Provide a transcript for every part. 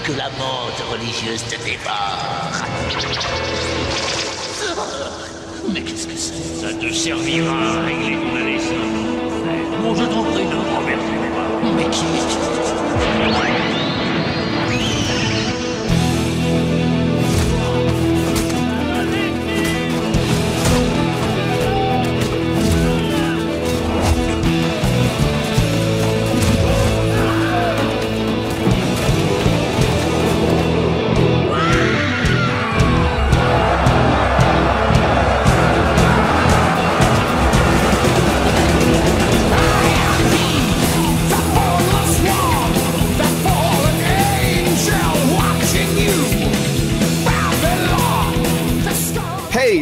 que la menthe religieuse te dévore. Mais qu'est-ce que c'est? Ça te servira à régler ton adolescence. Bon, je t'en prie, ne me remercie pas. Mais qui es-tu?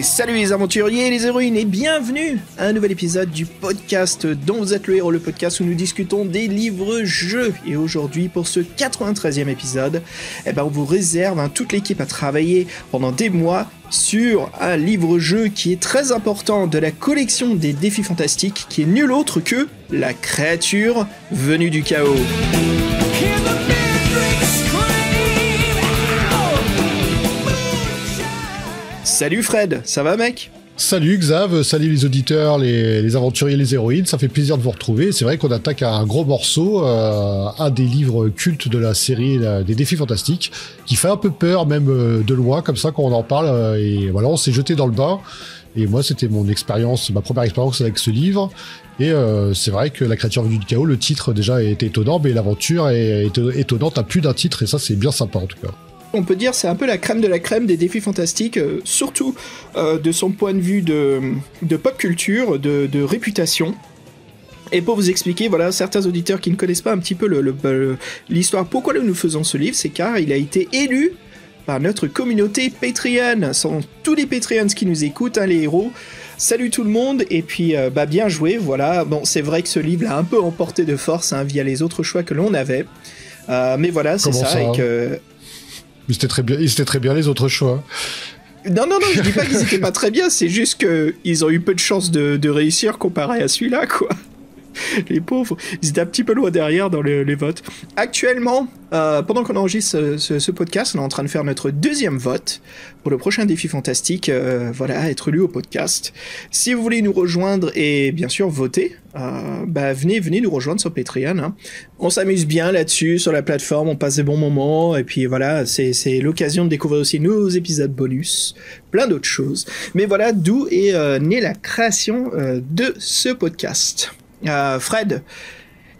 Salut les aventuriers et les héroïnes et bienvenue à un nouvel épisode du podcast dont vous êtes le héros, le podcast où nous discutons des livres-jeux. Et aujourd'hui, pour ce 93e épisode, on vous réserve, toute l'équipe a travaillé pendant des mois sur un livre-jeu qui est très important de la collection des défis fantastiques, qui est nul autre que la créature venue du chaos. Salut Fred, ça va mec? Salut Xav, salut les auditeurs, les aventuriers, les héroïnes, ça fait plaisir de vous retrouver. C'est vrai qu'on attaque à un gros morceau, un des livres cultes de la série des défis fantastiques, qui fait un peu peur même de loin, comme ça quand on en parle, et voilà, on s'est jeté dans le bain. Et moi c'était ma première expérience avec ce livre, et c'est vrai que la créature venue du chaos, le titre déjà est étonnant, mais l'aventure est étonnante à plus d'un titre, et ça c'est bien sympa en tout cas. On peut dire c'est un peu la crème de la crème des défis fantastiques, surtout de son point de vue de pop culture, de réputation. Et pour vous expliquer, voilà, certains auditeurs qui ne connaissent pas un petit peu l'histoire, pourquoi nous faisons ce livre, c'est car il a été élu par notre communauté Patreon. Ce sont tous les Patreons qui nous écoutent, les héros. Salut tout le monde, et puis bien joué, voilà. Bon, c'est vrai que ce livre l'a un peu emporté de force via les autres choix que l'on avait. Mais voilà, c'est ça, et que... Mais c'était très bien les autres choix. Non, je dis pas qu'ils étaient pas très bien, c'est juste qu'ils ont eu peu de chance de réussir comparé à celui-là, quoi. Les pauvres, ils étaient un petit peu loin derrière dans les votes. Actuellement, pendant qu'on enregistre ce podcast, on est en train de faire notre deuxième vote pour le prochain défi fantastique, être lu au podcast. Si vous voulez nous rejoindre et bien sûr voter, venez nous rejoindre sur Patreon. On s'amuse bien là-dessus, sur la plateforme, on passe des bons moments, et puis voilà, c'est l'occasion de découvrir aussi nos épisodes bonus, plein d'autres choses. Mais voilà, d'où est née la création de ce podcast. Fred,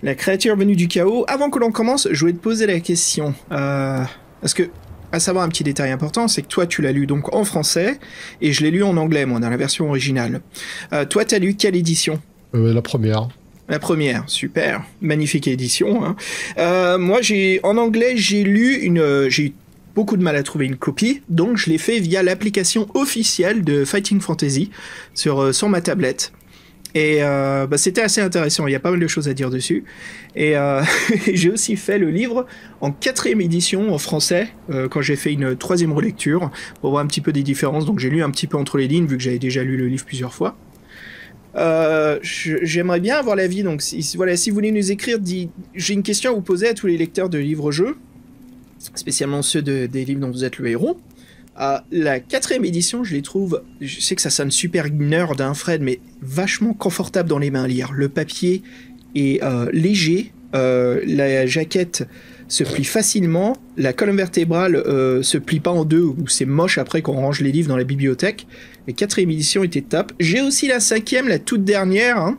la créature venue du chaos, avant que l'on commence, je voulais te poser la question, parce que, à savoir un petit détail important, c'est que toi tu l'as lu donc en français, et je l'ai lu en anglais, moi, dans la version originale. Toi, t'as lu quelle édition? La première. La première, super, magnifique édition. Moi, en anglais, j'ai eu beaucoup de mal à trouver une copie, donc je l'ai fait via l'application officielle de Fighting Fantasy sur ma tablette. Et c'était assez intéressant, il y a pas mal de choses à dire dessus. Et j'ai aussi fait le livre en 4e édition en français, quand j'ai fait une 3e relecture, pour voir un petit peu des différences. Donc j'ai lu un petit peu entre les lignes, vu que j'avais déjà lu le livre plusieurs fois. J'aimerais bien avoir l'avis, donc si vous voulez nous écrire, j'ai une question à vous poser à tous les lecteurs de livres-jeux, spécialement ceux des livres dont vous êtes le héros. La 4e édition, je les trouve, je sais que ça sonne super nerd Fred, mais vachement confortable dans les mains à lire. Le papier est léger, la jaquette se plie facilement, la colonne vertébrale se plie pas en deux, ou c'est moche après qu'on range les livres dans la bibliothèque. La 4e édition était top. J'ai aussi la 5e, la toute dernière,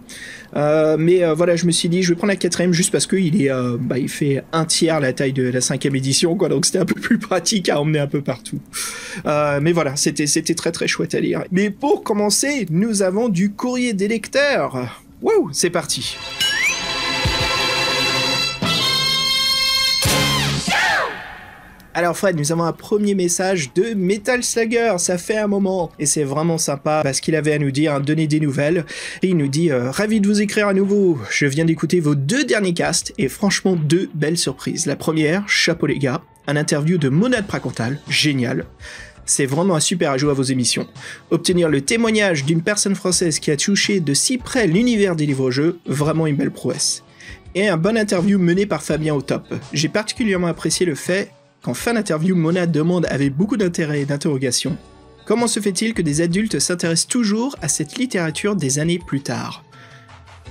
mais je me suis dit je vais prendre la 4e juste parce que il fait un tiers la taille de la 5e édition, quoi, donc c'était un peu plus pratique à emmener un peu partout. Mais voilà, c'était très très chouette à lire. Mais pour commencer, nous avons du courrier des lecteurs. Wow, c'est parti. Alors Fred, nous avons un premier message de Metal Slugger, ça fait un moment, et c'est vraiment sympa parce qu'il avait à nous dire, donner des nouvelles, et il nous dit ravi de vous écrire à nouveau, je viens d'écouter vos 2 derniers casts, et franchement 2 belles surprises. La première, chapeau les gars, un interview de Monade Pracontal, génial. C'est vraiment un super ajout à vos émissions. Obtenir le témoignage d'une personne française qui a touché de si près l'univers des livres-jeux, vraiment une belle prouesse. Et un bon interview mené par Fabien au top. J'ai particulièrement apprécié le fait qu'en fin d'interview, Mona demande avec beaucoup d'intérêt et d'interrogation « Comment se fait-il que des adultes s'intéressent toujours à cette littérature des années plus tard ?»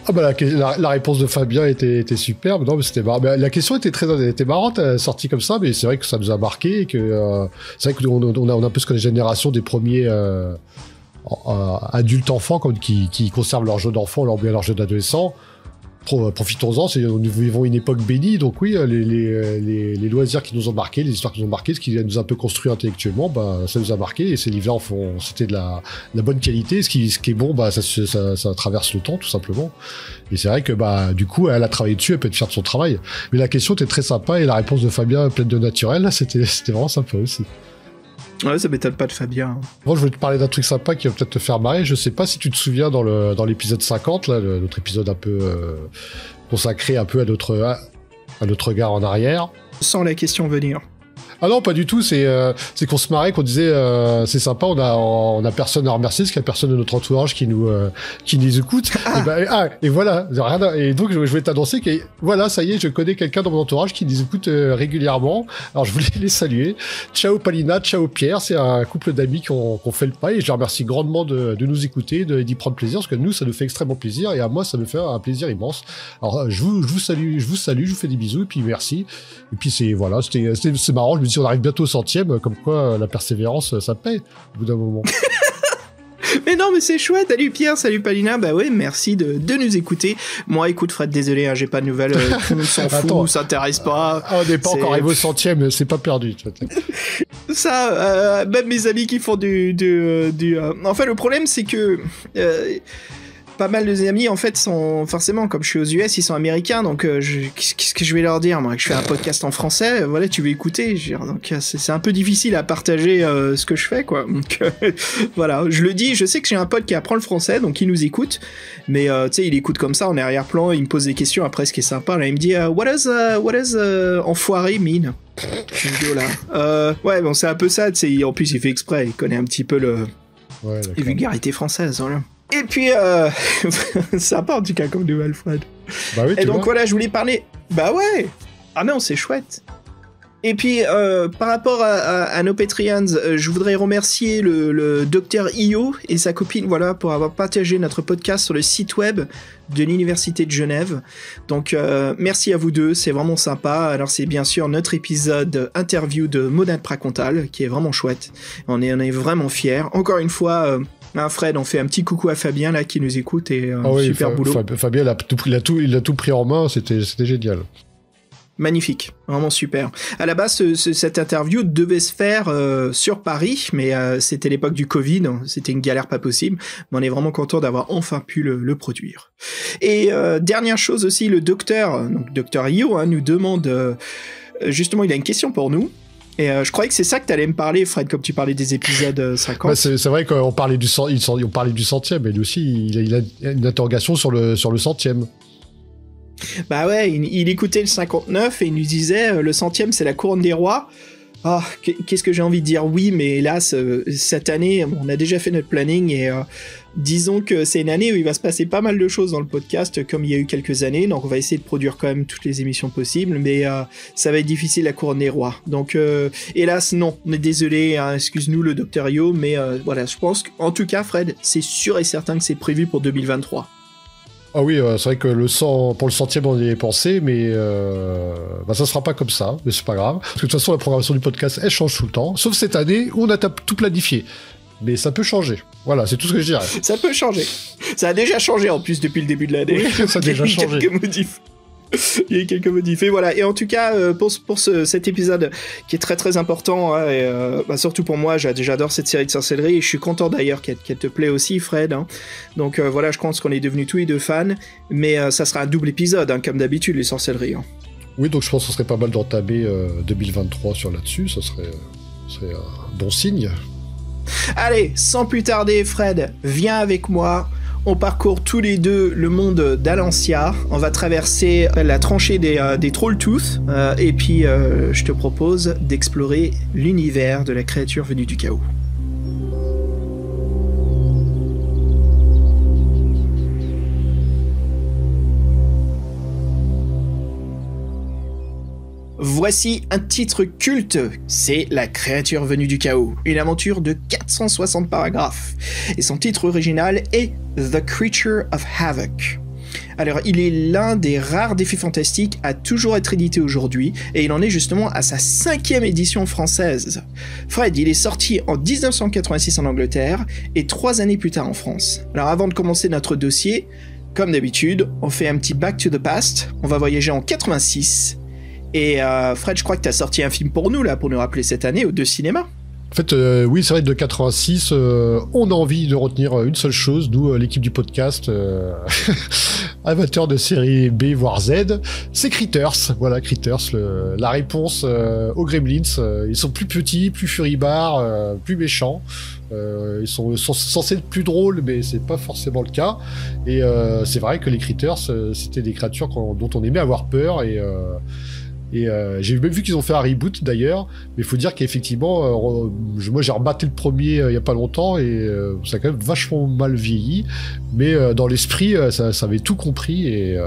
Ah bah la réponse de Fabien était superbe. Non, mais c'était marrant. La question était marrante, sortie comme ça, mais c'est vrai que ça nous a marqué et que c'est vrai qu'on a un peu ce que les générations des premiers adultes enfants qui conservent leur jeu d'enfant, leur jeu d'adolescent. Profitons-en, nous vivons une époque bénie, donc oui, les loisirs qui nous ont marqués, les histoires qui nous ont marqués, ce qui nous a un peu construit intellectuellement, ça nous a marqué, et ces livres-là c'était de la bonne qualité, ce qui est bon, ça traverse le temps, tout simplement. Et c'est vrai que, du coup, elle a travaillé dessus, elle peut être fière de son travail. Mais la question était très sympa, et la réponse de Fabien, pleine de naturel, là, c'était vraiment sympa aussi. Ouais, ça m'étonne pas de Fabien. Moi, je voulais te parler d'un truc sympa qui va peut-être te faire marrer. Je sais pas si tu te souviens dans l'épisode 50, là, notre épisode un peu consacré un peu à notre regard en arrière. Sans la question venir. Ah non, pas du tout. C'est qu'on se marrait, qu'on disait c'est sympa. On a personne à remercier, parce qu'il y a personne de notre entourage qui nous écoute. Et voilà. Et donc je voulais t'annoncer que voilà, ça y est, je connais quelqu'un dans mon entourage qui nous écoute régulièrement. Alors je voulais les saluer. Ciao Palina, ciao Pierre. C'est un couple d'amis qui ont fait le pas, et je les remercie grandement de nous écouter, d'y prendre plaisir, parce que nous, ça nous fait extrêmement plaisir, et à moi, ça me fait un plaisir immense. Alors je vous salue, je vous fais des bisous, et puis merci. Et puis c'est marrant. Je me dis, on arrive bientôt au 100e, comme quoi la persévérance, ça paye au bout d'un moment. Mais non, mais c'est chouette. Salut Pierre, salut Palina. Bah ouais, merci de nous écouter. Moi, écoute Fred, désolé, j'ai pas de nouvelles. Tout le monde s'en fout, s'intéresse pas. On n'est pas encore arrivé au 100e, c'est pas perdu. Ça, même mes amis qui font Enfin, le problème, c'est que... pas mal de mes amis, en fait, sont forcément, comme je suis aux US, ils sont américains, donc qu'est-ce que je vais leur dire, moi, que je fais un podcast en français, voilà, tu veux écouter, donc c'est un peu difficile à partager ce que je fais, quoi. Donc voilà, je le dis, je sais que j'ai un pote qui apprend le français, donc il nous écoute, mais tu sais, il écoute comme ça en arrière-plan, il me pose des questions après, ce qui est sympa, là, il me dit what does enfoiré mean? Ouais, bon, c'est un peu ça, tu sais, en plus il fait exprès, il connaît un petit peu les vulgarités françaises, voilà. Et puis, sympa en tout cas comme nouvelle, Fred. Bah oui, et donc voilà, je voulais parler... Bah ouais. Ah non, c'est chouette. Et puis, par rapport à nos Patreons, je voudrais remercier le docteur Io et sa copine, voilà, pour avoir partagé notre podcast sur le site web de l'Université de Genève. Donc, merci à vous deux, c'est vraiment sympa. Alors, c'est bien sûr notre épisode interview de Mona de Pracontal, qui est vraiment chouette. On est vraiment fiers. Encore une fois... Fred, on fait un petit coucou à Fabien là qui nous écoute et super boulot. Fabien, il a tout pris en main, c'était génial. Magnifique, vraiment super. À la base, cette interview devait se faire sur Paris, mais c'était l'époque du Covid, c'était une galère pas possible, mais on est vraiment content d'avoir enfin pu le produire. Et dernière chose aussi, le docteur Io nous demande, justement, il a une question pour nous. Et je croyais que c'est ça que t'allais me parler, Fred, comme tu parlais des épisodes 50. Bah c'est vrai qu'on parlait du 100e, mais lui aussi, il a une interrogation sur le 100e. Bah ouais, il écoutait le 59 et il nous disait le 100e, c'est la couronne des rois. Ah, qu'est-ce que j'ai envie de dire? Oui, mais hélas, cette année, on a déjà fait notre planning et disons que c'est une année où il va se passer pas mal de choses dans le podcast, comme il y a eu quelques années, donc on va essayer de produire quand même toutes les émissions possibles, mais ça va être difficile la couronne des rois. Donc, hélas, non, on est désolé, hein, excuse-nous le Dr Yo, mais voilà, je pense qu'en tout cas, Fred, c'est sûr et certain que c'est prévu pour 2023. Ah oui, c'est vrai que pour le 100e, on y est pensé, mais ça sera pas comme ça, mais c'est pas grave. Parce que de toute façon, la programmation du podcast, elle change tout le temps, sauf cette année où on a tout planifié. Mais ça peut changer. Voilà, c'est tout ce que je dirais. Ça peut changer. Ça a déjà changé en plus depuis le début de l'année. Oui, ça a déjà changé. Il y a eu quelques modifs. Et voilà. Et en tout cas, pour cet épisode qui est très très important, hein, et surtout pour moi, j'adore cette série de sorcellerie et je suis content d'ailleurs qu'elle te plaît aussi, Fred. Hein. Donc voilà, je pense qu'on est devenus tous les deux fans, mais ça sera un double épisode, hein, comme d'habitude, les sorcelleries. Hein. Oui, donc je pense que ce serait pas mal d'entamer 2023 là-dessus, ça serait un bon signe. Allez, sans plus tarder, Fred, viens avec moi. On parcourt tous les deux le monde d'Alancia. On va traverser la tranchée des Trolltooth. Et puis, je te propose d'explorer l'univers de la créature venue du chaos. Voici un titre culte, c'est La créature venue du chaos, une aventure de 460 paragraphes. Et son titre original est The Creature of Havoc. Alors, il est l'un des rares défis fantastiques à toujours être édité aujourd'hui, et il en est justement à sa 5e édition française. Fred, il est sorti en 1986 en Angleterre, et 3 années plus tard en France. Alors, avant de commencer notre dossier, comme d'habitude, on fait un petit back to the past, on va voyager en 86, et Fred, je crois que tu as sorti un film pour nous, là, pour nous rappeler cette année aux 2 cinémas. En fait, oui, c'est vrai, de 86, on a envie de retenir une seule chose, nous, l'équipe du podcast, amateur de série B voire Z, c'est Critters. Voilà, Critters, la réponse aux Gremlins. Ils sont plus petits, plus furibards, plus méchants. Ils sont censés être plus drôles, mais c'est pas forcément le cas. Et c'est vrai que les Critters, c'était des créatures dont on aimait avoir peur, et j'ai même vu qu'ils ont fait un reboot d'ailleurs, mais il faut dire qu'effectivement, moi j'ai rematé le premier il y a pas longtemps, et ça a quand même vachement mal vieilli, mais dans l'esprit ça avait tout compris, et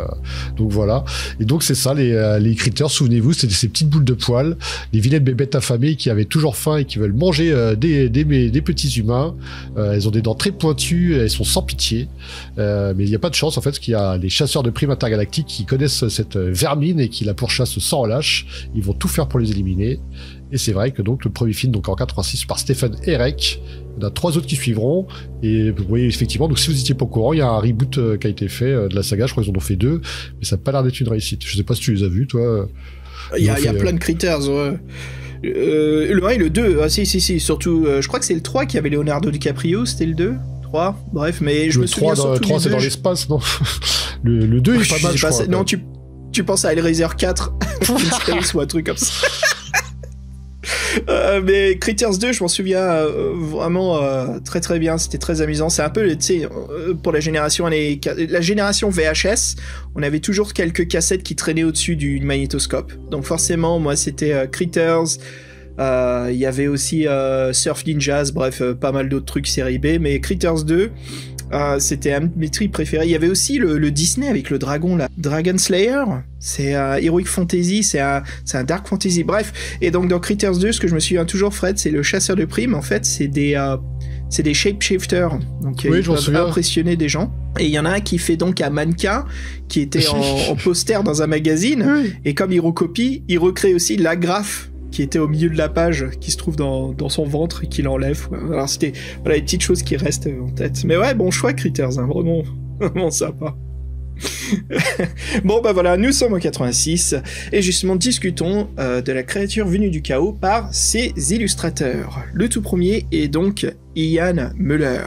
donc voilà. Et donc c'est ça, les Critters, souvenez-vous, c'était ces petites boules de poils, les vilaines bébêtes affamées qui avaient toujours faim et qui veulent manger des petits humains. Elles ont des dents très pointues, elles sont sans pitié, mais il n'y a pas de chance en fait, parce qu'il y a les chasseurs de primes intergalactiques qui connaissent cette vermine et qui la pourchassent sans relâche. Ils vont tout faire pour les éliminer. Et c'est vrai que donc le premier film, donc en 86, par Stephen Herek, il y en a 3 autres qui suivront. Et vous voyez effectivement, donc si vous n'étiez pas au courant, il y a un reboot qui a été fait de la saga. Je crois qu'ils en ont fait 2, mais ça n'a pas l'air d'être une réussite. Je sais pas si tu les as vus, toi. Il y a plein de Critters, ouais. Le 1 et le 2, ah si, surtout, je crois que c'est le 3 qui avait Leonardo DiCaprio, c'était le 2 3, bref, mais je me souviens surtout le 3 c'est dans l'espace, non? le 2 est pas mal, je crois. Non, tu penses à Hellraiser 4 ou un truc comme ça. Mais Critters 2, je m'en souviens vraiment très très bien, c'était très amusant. C'est un peu, tu sais, pour la génération VHS, on avait toujours quelques cassettes qui traînaient au-dessus du magnétoscope. Donc forcément, moi c'était Critters, il y avait aussi Surf Ninjas, bref, pas mal d'autres trucs série B, mais Critters 2... c'était un de mes trucs préférés. Il y avait aussi le Disney avec le dragon là, Dragon Slayer. C'est Heroic Fantasy, c'est un Dark Fantasy. Bref, et donc dans Critters 2, ce que je me souviens toujours, Fred, c'est le chasseur de primes. En fait, c'est des shapeshifters. Donc oui, ils peuvent impressionner des gens. Et il y en a un qui fait donc un mannequin qui était en poster dans un magazine. Oui. Et comme il recopie, il recrée aussi l'agrafe qui était au milieu de la page, qui se trouve dans son ventre et qui l'enlève. Alors c'était les petites choses qui restent en tête. Mais ouais, bon choix Critters, hein, vraiment sympa. Bon bah voilà, nous sommes en 86 et justement discutons de La créature venue du chaos par ses illustrateurs. Le tout premier est donc Ian Muller.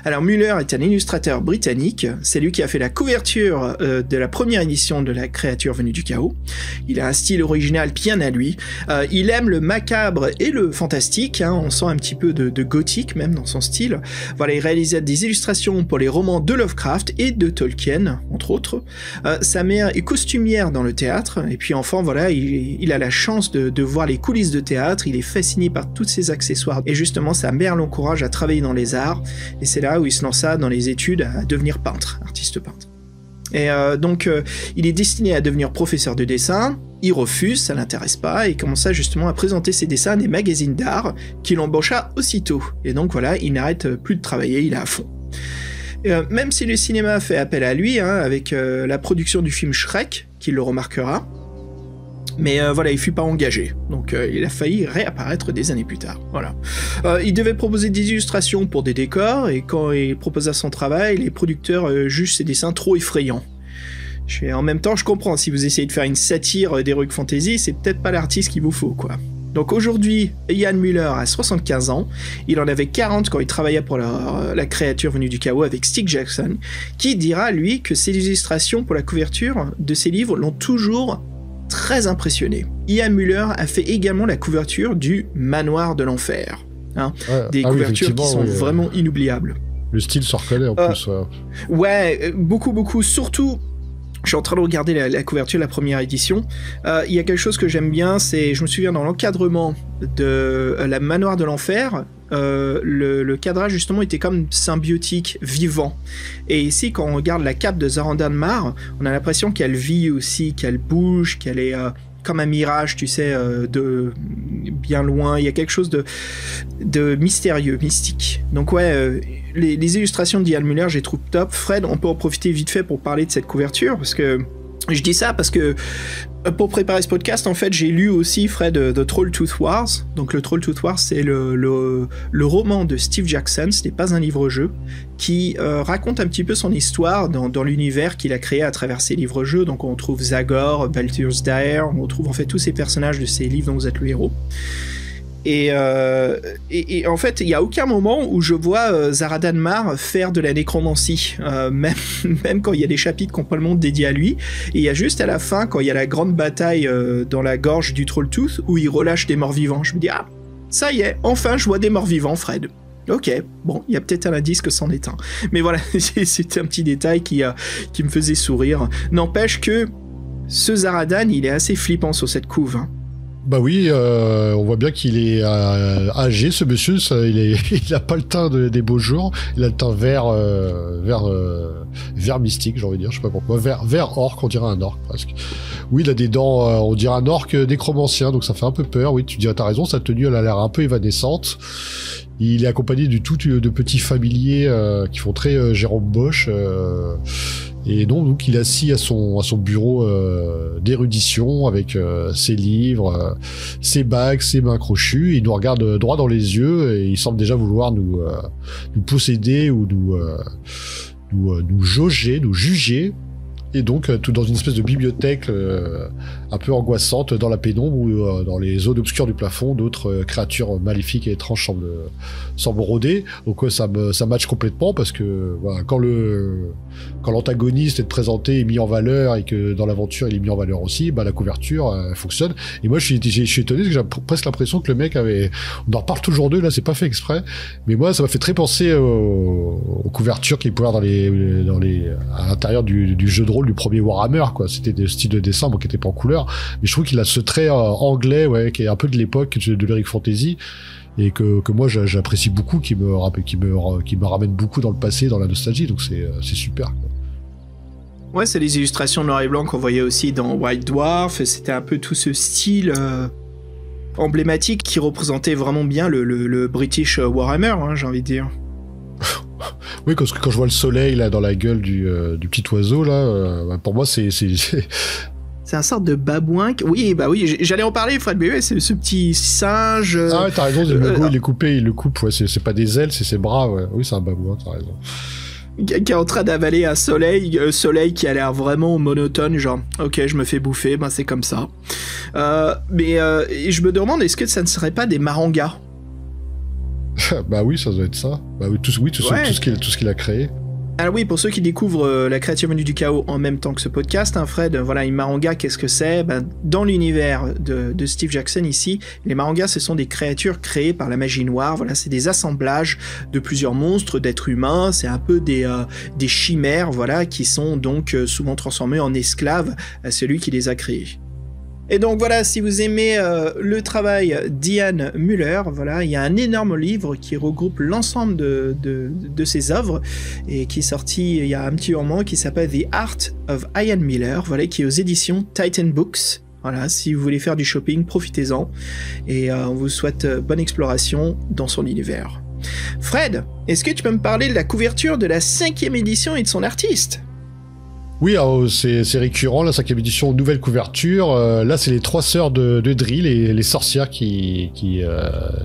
Alors Muller est un illustrateur britannique, c'est lui qui a fait la couverture de la première édition de La créature venue du chaos. Il a un style original bien à lui, il aime le macabre et le fantastique, hein, on sent un petit peu de gothique même dans son style. Voilà, il réalise des illustrations pour les romans de Lovecraft et de Tolkien, entre autres. Sa mère est costumière dans le théâtre, et puis enfin voilà, il a la chance de voir les coulisses de théâtre, il est fasciné par tous ces accessoires, et justement sa mère l'encourage à travailler dans les arts, et c'est là où il se lança dans les études à devenir peintre, artiste peintre. Et donc il est destiné à devenir professeur de dessin, il refuse, ça l'intéresse pas, et commença justement à présenter ses dessins à des magazines d'art, qu'il embaucha aussitôt, et donc voilà, il n'arrête plus de travailler, il est à fond. Même si le cinéma fait appel à lui, hein, avec la production du film Shrek, qui le remarquera, mais voilà, il fut pas engagé, donc il a failli réapparaître des années plus tard. Voilà. Il devait proposer des illustrations pour des décors, et quand il proposa son travail, les producteurs jugent ses dessins trop effrayants. En même temps, je comprends, si vous essayez de faire une satire d'Heroic Fantasy, c'est peut-être pas l'artiste qu'il vous faut, quoi. Donc aujourd'hui, Ian Muller a 75 ans, il en avait 40 quand il travailla pour la créature venue du chaos avec Stieg Jackson, qui dira, lui, que ses illustrations pour la couverture de ses livres l'ont toujours très impressionné. Ian Muller a fait également la couverture du Manoir de l'Enfer. Hein, des couvertures qui sont vraiment inoubliables. Le style se reconnaît en plus. Ouais, beaucoup, surtout... Je suis en train de regarder la couverture de la première édition. Il y a quelque chose que j'aime bien, c'est, je me souviens dans l'encadrement de la Manoir de l'Enfer, le cadrage justement était comme symbiotique, vivant. Et ici, quand on regarde la cape de Zorandan Mar, on a l'impression qu'elle vit aussi, qu'elle bouge, qu'elle est comme un mirage, tu sais, de bien loin. Il y a quelque chose de mystérieux, mystique. Donc ouais, les illustrations d'Ian Muller, j'ai trouvé top. Fred, on peut en profiter vite fait pour parler de cette couverture, parce que je dis ça parce que pour préparer ce podcast, en fait, j'ai lu aussi, Fred, The Trolltooth Wars. Donc le Trolltooth Wars, c'est le roman de Steve Jackson, ce n'est pas un livre-jeu, qui raconte un petit peu son histoire dans l'univers qu'il a créé à travers ses livres-jeux. Donc on trouve Zagor, Baldur's Dire, on retrouve en fait tous ces personnages de ces livres dont vous êtes le héros. Et en fait, il n'y a aucun moment où je vois Zaradan Mar faire de la nécromancie, même quand il y a des chapitres complètement dédiés à lui. Et il y a juste à la fin, quand il y a la grande bataille dans la gorge du Trolltooth, où il relâche des morts-vivants. Je me dis, ah, ça y est, enfin je vois des morts-vivants, Fred. Ok, bon, il y a peut-être un indice que c'en est un. Mais voilà, c'était un petit détail qui me faisait sourire. N'empêche que ce Zaradan, il est assez flippant sur cette couve, hein. Bah oui, on voit bien qu'il est âgé, ce monsieur. Il a pas le teint des beaux jours. Il a le teint vert mystique, j'ai envie de dire. Je sais pas pourquoi. Vert orc, on dirait un orc presque. Oui, il a des dents, on dirait un orc nécromancien, donc ça fait un peu peur. Oui, tu dirais, t'as raison. Sa tenue, elle a l'air un peu évanescente. Il est accompagné de petits familiers qui font très Jérôme Bosch. Et donc il est assis à son bureau d'érudition avec ses livres, ses bagues, ses mains crochues. Il nous regarde droit dans les yeux et il semble déjà vouloir nous posséder ou nous jauger, nous juger. Et donc tout dans une espèce de bibliothèque un peu angoissante dans la pénombre où dans les zones obscures du plafond d'autres créatures maléfiques et étranges semblent rôder. Donc ça match complètement parce que voilà, quand l'antagoniste est présenté, est mis en valeur et que dans l'aventure il est mis en valeur aussi, bah la couverture fonctionne. Et moi je suis étonné parce que j'ai presque l'impression que le mec on en reparle toujours d'eux là, c'est pas fait exprès, mais moi ça m'a fait très penser aux couvertures qu'il pouvait avoir à l'intérieur du jeu de rôle du premier Warhammer, quoi. C'était des styles de dessin qui étaient pas en couleur, mais je trouve qu'il a ce trait anglais, ouais, qui est un peu de l'époque de l'Heroic Fantasy et que moi j'apprécie beaucoup, qui me ramène beaucoup dans le passé, dans la nostalgie, donc c'est super, quoi. Ouais, c'est les illustrations noir et blanc qu'on voyait aussi dans White Dwarf. C'était un peu tout ce style emblématique qui représentait vraiment bien le British Warhammer, hein, j'ai envie de dire. Oui, quand je vois le soleil là dans la gueule du petit oiseau là, pour moi c'est un sorte de babouin. Oui, bah oui, j'allais en parler, Fred, mais ouais, c'est ce petit singe. Ah ouais, t'as raison, le logo il est coupé, il le coupe, ouais, c'est pas des ailes, c'est ses bras, ouais. Oui, c'est un babouin, t'as raison. Qui est en train d'avaler un soleil qui a l'air vraiment monotone, genre ok, je me fais bouffer, ben c'est comme ça. Mais je me demande, est-ce que ça ne serait pas des marangas? Bah oui, ça doit être ça. Bah oui, tout ce qu'il a créé. Alors oui, pour ceux qui découvrent la créature venue du chaos en même temps que ce podcast, hein, Fred, voilà, une maranga, qu'est-ce que c'est? Dans l'univers de Steve Jackson ici, les marangas, ce sont des créatures créées par la magie noire. Voilà, c'est des assemblages de plusieurs monstres, d'êtres humains. C'est un peu des chimères, voilà, qui sont donc souvent transformés en esclaves à celui qui les a créés. Et donc voilà, si vous aimez le travail d'Ian Muller, voilà, il y a un énorme livre qui regroupe l'ensemble de ses œuvres et qui est sorti il y a un petit moment, qui s'appelle The Art of Ian Muller, voilà, qui est aux éditions Titan Books. Voilà, si vous voulez faire du shopping, profitez-en et on vous souhaite bonne exploration dans son univers. Fred, est-ce que tu peux me parler de la couverture de la 5e édition et de son artiste ? Oui, c'est récurrent, la 5e édition, nouvelle couverture. Là, c'est les 3 sœurs de Drill, les sorcières qui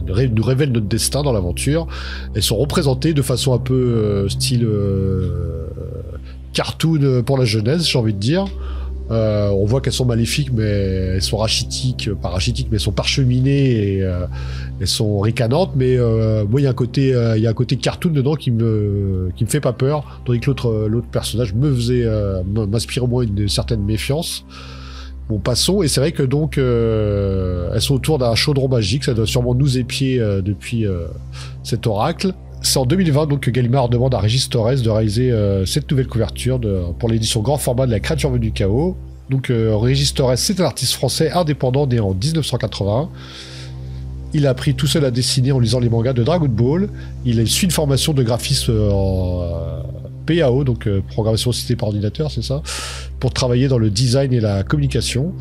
nous révèlent notre destin dans l'aventure. Elles sont représentées de façon un peu style cartoon pour la jeunesse, j'ai envie de dire. On voit qu'elles sont maléfiques, mais elles sont rachitiques, pas rachitiques, mais elles sont parcheminées et elles sont ricanantes. Mais moi, il y a un côté cartoon dedans qui me fait pas peur, tandis que l'autre personnage m'inspire au moins une certaine méfiance. Bon, passons. Et c'est vrai que donc elles sont autour d'un chaudron magique. Ça doit sûrement nous épier depuis cet oracle. C'est en 2020 donc que Gallimard demande à Régis Torres de réaliser cette nouvelle couverture pour l'édition grand format de La créature venue du chaos. Donc Régis Torres, c'est un artiste français indépendant né en 1981. Il a appris tout seul à dessiner en lisant les mangas de Dragon Ball. Il a suivi une formation de graphisme en PAO, donc programmation assistée par ordinateur, c'est ça, pour travailler dans le design et la communication.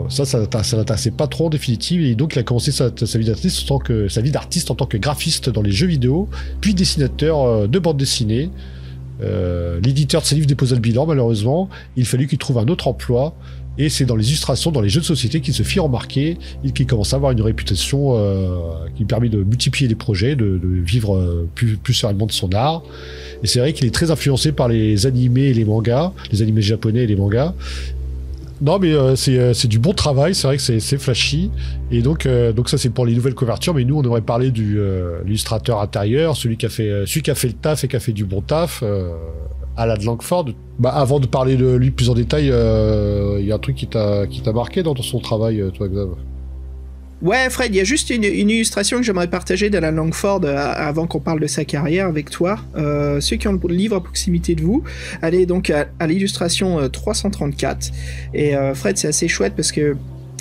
Ça l'intéressait pas trop en définitive, et donc il a commencé sa vie d'artiste en tant que graphiste dans les jeux vidéo, puis dessinateur de bande dessinée. L'éditeur de ses livres déposa le bilan, malheureusement. Il fallut qu'il trouve un autre emploi, et c'est dans les illustrations, dans les jeux de société qu'il se fit remarquer et qu'il commença à avoir une réputation qui lui permet de multiplier les projets, de vivre plus sereinement de son art. Et c'est vrai qu'il est très influencé par les animés et les mangas, les animés japonais et les mangas. Non, mais c'est du bon travail, c'est vrai que c'est flashy, et donc ça c'est pour les nouvelles couvertures, mais nous on aurait parlé du l'illustrateur intérieur, celui qui a fait le taf et qui a fait du bon taf, Alan Langford. Bah, avant de parler de lui plus en détail, il y a un truc qui t'a marqué dans son travail, toi, Xav? Ouais, Fred, il y a juste une illustration que j'aimerais partager d'Alan Langford avant qu'on parle de sa carrière avec toi. Ceux qui ont le livre à proximité de vous, allez donc à l'illustration 334. Et Fred, c'est assez chouette parce que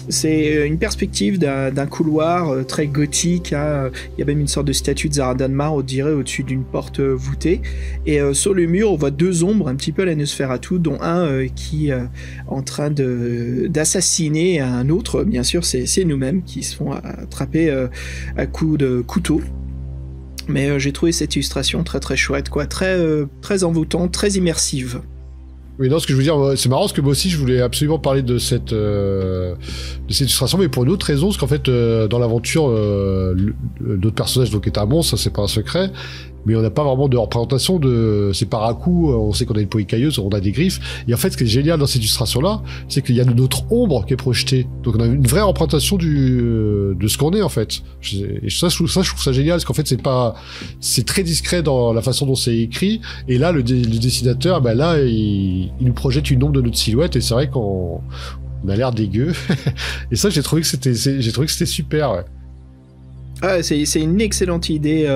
c'est une perspective d'un couloir très gothique. Hein. Il y a même une sorte de statue de Zaradanmar, on dirait, au-dessus d'une porte voûtée. Et sur le mur, on voit deux ombres, un petit peu à la Nosferatu, dont un qui est en train d'assassiner un autre. Bien sûr, c'est nous-mêmes qui se font attraper à coups de couteau. Mais j'ai trouvé cette illustration très très chouette, quoi, très envoûtante, très immersive. Oui, non, ce que je veux dire, c'est marrant parce que moi aussi je voulais absolument parler de cette illustration, mais pour une autre raison, parce qu'en fait, dans l'aventure, notre personnage donc est un monstre, ça c'est pas un secret, mais on n'a pas vraiment de représentation de. C'est par à coup, on sait qu'on a une peau écailleuse, on a des griffes, et en fait, ce qui est génial dans cette illustration-là, c'est qu'il y a notre ombre qui est projetée, donc on a une vraie représentation de ce qu'on est en fait. Et ça, je trouve ça génial, parce qu'en fait, c'est très discret dans la façon dont c'est écrit, et là, le dessinateur, ben là, il nous projette une ombre de notre silhouette, et c'est vrai qu'on a l'air dégueu. Et ça, j'ai trouvé que c'était super. Ouais. Ah, c'est une excellente idée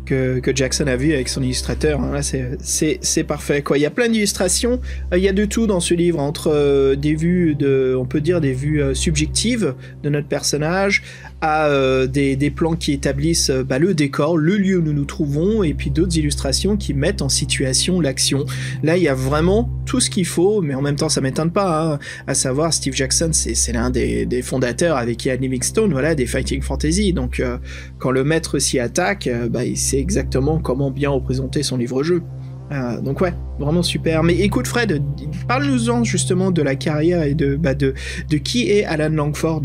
que Jackson a vue avec son illustrateur. Hein. Là, c'est parfait, quoi. Il y a plein d'illustrations. Il y a de tout dans ce livre, entre des vues on peut dire des vues subjectives de notre personnage, à des plans qui établissent le décor, le lieu où nous nous trouvons, et puis d'autres illustrations qui mettent en situation l'action. Là, il y a vraiment tout ce qu'il faut, mais en même temps, ça m'étonne pas. Hein. À savoir, Steve Jackson, c'est l'un des fondateurs avec Ian Livingstone, voilà, des Fighting Fantasy. Donc, quand le maître s'y attaque, il sait exactement comment bien représenter son livre-jeu. Donc ouais, vraiment super. Mais écoute Fred, parle-nous-en justement de la carrière et de qui est Alan Langford.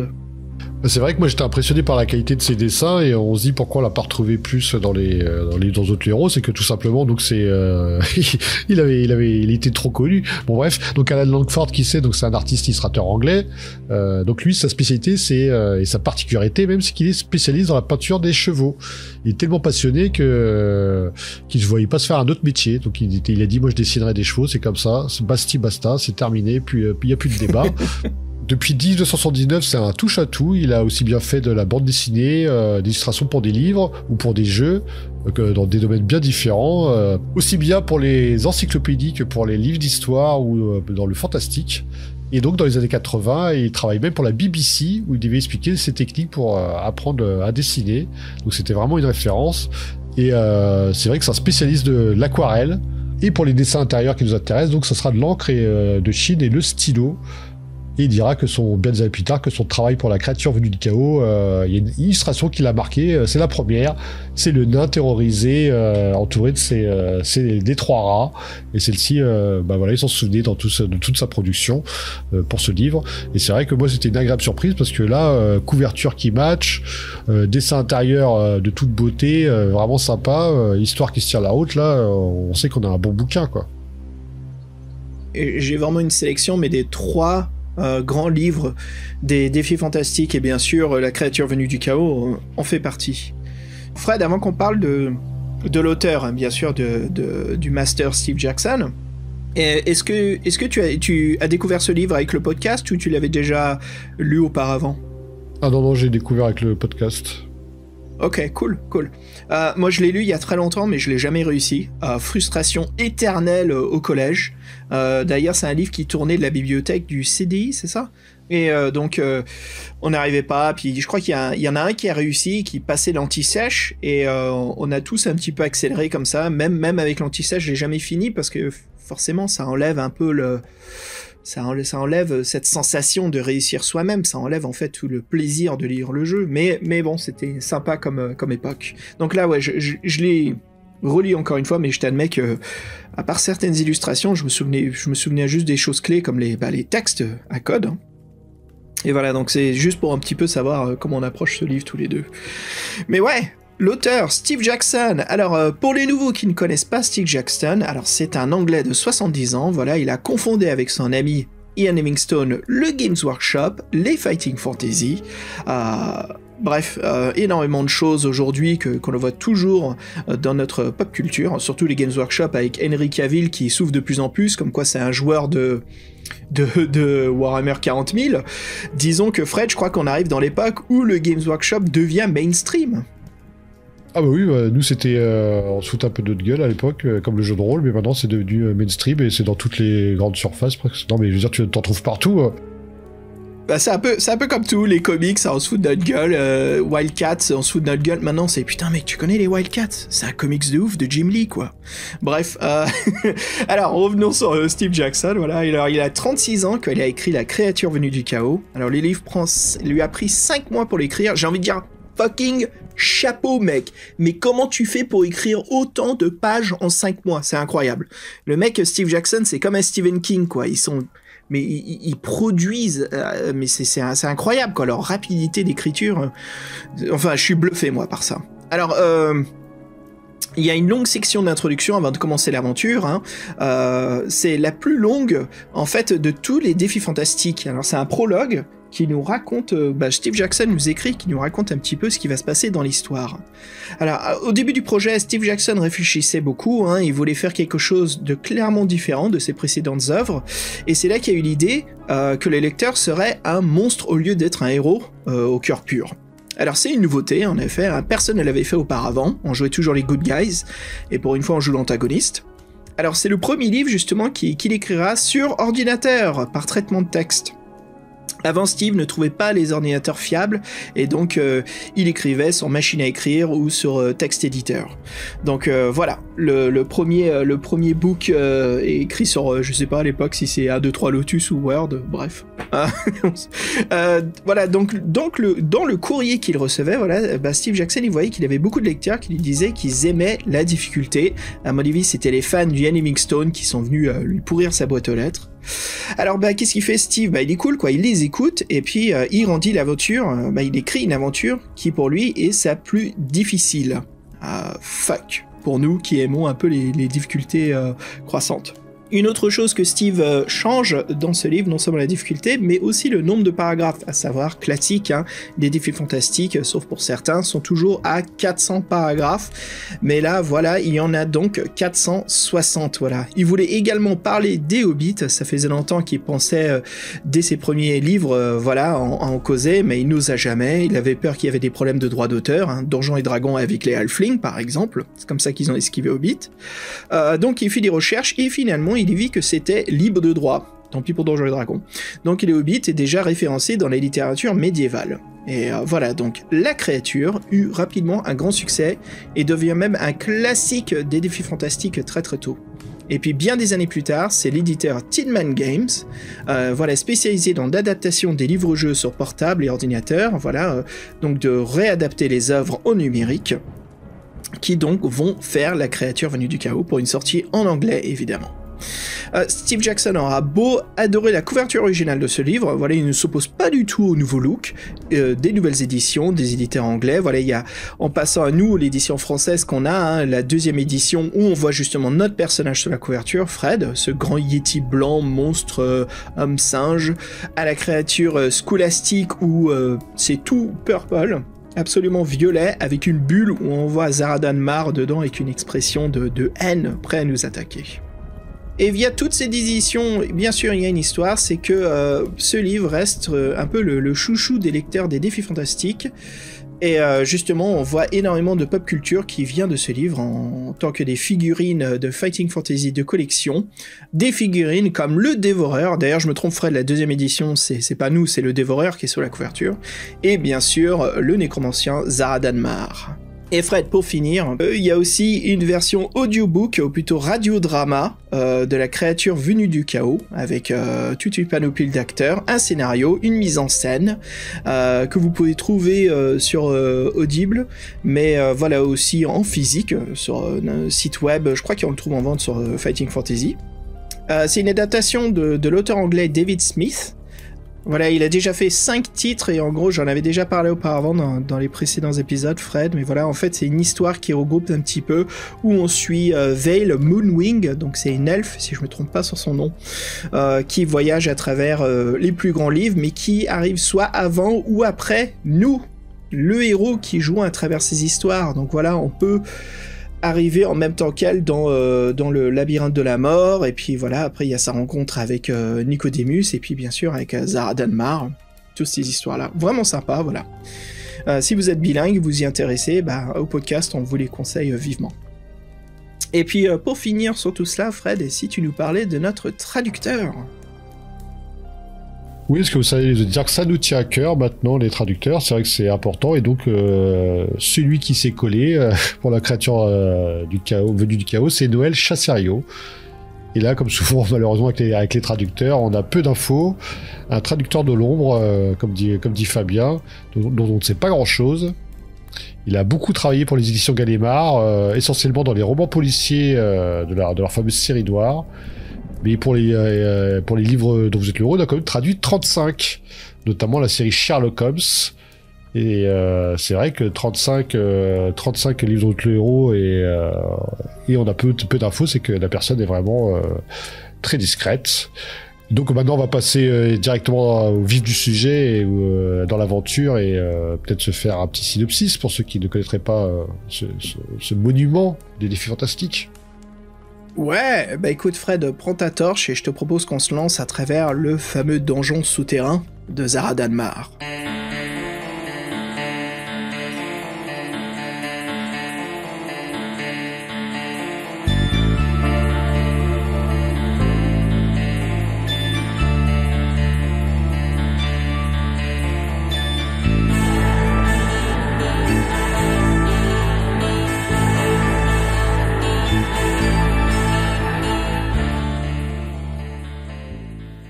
C'est vrai que moi j'étais impressionné par la qualité de ses dessins, et on se dit pourquoi on l'a pas retrouvé plus dans d'autres héros, c'est que tout simplement donc c'est il était trop connu. Bon bref, donc Alan Langford qui c'est, donc c'est un artiste illustrateur anglais. Donc lui sa spécialité c'est et sa particularité même, c'est qu'il est spécialiste dans la peinture des chevaux. Il est tellement passionné que qu'il ne voyait pas se faire un autre métier. Donc il a dit moi je dessinerai des chevaux, c'est comme ça, basta, c'est terminé, puis il y a plus de débat. Depuis 1979, c'est un touche-à-tout. Il a aussi bien fait de la bande dessinée, des illustrations pour des livres ou pour des jeux, dans des domaines bien différents, aussi bien pour les encyclopédies que pour les livres d'histoire ou dans le fantastique. Et donc dans les années 80, il travaille même pour la BBC, où il devait expliquer ses techniques pour apprendre à dessiner. Donc c'était vraiment une référence. Et c'est vrai que c'est un spécialiste de l'aquarelle. Et pour les dessins intérieurs qui nous intéressent, donc ça sera de l'encre de Chine et le stylo. Et il dira que bien des années plus tard, que son travail pour la créature venue du chaos, il y a une illustration qui l'a marqué, c'est la première, c'est le nain terrorisé, entouré de des trois rats, et celle-ci, il s'en souvenait de toute sa production pour ce livre, et c'est vrai que moi c'était une agréable surprise, parce que là, couverture qui match, dessin intérieur de toute beauté, vraiment sympa, histoire qui se tire la route, là, on sait qu'on a un bon bouquin, quoi. Et j'ai vraiment une sélection, mais des trois grands livres des défis fantastiques, et bien sûr la créature venue du chaos en fait partie. Fred, avant qu'on parle de l'auteur, hein, bien sûr du master Steve Jackson, est-ce que tu as découvert ce livre avec le podcast, ou tu l'avais déjà lu auparavant? Ah non, j'ai découvert avec le podcast. Ok, cool. Moi, je l'ai lu il y a très longtemps, mais je l'ai jamais réussi. Frustration éternelle au collège. D'ailleurs, c'est un livre qui tournait de la bibliothèque du CDI, c'est ça? Et donc, on n'arrivait pas. Puis, je crois qu'il y en a un qui a réussi, qui passait l'anti-sèche, et on a tous un petit peu accéléré comme ça. Même avec l'anti-sèche, je l'ai jamais fini, parce que forcément, ça enlève un peu Ça enlève cette sensation de réussir soi-même, ça enlève en fait tout le plaisir de lire le jeu, mais bon, c'était sympa comme époque. Donc là, ouais, je l'ai relis encore une fois, mais je t'admets que, à part certaines illustrations, je me souvenais juste des choses clés comme les textes à code. Hein. Et voilà, donc c'est juste pour un petit peu savoir comment on approche ce livre tous les deux. Mais ouais, l'auteur, Steve Jackson. Alors, pour les nouveaux qui ne connaissent pas Steve Jackson, alors c'est un Anglais de 70 ans, voilà, il a confondé avec son ami Ian Livingstone le Games Workshop, les Fighting Fantasy, bref, énormément de choses aujourd'hui qu'on le voit toujours dans notre pop culture, surtout les Games Workshop avec Henry Cavill qui souffre de plus en plus, comme quoi c'est un joueur de Warhammer 40 000. Disons que Fred, je crois qu'on arrive dans l'époque où le Games Workshop devient mainstream. Ah bah oui, nous c'était, on se fout un peu de notre gueule à l'époque, comme le jeu de rôle, mais maintenant c'est devenu mainstream et c'est dans toutes les grandes surfaces presque. Non mais je veux dire, tu t'en trouves partout. Bah c'est un peu comme tout, les comics, on se fout de notre gueule, Wildcats, on se fout de notre gueule, maintenant c'est putain mec, tu connais les Wildcats? C'est un comics de ouf de Jim Lee quoi. Bref, alors revenons sur Steve Jackson, voilà, alors, il a 36 ans quand il a écrit La créature venue du chaos. Alors les livres lui a pris 5 mois pour l'écrire, j'ai envie de dire fucking chapeau mec, mais comment tu fais pour écrire autant de pages en 5 mois? C'est incroyable. Le mec Steve Jackson, c'est comme un Stephen King quoi, ils produisent, mais c'est incroyable quoi, leur rapidité d'écriture. Enfin, je suis bluffé moi par ça. Alors, il y a une longue section d'introduction avant de commencer l'aventure. Hein. C'est la plus longue en fait de tous les défis fantastiques. Alors c'est un prologue qui nous raconte, Steve Jackson nous écrit, qui nous raconte un petit peu ce qui va se passer dans l'histoire. Alors, au début du projet, Steve Jackson réfléchissait beaucoup, hein, il voulait faire quelque chose de clairement différent de ses précédentes œuvres, et c'est là qu'il y a eu l'idée que le lecteur serait un monstre au lieu d'être un héros au cœur pur. Alors c'est une nouveauté, en effet, hein, personne ne l'avait fait auparavant, on jouait toujours les good guys, et pour une fois on joue l'antagoniste. Alors c'est le premier livre justement qu'il écrira sur ordinateur, par traitement de texte. Avant, Steve ne trouvait pas les ordinateurs fiables et donc il écrivait sur machine à écrire ou sur texte éditeur. Donc voilà, le premier book est écrit sur, je sais pas à l'époque si c'est A23 Lotus ou Word, bref. Voilà, donc dans le courrier qu'il recevait, voilà, Steve Jackson il voyait qu'il avait beaucoup de lecteurs qui lui disaient qu'ils aimaient la difficulté. À mon avis, c'était les fans du Ian Livingstone qui sont venus lui pourrir sa boîte aux lettres. Alors qu'est-ce qu'il fait Steve? Il est cool quoi, il les écoute et puis il rendit l'aventure, il écrit une aventure qui pour lui est sa plus difficile. Fuck, pour nous qui aimons un peu les difficultés croissantes. Une autre chose que Steve change dans ce livre, non seulement la difficulté, mais aussi le nombre de paragraphes, à savoir classique, hein, les défis fantastiques, sauf pour certains, sont toujours à 400 paragraphes, mais là, voilà, il y en a donc 460, voilà. Il voulait également parler des Hobbits, ça faisait longtemps qu'il pensait, dès ses premiers livres, en causer, mais il n'osa jamais, il avait peur qu'il y avait des problèmes de droit d'auteur, hein, Donjons et Dragons avec les Halflings, par exemple, c'est comme ça qu'ils ont esquivé Hobbit. Donc il fit des recherches, et finalement, il vit que c'était libre de droit. Tant pis pour Donjons et Dragons. Donc les Hobbits est déjà référencé dans la littérature médiévale. Et voilà, donc la créature eut rapidement un grand succès et devient même un classique des défis fantastiques très très tôt. Et puis bien des années plus tard, c'est l'éditeur Tin Man Games, spécialisé dans l'adaptation des livres-jeux sur portable et ordinateur, donc de réadapter les œuvres au numérique, qui donc vont faire La créature venue du chaos pour une sortie en anglais évidemment. Steve Jackson aura beau adorer la couverture originale de ce livre, il ne s'oppose pas du tout au nouveau look des nouvelles éditions, des éditeurs anglais. Il y a, en passant à nous, l'édition française qu'on a, hein, la deuxième édition où on voit justement notre personnage sur la couverture, Fred, ce grand yeti blanc, monstre, homme singe, à la créature scolastique où c'est tout purple, absolument violet, avec une bulle où on voit Zaradan Mar dedans avec une expression de haine prêt à nous attaquer. Et via toutes ces éditions, bien sûr, il y a une histoire, c'est que ce livre reste un peu le chouchou des lecteurs des défis fantastiques. Et justement, on voit énormément de pop culture qui vient de ce livre en tant que des figurines de Fighting Fantasy de collection. Des figurines comme le Dévoreur, d'ailleurs je me trompe Fred, la deuxième édition, c'est pas nous, c'est le Dévoreur qui est sur la couverture. Et bien sûr, le nécromancien Zaradan Mar. Et Fred, pour finir, il y a aussi une version audiobook, ou plutôt radiodrama, de la créature venue du chaos, avec toute une panoplie d'acteurs, un scénario, une mise en scène, que vous pouvez trouver sur Audible, mais voilà aussi en physique, sur un site web, je crois qu'on le trouve en vente sur Fighting Fantasy. C'est une adaptation de l'auteur anglais David Smith. Voilà, il a déjà fait 5 titres et en gros, j'en avais déjà parlé auparavant dans les précédents épisodes, Fred, mais voilà, en fait, c'est une histoire qui regroupe un petit peu où on suit Vale Moonwing, donc c'est une elfe, si je me trompe pas sur son nom, qui voyage à travers les plus grands livres, mais qui arrive soit avant ou après nous, le héros qui joue à travers ces histoires. Donc voilà, on peut arriver en même temps qu'elle dans le labyrinthe de la mort, et puis voilà, après il y a sa rencontre avec Nicodemus, et puis bien sûr avec Zara Danmar, toutes ces histoires-là. Vraiment sympa, voilà. Si vous êtes bilingue, vous y intéressez, au podcast, on vous les conseille vivement. Et puis pour finir sur tout cela, Fred, et si tu nous parlais de notre traducteur? Oui, parce que vous savez, les auditeurs, que ça nous tient à cœur maintenant, les traducteurs, c'est vrai que c'est important, et donc celui qui s'est collé pour la créature du chaos, venue du chaos, c'est Noël Chasserio. Et là, comme souvent, malheureusement, avec les traducteurs, on a peu d'infos. Un traducteur de l'ombre, comme dit Fabien, dont on ne sait pas grand-chose. Il a beaucoup travaillé pour les éditions Gallimard, essentiellement dans les romans policiers de leur fameuse série noire. Mais pour les livres dont vous êtes le héros, on a quand même traduit 35, notamment la série Sherlock Holmes. Et c'est vrai que 35 livres dont vous êtes le héros, et on a peu d'infos, c'est que la personne est vraiment très discrète. Donc maintenant, on va passer directement au vif du sujet, et, dans l'aventure, et peut-être se faire un petit synopsis pour ceux qui ne connaîtraient pas ce monument des défis fantastiques. Ouais, écoute Fred, prends ta torche et je te propose qu'on se lance à travers le fameux donjon souterrain de Zara Danmar.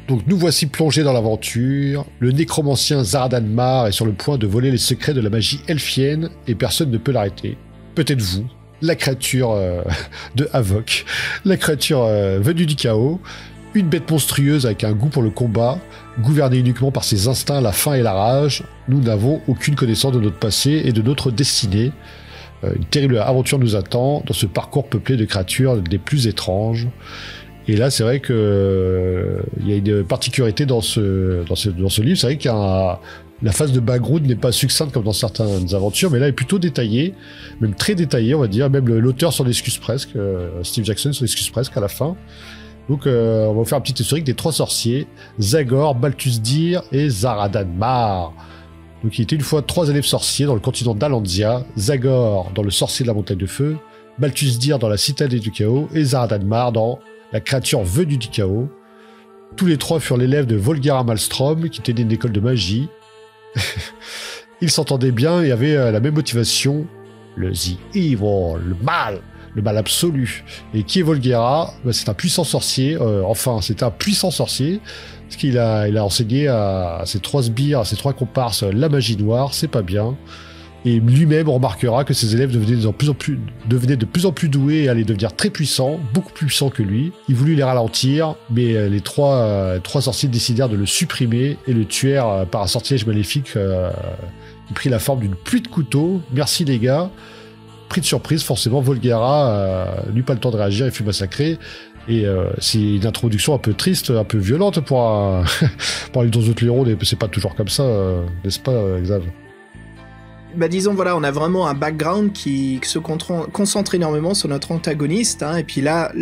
Donc nous voici plongés dans l'aventure. Le nécromancien Zara Danmar est sur le point de voler les secrets de la magie elfienne et personne ne peut l'arrêter. Peut-être vous, la créature de Havok, la créature venue du chaos, une bête monstrueuse avec un goût pour le combat, gouvernée uniquement par ses instincts, la faim et la rage. Nous n'avons aucune connaissance de notre passé et de notre destinée. Une terrible aventure nous attend dans ce parcours peuplé de créatures des plus étranges. Et là, c'est vrai que il y a une particularité dans ce livre. C'est vrai que la phase de background n'est pas succincte comme dans certaines aventures, mais là, elle est plutôt détaillée, même très détaillée, on va dire. Même l'auteur s'en excuse presque, Steve Jackson s'en excuse presque à la fin. Donc, on va vous faire un petit historique des 3 sorciers, Zagor, Balthusdir et Zara Danmar. Donc, il était une fois 3 élèves sorciers dans le continent d'Alandia, Zagor dans le sorcier de la montagne de feu, Balthusdir dans la citadelle du chaos et Zara Danmar dans la créature venue du chaos. Tous les 3 furent l'élève de Volgara Malmstrom, qui était d'une école de magie. Ils s'entendaient bien et avaient la même motivation, le The Evil, le mal absolu. Et qui est Volgara? C'est un puissant sorcier, c'est un puissant sorcier, parce qu'il a enseigné à ses 3 sbires, à ses 3 comparses, la magie noire, c'est pas bien. Et lui-même remarquera que ses élèves devenaient de plus en plus doués et allaient devenir très puissants, beaucoup plus puissants que lui. Il voulut les ralentir, mais les trois sorciers décidèrent de le supprimer et le tuèrent par un sortilège maléfique qui prit la forme d'une pluie de couteaux. Merci les gars. Pris de surprise, forcément, Volgara n'eut pas le temps de réagir et fut massacré. Et c'est une introduction un peu triste, un peu violente pour les 2 autres héros. C'est pas toujours comme ça, n'est-ce pas, Xav? Disons, voilà, on a vraiment un background qui se concentre énormément sur notre antagoniste, hein, et puis là,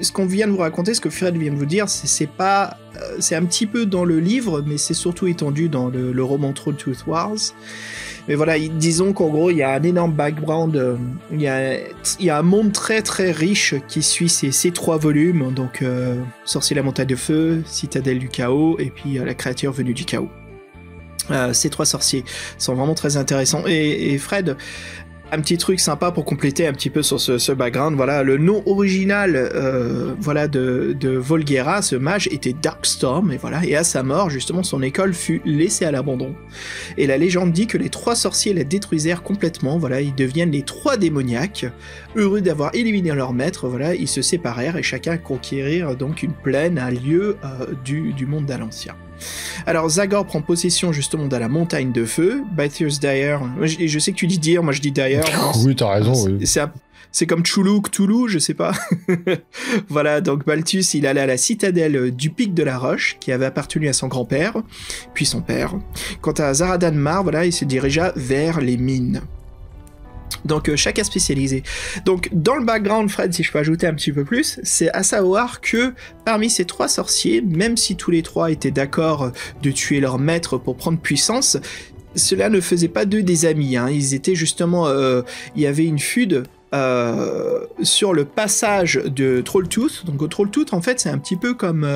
ce qu'on vient de vous raconter, ce que Fred vient de vous dire, c'est un petit peu dans le livre, mais c'est surtout étendu dans le roman Trolltooth Wars. Mais voilà, disons qu'en gros, il y a un énorme background, il y a un monde très très riche qui suit ces 3 volumes, donc Sorcier de la montagne de feu, Citadelle du chaos, et puis la créature venue du chaos. Ces 3 sorciers sont vraiment très intéressants. Et Fred, un petit truc sympa pour compléter un petit peu sur ce background. Voilà, le nom original voilà, de Volguera, ce mage, était Darkstorm, et à sa mort, justement, son école fut laissée à l'abandon. Et la légende dit que les 3 sorciers la détruisèrent complètement, voilà, ils deviennent les 3 démoniaques. Heureux d'avoir éliminé leur maître, voilà, ils se séparèrent et chacun conquérirent donc une plaine, un lieu du monde d'Alancia. Alors Zagor prend possession justement de la montagne de feu, Balthus Dire, je sais que tu dis dire, moi je dis Dire. Oui, t'as raison. Oui. C'est comme Chulu, Cthulhu, je sais pas. Voilà, donc Balthus, il allait à la citadelle du Pic de la Roche, qui avait appartenu à son grand-père, puis son père. Quant à Zaradan Mar, voilà, il se dirigea vers les mines. Donc chacun spécialisé. Donc dans le background, Fred, si je peux ajouter un petit peu plus, c'est à savoir que parmi ces 3 sorciers, même si tous les 3 étaient d'accord de tuer leur maître pour prendre puissance, cela ne faisait pas d'eux des amis. Hein. Ils étaient justement, il y avait une feud sur le passage de Trolltooth. Donc Trolltooth, en fait, c'est un petit peu comme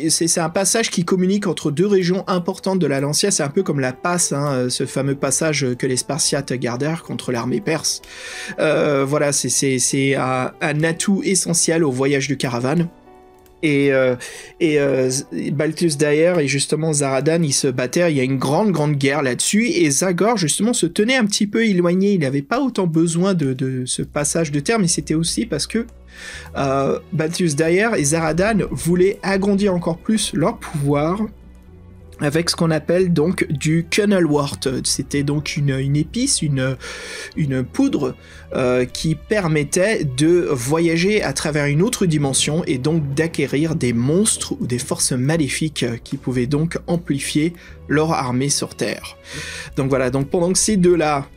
c'est un passage qui communique entre 2 régions importantes de la Lancia. C'est un peu comme la passe, hein, ce fameux passage que les Spartiates gardèrent contre l'armée perse. Voilà, c'est un atout essentiel au voyage de caravane. Et Balthus Dire et justement Zaradan, ils se battaient, il y a une grande guerre là-dessus, et Zagor justement se tenait un petit peu éloigné, il n'avait pas autant besoin de ce passage de terre, mais c'était aussi parce que Balthus Dire et Zaradan voulaient agrandir encore plus leur pouvoir avec ce qu'on appelle donc du Kennelwort. C'était donc une épice, une poudre qui permettait de voyager à travers une autre dimension et donc d'acquérir des monstres ou des forces maléfiques qui pouvaient donc amplifier leur armée sur Terre. Donc voilà, donc pendant que ces deux-là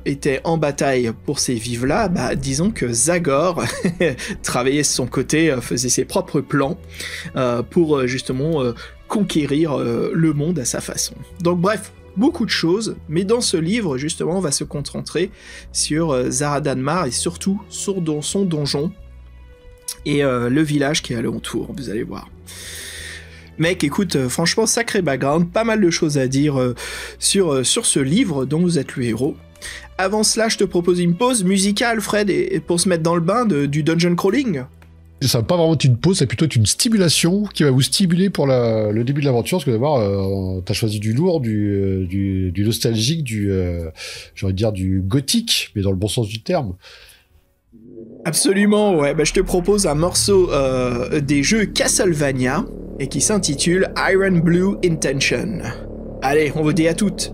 était en bataille pour ces vives-là, bah, disons que Zagor travaillait de son côté, faisait ses propres plans pour justement conquérir le monde à sa façon. Donc bref, beaucoup de choses, mais dans ce livre, justement, on va se concentrer sur Zaradan Mar et surtout sur son donjon et le village qui est alentour, vous allez voir. Mec, écoute, franchement, sacré background, pas mal de choses à dire sur ce livre dont vous êtes le héros. Avant cela, je te propose une pause musicale, Fred, et pour se mettre dans le bain du dungeon crawling. Ça va pas vraiment être une pause, c'est plutôt une stimulation qui va vous stimuler pour le début de l'aventure, parce que d'abord, t'as choisi du lourd, du nostalgique, j'aurais dire du gothique, mais dans le bon sens du terme. Absolument, ouais. Bah, je te propose un morceau des jeux Castlevania et qui s'intitule Iron Blue Intention. Allez, on vous dit à toutes.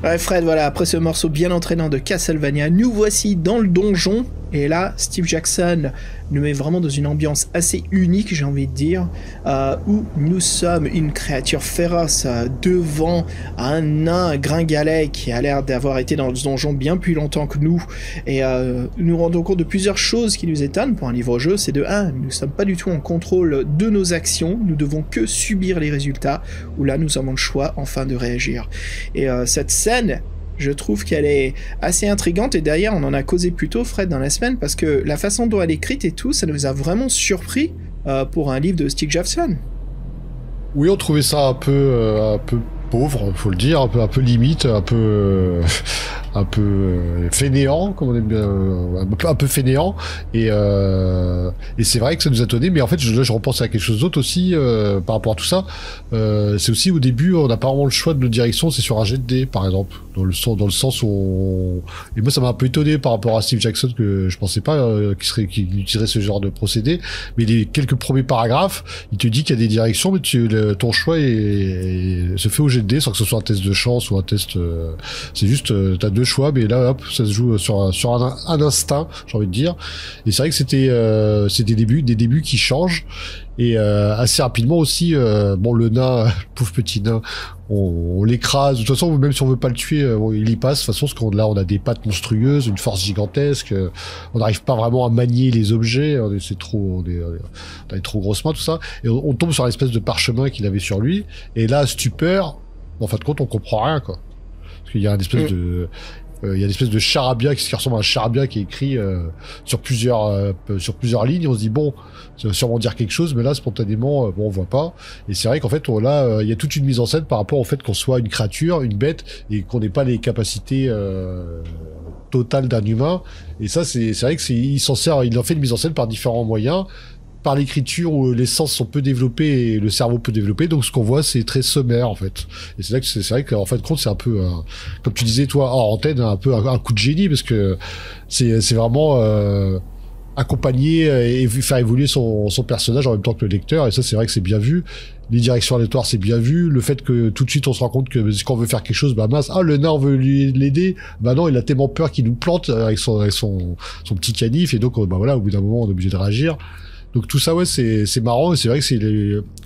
Ouais, Fred, voilà, après ce morceau bien entraînant de Castlevania, nous voici dans le donjon. Et là, Steve Jackson nous met vraiment dans une ambiance assez unique, j'ai envie de dire, où nous sommes une créature féroce devant un nain gringalet qui a l'air d'avoir été dans le donjon bien plus longtemps que nous. Et nous rendons compte de plusieurs choses qui nous étonnent pour un livre-jeu. C'est de 1, nous ne sommes pas du tout en contrôle de nos actions, nous devons que subir les résultats, où là nous avons le choix enfin de réagir. Et cette scène, je trouve qu'elle est assez intrigante, et d'ailleurs on en a causé plus tôt, Fred, dans la semaine, parce que la façon dont elle est écrite et tout, ça nous a vraiment surpris pour un livre de Steve Jackson. Oui, on trouvait ça un peu pauvre, faut le dire, un peu limite, un peu fainéant, comme on aime bien, un peu fainéant, et c'est vrai que ça nous a étonné, mais en fait, je repense à quelque chose d'autre aussi, par rapport à tout ça, c'est aussi au début, on n'a pas vraiment le choix de notre direction, c'est sur un jet de dés, par exemple, dans le sens où et moi ça m'a un peu étonné par rapport à Steve Jackson, que je pensais pas qu'il utiliserait ce genre de procédé, mais les quelques premiers paragraphes, il te dit qu'il y a des directions, mais ton choix se fait au jet de dés, sans que ce soit un test de chance ou un test, c'est juste, t'as deux choix, mais là, hop, ça se joue sur un instinct, j'ai envie de dire, et c'est vrai que c'est des débuts qui changent, et assez rapidement aussi, bon, le nain, le pauvre petit nain, on l'écrase. De toute façon, même si on veut pas le tuer, il y passe. De toute façon, parce qu'on là, on a des pattes monstrueuses, une force gigantesque. On n'arrive pas vraiment à manier les objets. On a des trop grosses mains, tout ça. Et on tombe sur l'espèce de parchemin qu'il avait sur lui. Et là, stupeur. En fin de compte, on comprend rien, quoi. Parce qu'il y a une espèce de il y a une espèce de charabia qui ressemble à un charabia qui est écrit sur plusieurs lignes. On se dit bon, ça va sûrement dire quelque chose, mais là spontanément, bon, on voit pas. Et c'est vrai qu'en fait, là, il y a toute une mise en scène par rapport au fait qu'on soit une créature, une bête, et qu'on n'ait pas les capacités totales d'un humain. Et ça, c'est vrai que il en fait une mise en scène par différents moyens. Par l'écriture où les sens sont peu développés et le cerveau peu développé, donc ce qu'on voit c'est très sommaire en fait. Et c'est vrai qu'en fin de compte c'est un peu, comme tu disais toi hors antenne, un peu un coup de génie, parce que c'est vraiment accompagner et faire évoluer son personnage en même temps que le lecteur, et ça c'est vrai que c'est bien vu. Les directions aléatoires c'est bien vu, le fait que tout de suite on se rend compte que quand on veut faire quelque chose, bah mince, le nain on veut l'aider, bah non, il a tellement peur qu'il nous plante avec son petit canif, et donc bah voilà, au bout d'un moment on est obligé de réagir. Donc tout ça, ouais, c'est marrant, et c'est vrai que c'est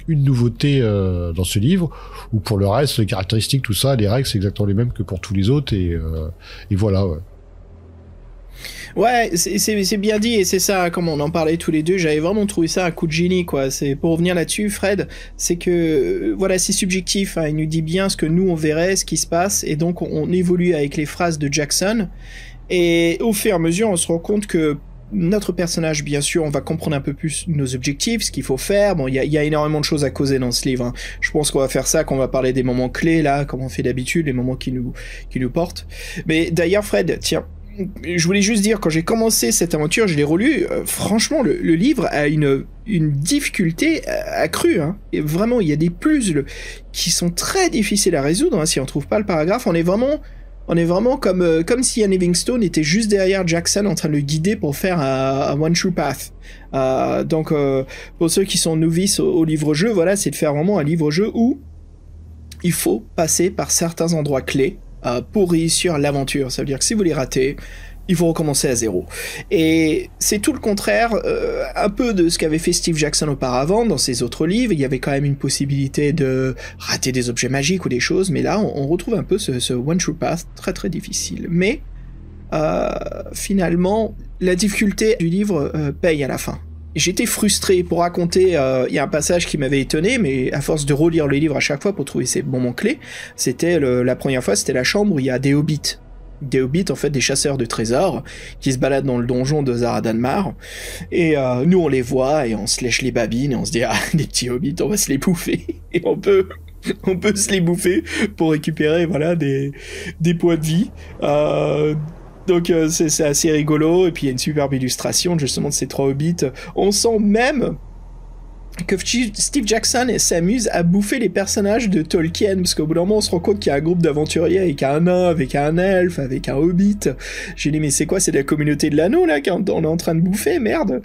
une nouveauté dans ce livre, où pour le reste, les caractéristiques, tout ça, les règles, c'est exactement les mêmes que pour tous les autres, et voilà, ouais. Ouais, c'est bien dit, et c'est ça, comme on en parlait tous les deux, j'avais vraiment trouvé ça un coup de génie, quoi. C'est pour revenir là-dessus, Fred, c'est que voilà, c'est subjectif, hein, il nous dit bien ce que nous on verrait, ce qui se passe, et donc on évolue avec les phrases de Jackson, et au fur et à mesure, on se rend compte que notre personnage, bien sûr, on va comprendre un peu plus nos objectifs, ce qu'il faut faire. Bon, il y a énormément de choses à causer dans ce livre, hein. Je pense qu'on va faire ça, qu'on va parler des moments clés, là, comme on fait d'habitude, les moments qui nous portent. Mais d'ailleurs, Fred, tiens, je voulais juste dire, quand j'ai commencé cette aventure, je l'ai relu, franchement, le livre a une difficulté accrue, hein. Et vraiment, il y a des puzzles qui sont très difficiles à résoudre, hein, si on trouve pas le paragraphe. On est vraiment comme si Ian Livingstone était juste derrière Jackson en train de le guider pour faire un One True Path. Donc, pour ceux qui sont novices au livre-jeu, voilà, c'est de faire vraiment un livre-jeu où il faut passer par certains endroits clés pour réussir l'aventure. Ça veut dire que si vous les ratez, il faut recommencer à zéro. Et c'est tout le contraire, un peu de ce qu'avait fait Steve Jackson auparavant dans ses autres livres. Il y avait quand même une possibilité de rater des objets magiques ou des choses, mais là, on retrouve un peu ce One True Path très très difficile. Mais finalement, la difficulté du livre paye à la fin. J'étais frustré pour raconter, il y a un passage qui m'avait étonné, mais à force de relire le livre à chaque fois pour trouver ces moments clés, c'était la première fois, c'était la chambre où il y a des hobbits. Des hobbits, en fait, des chasseurs de trésors, qui se baladent dans le donjon de Zaradanmar. Et nous, on les voit, et on se lèche les babines, et on se dit, des petits hobbits, on va se les bouffer. Et on peut se les bouffer pour récupérer, voilà, des points de vie. Donc c'est assez rigolo, et puis il y a une superbe illustration, justement, de ces trois hobbits. On sent même que Steve Jackson s'amuse à bouffer les personnages de Tolkien, parce qu'au bout d'un moment on se rend compte qu'il y a un groupe d'aventuriers avec un nain, avec un elfe, avec un hobbit. J'ai dit mais c'est quoi, c'est la communauté de l'anneau là qu'on est en train de bouffer, merde.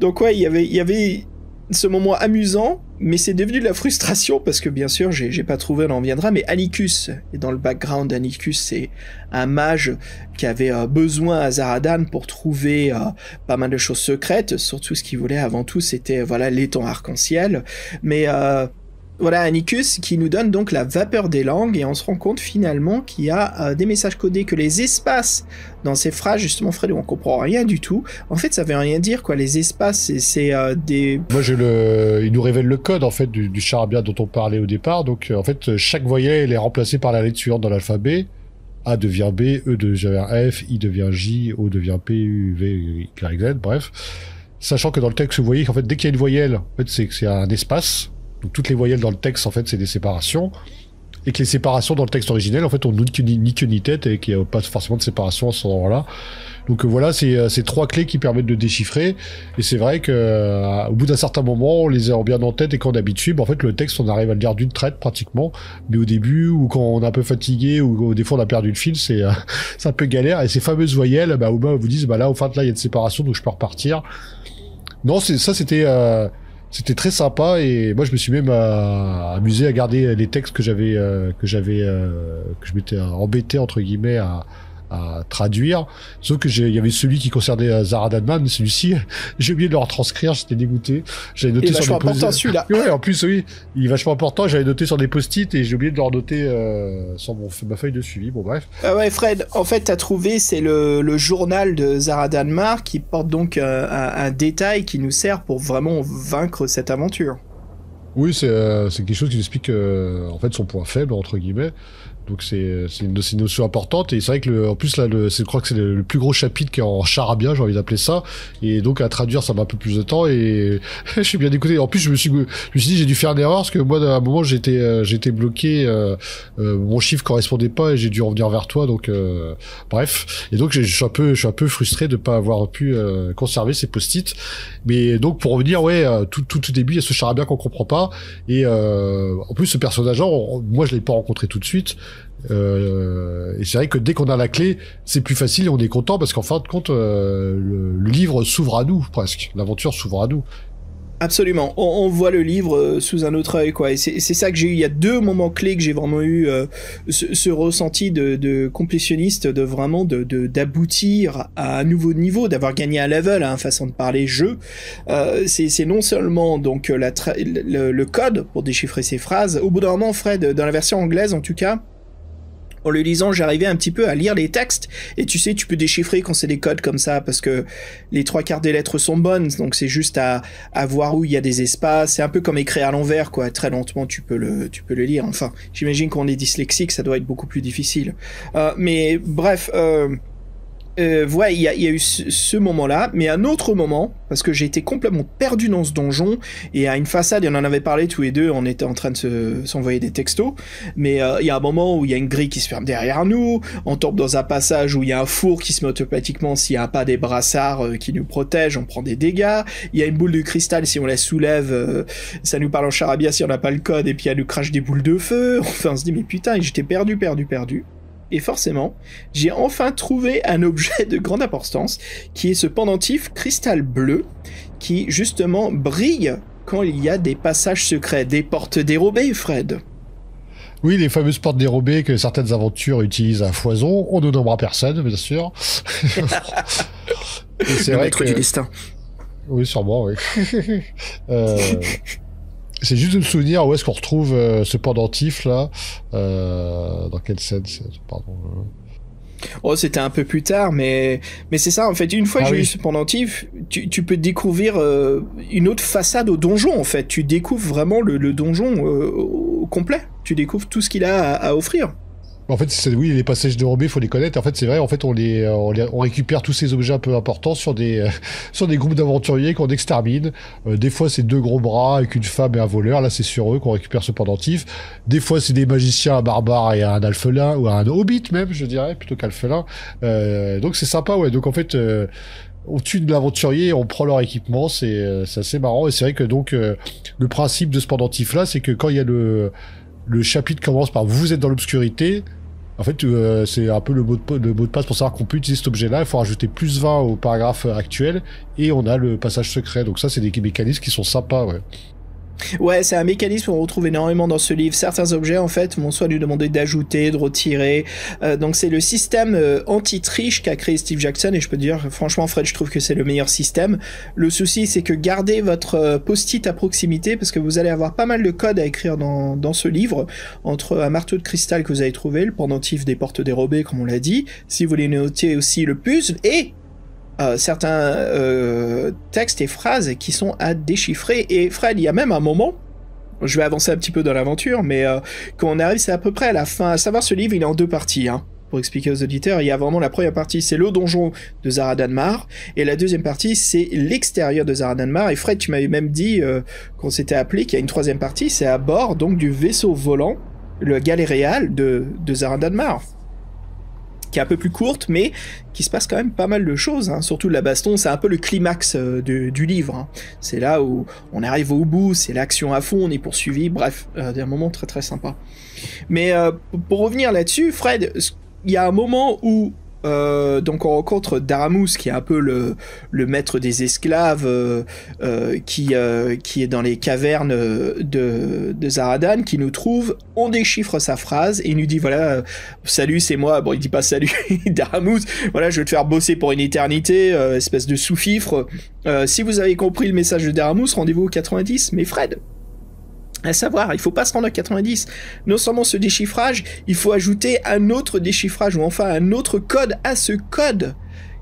Donc ouais, il y avait ce moment amusant Mais c'est devenu de la frustration parce que bien sûr, j'ai pas trouvé, on en viendra, mais Annicus, et dans le background d'Annicus, c'est un mage qui avait besoin à Zaradan pour trouver pas mal de choses secrètes, surtout ce qu'il voulait avant tout, c'était voilà l'étang arc-en-ciel, mais voilà Annicus qui nous donne donc la vapeur des langues et on se rend compte finalement qu'il y a des messages codés, que les espaces dans ces phrases, justement Fred, on comprend rien du tout. En fait, ça veut rien dire quoi. Les espaces, c'est des. Moi, il nous révèle le code en fait du charabia dont on parlait au départ. Donc, en fait, chaque voyelle est remplacée par la lettre suivante dans l'alphabet. A devient B, E devient F, I devient J, O devient P, U, V, Y, Z. Bref, sachant que dans le texte, vous voyez qu'en fait, dès qu'il y a une voyelle, en fait, c'est un espace. Donc toutes les voyelles dans le texte, en fait, c'est des séparations. Et que les séparations dans le texte originel, en fait, ont ni queue ni tête et qu'il n'y a pas forcément de séparation à ce moment-là. Donc voilà, c'est 3 clés qui permettent de déchiffrer. Et c'est vrai que au bout d'un certain moment, on les a bien en tête et quand on habitue, en fait, le texte, on arrive à le lire d'une traite pratiquement. Mais au début, ou quand on est un peu fatigué, ou des fois on a perdu le fil, c'est un peu galère. Et ces fameuses voyelles, au bas, vous disent, là, au fin, là, il y a une séparation, donc je peux repartir. Non, c'était très sympa et moi je me suis même amusé à garder les textes que je m'étais embêté entre guillemets à traduire. Sauf que il y avait celui qui concernait Zaradanman, mais celui-ci, j'ai oublié de le retranscrire, j'étais dégoûté. J'avais noté sur des vachement important celui-là. Ouais, en plus oui, il est vachement important. J'avais noté sur des post-it et j'ai oublié de le renoter sur ma feuille de suivi. Bon bref. Ouais Fred, en fait t'as trouvé, c'est le journal de Zaradanmar qui porte donc un détail qui nous sert pour vraiment vaincre cette aventure. Oui, c'est quelque chose qui explique en fait son point faible entre guillemets. Donc c'est une notion importante et c'est vrai que en plus là je crois que c'est le plus gros chapitre qui est en charabia, j'ai envie d'appeler ça, et donc à traduire ça m'a un peu plus de temps et je suis bien écouté. En plus je me suis dit j'ai dû faire une erreur parce que moi à un moment j'étais bloqué, mon chiffre correspondait pas et j'ai dû revenir vers toi, donc bref, et donc je suis un peu frustré de pas avoir pu conserver ces post-it. Mais donc pour revenir tout au début il y a ce charabia qu'on comprend pas et en plus ce personnage moi je l'ai pas rencontré tout de suite. Et c'est vrai que dès qu'on a la clé, c'est plus facile et on est content parce qu'en fin de compte, le livre s'ouvre à nous presque. L'aventure s'ouvre à nous. Absolument. On voit le livre sous un autre œil, quoi. Et c'est ça que j'ai eu. Il y a 2 moments clés que j'ai vraiment eu ce ressenti de complétionniste, de vraiment d'aboutir à un nouveau niveau, d'avoir gagné un level, façon de parler jeu. C'est non seulement donc le code pour déchiffrer ces phrases. Au bout d'un moment, Fred, dans la version anglaise en tout cas, en le lisant, j'arrivais un petit peu à lire les textes, et tu sais, tu peux déchiffrer quand c'est des codes comme ça, parce que les 3/4 des lettres sont bonnes, donc c'est juste à voir où il y a des espaces, c'est un peu comme écrire à l'envers, quoi, très lentement tu peux le lire, enfin, j'imagine qu'on est dyslexique, ça doit être beaucoup plus difficile. Mais bref, ouais, il y a eu ce moment-là, mais un autre moment, parce que j'ai été complètement perdu dans ce donjon, et à une façade, et on en avait parlé tous les deux, on était en train de s'envoyer des textos, mais il y a un moment où il y a une grille qui se ferme derrière nous, on tombe dans un passage où il y a un four qui se met automatiquement s'il n'y a pas des brassards qui nous protègent, on prend des dégâts, il y a une boule de cristal, si on la soulève, ça nous parle en charabia si on n'a pas le code, et puis elle nous crache des boules de feu, enfin on se dit mais putain, j'étais perdu. Et forcément, j'ai enfin trouvé un objet de grande importance, qui est ce pendentif cristal bleu, qui justement brille quand il y a des passages secrets, des portes dérobées, Fred. Oui, les fameuses portes dérobées que certaines aventures utilisent à foison, on ne nommera personne, bien sûr. Et c'est le maître du destin. Oui, sûrement, oui. C'est juste de me souvenir où est-ce qu'on retrouve ce pendentif là. Dans quelle scène pardon. Oh, c'était un peu plus tard, mais c'est ça en fait. Une fois que j'ai eu ce pendentif, tu peux découvrir une autre façade au donjon en fait. Tu découvres vraiment le donjon au complet. Tu découvres tout ce qu'il a à offrir. En fait, oui, les passages dérobés, faut les connaître. En fait, c'est vrai. En fait, on récupère tous ces objets un peu importants sur des groupes d'aventuriers qu'on extermine. Des fois, c'est 2 gros bras avec une femme et un voleur. Là, c'est sur eux qu'on récupère ce pendentif. Des fois, c'est des magiciens, un barbare et un alphelin ou un hobbit même, je dirais, plutôt qu'alphelin. Donc, c'est sympa, ouais. Donc, en fait. On tue de l'aventurier, on prend leur équipement, c'est assez marrant. Et c'est vrai que donc le principe de ce pendentif là, c'est que quand il y a le chapitre commence par vous êtes dans l'obscurité. En fait, c'est un peu le mot de passe pour savoir qu'on peut utiliser cet objet-là. Il faut rajouter plus 20 au paragraphe actuel et on a le passage secret. Donc ça, c'est des mécanismes qui sont sympas, ouais. Ouais, c'est un mécanisme qu'on retrouve énormément dans ce livre. Certains objets, en fait, vont soit lui demander d'ajouter, de retirer. Donc c'est le système anti-triche qu'a créé Steve Jackson, et je peux te dire, franchement, Fred, je trouve que c'est le meilleur système. Le souci, c'est que gardez votre post-it à proximité, parce que vous allez avoir pas mal de codes à écrire dans ce livre, entre un marteau de cristal que vous avez trouvé, le pendentif des portes dérobées, comme on l'a dit, si vous voulez noter aussi le puzzle, et certains textes et phrases qui sont à déchiffrer. Et Fred, il y a même un moment, je vais avancer un petit peu dans l'aventure, mais quand on arrive, c'est à peu près à la fin. À savoir, ce livre, il est en 2 parties, hein, pour expliquer aux auditeurs. Il y a vraiment la première partie, c'est le donjon de Zaradanmar, et la deuxième partie, c'est l'extérieur de Zaradanmar. Et Fred, tu m'avais même dit, qu'on s'était appelé, qu'il y a une 3e partie, c'est à bord donc du vaisseau volant, le Galéréal de Zaradanmar, qui est un peu plus courte, mais qui se passe quand même pas mal de choses, hein. Surtout la baston, c'est un peu le climax du livre, hein. C'est là où on arrive au bout, c'est l'action à fond, on est poursuivi, bref, un moment très très sympa. Mais pour revenir là-dessus, Fred, il y a un moment où donc on rencontre Daramous, qui est un peu le maître des esclaves, qui est dans les cavernes de Zaradan, qui nous trouve, on déchiffre sa phrase, et il nous dit, voilà, salut, c'est moi. Bon, il dit pas salut, Daramous, voilà, je vais te faire bosser pour une éternité, espèce de sous-fifre. Si vous avez compris le message de Daramous, rendez-vous au 90. Mais Fred, à savoir, il faut pas se rendre à 90. Non seulement ce déchiffrage, il faut ajouter un autre déchiffrage, ou enfin un autre code à ce code,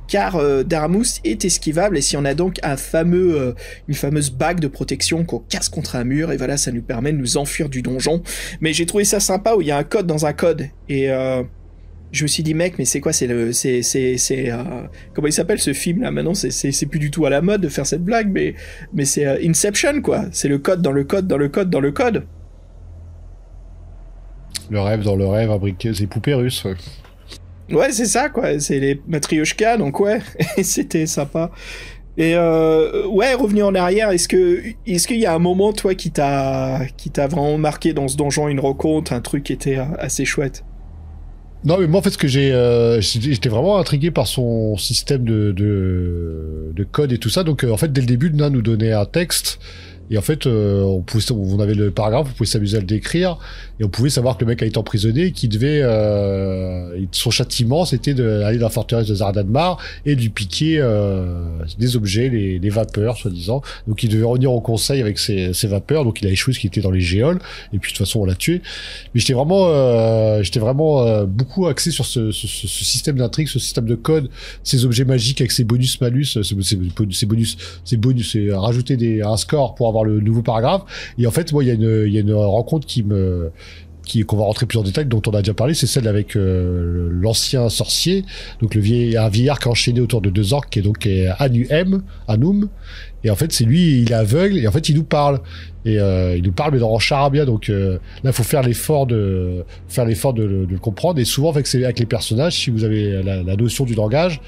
car Daramous est esquivable, et si on a donc une fameuse bague de protection qu'on casse contre un mur, et voilà, ça nous permet de nous enfuir du donjon. Mais j'ai trouvé ça sympa, où il y a un code dans un code, et je me suis dit, mec, mais c'est quoi, comment il s'appelle ce film là maintenant, c'est plus du tout à la mode de faire cette blague, mais c'est Inception, quoi. C'est le code dans le code dans le code dans le code. Le rêve dans le rêve, imbriqué, c'est poupées russes. Ouais. Ouais, c'est ça, quoi. C'est les Matryoshka, donc ouais, c'était sympa. Et ouais, revenir en arrière, est-ce qu'il y a un moment, toi, qui t'a vraiment marqué dans ce donjon, une rencontre, un truc qui était assez chouette? Non, mais moi, en fait, ce que j'étais vraiment intrigué par son système de code et tout ça. Donc, en fait, dès le début, le nain nous donnait un texte. Et en fait, on avait le paragraphe, on pouvait s'amuser à le décrire, et on pouvait savoir que le mec a été emprisonné, qu'il devait, son châtiment, c'était d'aller dans la forteresse de Zaradanmar et de lui piquer des objets, les vapeurs, soi-disant. Donc, il devait revenir au conseil avec ses vapeurs. Donc, il a échoué, ce qui était dans les géoles. Et puis, de toute façon, on l'a tué. Mais j'étais vraiment beaucoup axé sur ce système d'intrigue, ce système de code, ces objets magiques avec ces bonus-malus, ces bonus, c'est rajouter un score pour avoir le nouveau paragraphe. Et en fait, moi, il y a une rencontre qu'on va rentrer plus en détail, dont on a déjà parlé, c'est celle avec l'ancien sorcier, donc un vieillard qui est enchaîné autour de 2 orques, qui est donc Anum. Et en fait, c'est lui, il est aveugle, et en fait, il nous parle. Et il nous parle, mais en charabia. Donc là, il faut faire l'effort de le comprendre. Et souvent, avec les personnages, si vous avez la notion du langage,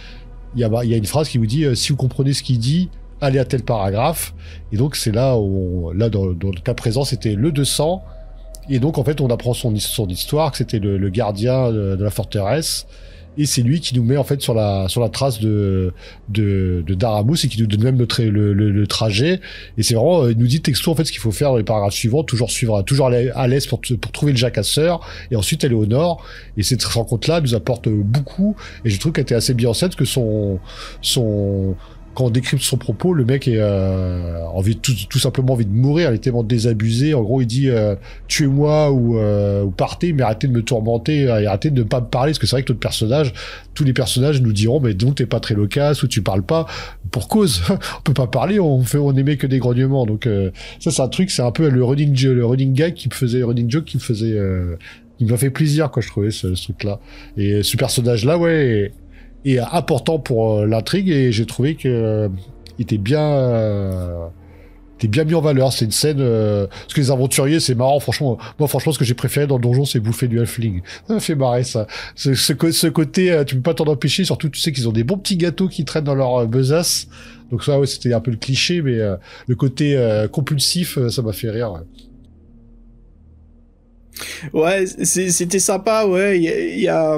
il y a une phrase qui vous dit si vous comprenez ce qu'il dit, allez à tel paragraphe. Et donc c'est là où dans le cas présent, c'était le 200. Et donc en fait, on apprend son histoire, que c'était le gardien de la forteresse. Et c'est lui qui nous met en fait sur la trace de Daramous, et qui nous donne même le trajet. Et c'est vraiment, il nous dit texto en fait ce qu'il faut faire dans les paragraphes suivants, toujours aller à l'est pour trouver le jacasseur, et ensuite aller au nord. Et cette rencontre-là nous apporte beaucoup. Et je trouve qu'elle était assez bien en scène, que quand on décrypte son propos, le mec est tout simplement envie de mourir. Il est tellement désabusé. En gros, il dit tuez-moi ou partez, mais arrêtez de me tourmenter, et arrêtez de ne pas me parler, parce que c'est vrai que tous les personnages nous diront mais donc t'es pas très loquace ou tu parles pas, pour cause. On peut pas parler, on émet que des grognements. Donc ça, c'est un truc, c'est un peu le running joke qui m'a fait plaisir, quoi, je trouvais ce truc-là. Et ce personnage-là, ouais. Et important pour l'intrigue, et j'ai trouvé que il était bien mis en valeur. C'est une scène parce que les aventuriers, c'est marrant, franchement. Moi, ce que j'ai préféré dans le donjon, c'est bouffer du halfling. Ça me fait marrer, ça. Ce côté, tu peux pas t'en empêcher, surtout tu sais qu'ils ont des bons petits gâteaux qui traînent dans leur besace. Donc ça, ouais, c'était un peu le cliché, mais le côté compulsif, ça m'a fait rire. Ouais, c'était sympa, ouais. Il y a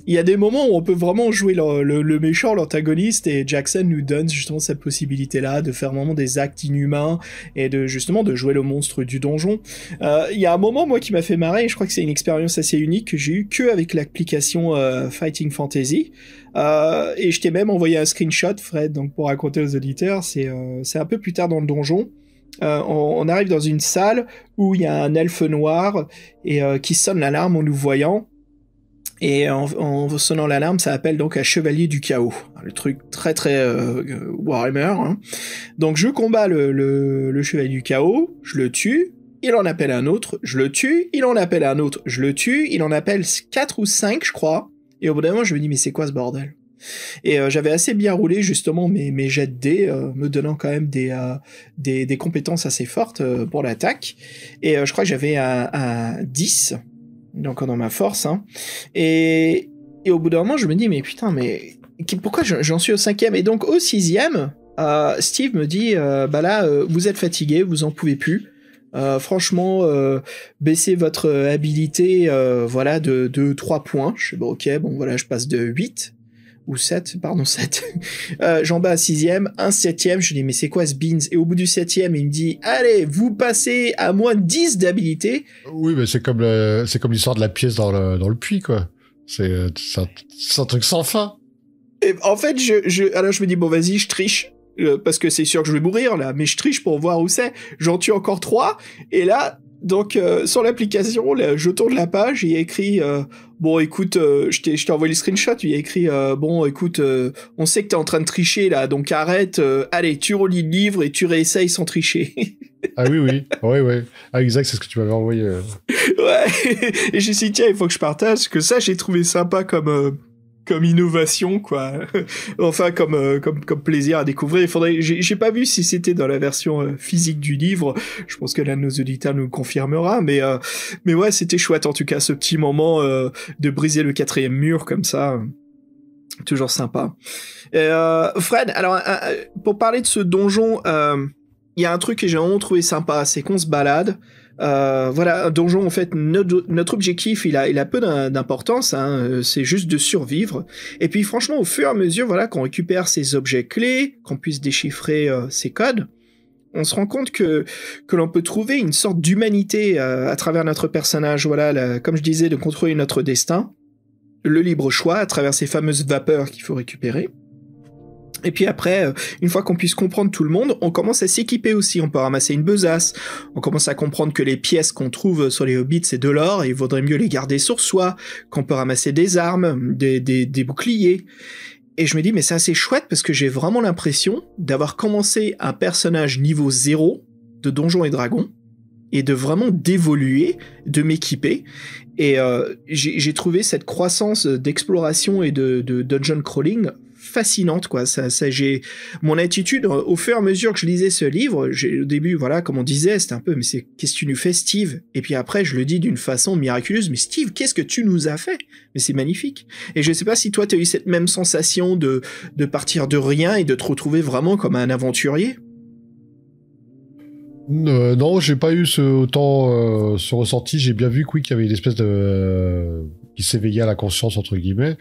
il y a des moments où on peut vraiment jouer le méchant, l'antagoniste, et Jackson nous donne justement cette possibilité-là de faire vraiment des actes inhumains et de justement de jouer le monstre du donjon. Il y a un moment, moi, qui m'a fait marrer, et je crois que c'est une expérience assez unique que j'ai eue que avec l'application Fighting Fantasy. Et je t'ai même envoyé un screenshot, Fred, donc pour raconter aux auditeurs, c'est un peu plus tard dans le donjon. On arrive dans une salle où il y a un elfe noir et qui sonne l'alarme en nous voyant. Et en sonnant l'alarme, ça appelle donc un chevalier du chaos. Le truc très très Warhammer. Hein. Donc je combats le chevalier du chaos, je le tue, il en appelle un autre, je le tue, il en appelle un autre, je le tue, il en appelle 4 ou 5 je crois. Et au bout d'un moment, je me dis mais c'est quoi ce bordel ? Et j'avais assez bien roulé justement mes jets de dés, me donnant quand même des compétences assez fortes pour l'attaque. Et je crois que j'avais un 10, donc dans ma force. Hein. Et au bout d'un moment, je me dis, mais putain, mais pourquoi j'en suis au 5e ? Et donc au 6e, Steve me dit, bah là, vous êtes fatigué, vous en pouvez plus. Franchement, baissez votre habilité voilà, de 3 points. Je sais, bon, ok, bon voilà, je passe de 8. Ou 7, pardon, 7. J'en bats à 6e, un 7e, je dis, mais c'est quoi ce beans ? Et au bout du 7e, il me dit, allez, vous passez à moins 10 d'habilité. Oui, mais c'est comme l'histoire de la pièce dans le puits, quoi. C'est un truc sans fin. Et en fait, alors je me dis, bon, vas-y, je triche. Parce que c'est sûr que je vais mourir, là. Mais je triche pour voir où c'est. J'en tue encore 3. Et là, donc, sur l'application, là, je tourne la page, il y a écrit bon, écoute, je t'ai envoyé le screenshot, il y a écrit bon, écoute, on sait que t'es en train de tricher, là, donc arrête, allez, tu relis le livre et tu réessayes sans tricher. Ah oui. Ah, exact, c'est ce que tu m'avais envoyé. Ouais, et j'ai dit, tiens, il faut que je partage, parce que ça, j'ai trouvé sympa comme innovation, quoi. Enfin, comme plaisir à découvrir. J'ai pas vu si c'était dans la version physique du livre. Je pense que l'un de nos auditeurs nous le confirmera, mais ouais, c'était chouette, en tout cas, ce petit moment de briser le 4e mur, comme ça. Toujours sympa. Fred, alors, pour parler de ce donjon, il y a un truc que j'ai vraiment trouvé sympa, c'est qu'on se balade. Voilà, un donjon, en fait, notre objectif, il a peu d'importance, hein, c'est juste de survivre. Et puis, franchement, au fur et à mesure, voilà, qu'on récupère ces objets clés, qu'on puisse déchiffrer ces codes, on se rend compte que l'on peut trouver une sorte d'humanité à travers notre personnage, voilà, comme je disais, de contrôler notre destin, le libre choix à travers ces fameuses vapeurs qu'il faut récupérer. Et puis après, une fois qu'on puisse comprendre tout le monde, on commence à s'équiper aussi. On peut ramasser une besace. On commence à comprendre que les pièces qu'on trouve sur les hobbits, c'est de l'or, et il vaudrait mieux les garder sur soi. Qu'on peut ramasser des armes, des boucliers. Et je me dis, mais c'est assez chouette parce que j'ai vraiment l'impression d'avoir commencé un personnage niveau 0 de Donjons et Dragons, et de vraiment d'évoluer, de m'équiper. Et j'ai trouvé cette croissance d'exploration et de dungeon crawling fascinante, quoi. J'ai mon attitude au fur et à mesure que je lisais ce livre. Au début, voilà, comme on disait, c'était un peu, mais qu'est-ce que tu nous fais, Steve ? Et puis après, je le dis d'une façon miraculeuse, mais Steve, qu'est-ce que tu nous as fait ? Mais c'est magnifique. Et je sais pas si toi, t'as eu cette même sensation de partir de rien et de te retrouver vraiment comme un aventurier. Non, j'ai pas eu ce ressenti. J'ai bien vu qu'il y avait une espèce de qui s'éveillait à la conscience, entre guillemets,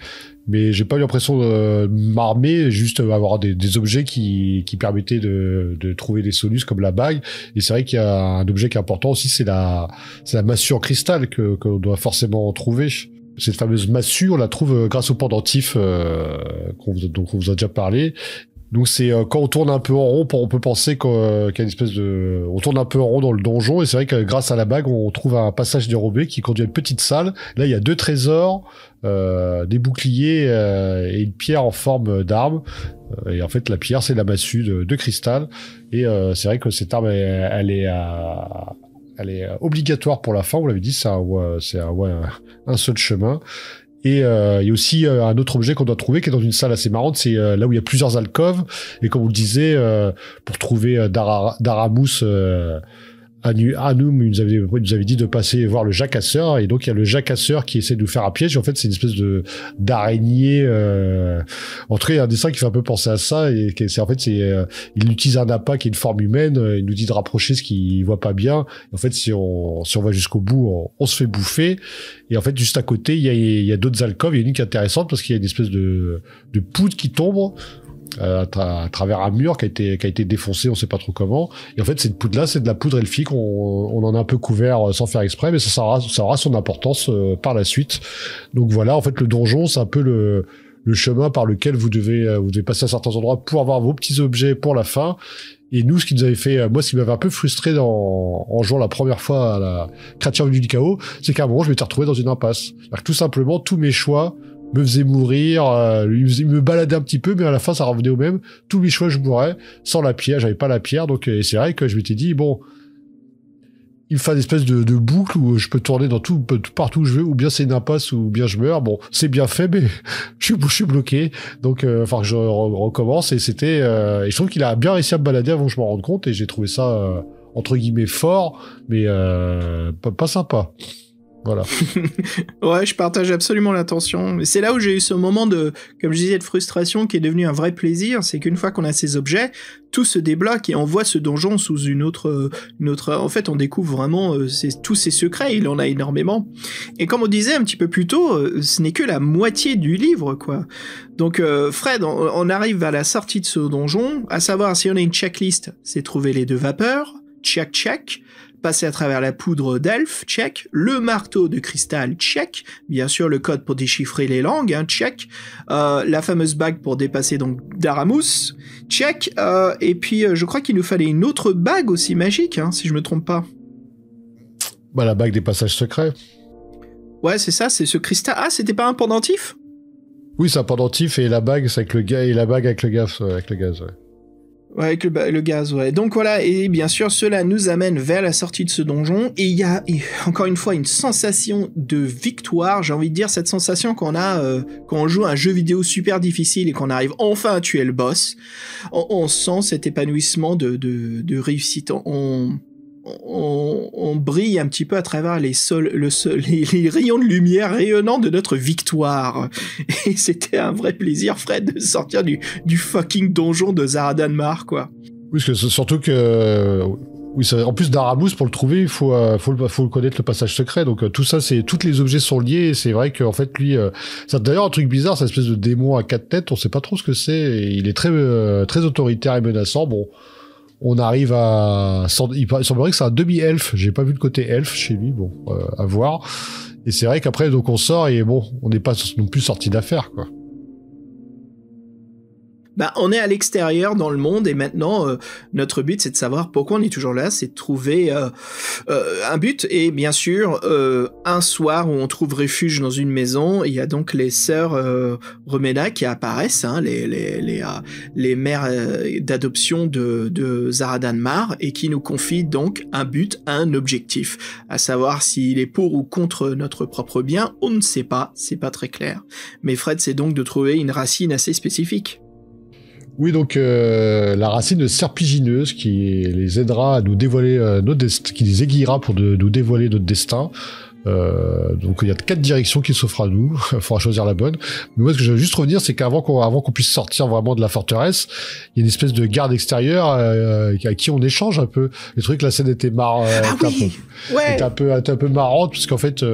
mais j'ai pas eu l'impression de m'armer, juste avoir des objets qui permettaient de trouver des solutions comme la bague. Et c'est vrai qu'il y a un objet qui est important aussi, c'est la massue en cristal qu'on doit forcément trouver. Cette fameuse massue, on la trouve grâce au pendentif dont on vous a déjà parlé. Donc c'est quand on tourne un peu en rond, on peut penser qu'il y a une espèce on tourne un peu en rond dans le donjon, et c'est vrai que grâce à la bague, on trouve un passage dérobé qui conduit à une petite salle. Là, il y a 2 trésors, des boucliers et une pierre en forme d'arme. Et en fait, la pierre, c'est la massue de cristal. Et c'est vrai que cette arme, elle est obligatoire pour la fin. Vous l'avez dit, c'est un seul chemin. Et il y a aussi un autre objet qu'on doit trouver qui est dans une salle assez marrante, c'est là où il y a plusieurs alcôves, et comme vous le disiez, pour trouver Daramous Anoum nous avait dit de passer voir le jacasseur, et donc il y a le jacasseur qui essaie de nous faire un piège. En fait, c'est une espèce d'araignée. En tout cas, il y a un dessin qui fait un peu penser à ça, et il utilise un appât qui est une forme humaine. Il nous dit de rapprocher ce qu'il voit pas bien. Et en fait, si on va jusqu'au bout, on se fait bouffer. Et en fait, juste à côté, il y a d'autres alcôves. Il y a une qui est intéressante parce qu'il y a une espèce de poudre qui tombe à travers un mur qui a été défoncé, on sait pas trop comment. Et en fait, cette poudre-là, c'est de la poudre elfique. On en a un peu couvert sans faire exprès, mais ça aura son importance par la suite. Donc voilà, en fait, le donjon, c'est un peu le chemin par lequel vous devez passer à certains endroits pour avoir vos petits objets pour la fin. Et nous, ce qui nous avait fait, moi, ce qui m'avait un peu frustré en jouant la première fois à la créature du chaos, c'est qu'à un moment, je m'étais retrouvé dans une impasse. C'est-à-dire que tout simplement, tous mes choix me faisaient mourir, me baladaient un petit peu, mais à la fin, ça revenait au même. Tous mes choix, je mourais sans la pierre, j'avais pas la pierre, donc c'est vrai que je m'étais dit, bon, il me fait une espèce de boucle où je peux tourner dans tout partout où je veux, ou bien c'est une impasse, ou bien je meurs. Bon, c'est bien fait, mais je suis bloqué. Donc, je recommence, et c'était, et je trouve qu'il a bien réussi à me balader avant que je m'en rende compte, et j'ai trouvé ça, entre guillemets, fort, mais pas sympa. Voilà. Ouais, je partage absolument l'intention. Et c'est là où j'ai eu ce moment comme je disais, de frustration qui est devenu un vrai plaisir. C'est qu'une fois qu'on a ces objets, tout se débloque et on voit ce donjon sous une autre. En fait, on découvre vraiment tous ses secrets. Il en a énormément. Et comme on disait un petit peu plus tôt, ce n'est que la moitié du livre, quoi. Donc, Fred, on arrive à la sortie de ce donjon, à savoir si on a une checklist, c'est trouver les 2 vapeurs. Check. Passer à travers la poudre d'elfe, check. Le marteau de cristal, check. Bien sûr, le code pour déchiffrer les langues, check. La fameuse bague pour dépasser donc Daramus, check. Et puis, je crois qu'il nous fallait une autre bague aussi magique, si je me trompe pas. Bah, la bague des passages secrets. Ouais, c'est ça, c'est ce cristal. Ah, c'était pas un pendentif ? Oui, c'est un pendentif, et la bague, c'est avec le gars, et la bague avec le gaz, ouais. Ouais, avec le gaz, ouais. Donc voilà, et bien sûr, cela nous amène vers la sortie de ce donjon, et il y a, encore une fois, une sensation de victoire, j'ai envie de dire, cette sensation qu'on a quand on joue à un jeu vidéo super difficile et qu'on arrive enfin à tuer le boss. On sent cet épanouissement de réussite. On brille un petit peu à travers les rayons de lumière rayonnants de notre victoire. Et c'était un vrai plaisir, Fred, de sortir du fucking donjon de Zaradanmar, quoi. Oui, parce que surtout que... Oui, en plus d'Aramus, pour le trouver, il faut connaître le passage secret. Donc tout ça, tous les objets sont liés. Et c'est vrai qu'en fait, lui, c'est d'ailleurs un truc bizarre, c'est une espèce de démon à 4 têtes. On sait pas trop ce que c'est. Et il est très très autoritaire et menaçant. Bon, on arrive il semblerait que c'est un demi-elfe. J'ai pas vu le côté elfe chez lui. Bon, à voir. Et c'est vrai qu'après, donc on sort et bon, on n'est pas non plus sorti d'affaire, quoi. Bah, on est à l'extérieur dans le monde, et maintenant notre but c'est de savoir pourquoi on est toujours là, c'est de trouver un but, et bien sûr un soir où on trouve refuge dans une maison, il y a donc les sœurs Remeda qui apparaissent, les mères d'adoption de Zaradanmar, et qui nous confient donc un but, un objectif, à savoir s'il est pour ou contre notre propre bien, on ne sait pas, c'est pas très clair. Mais Fred, c'est donc de trouver une racine assez spécifique. Oui, donc la racine serpigineuse qui les aidera à nous dévoiler qui les aiguillera pour nous dévoiler notre destin. Donc il y a 4 directions qui s'offrent à nous, il faudra choisir la bonne. Mais moi, ce que je veux juste revenir, c'est qu'avant qu'on puisse sortir vraiment de la forteresse, il y a une espèce de garde extérieure à qui on échange un peu. Les trucs, la scène était était un peu marrante, parce qu'en fait,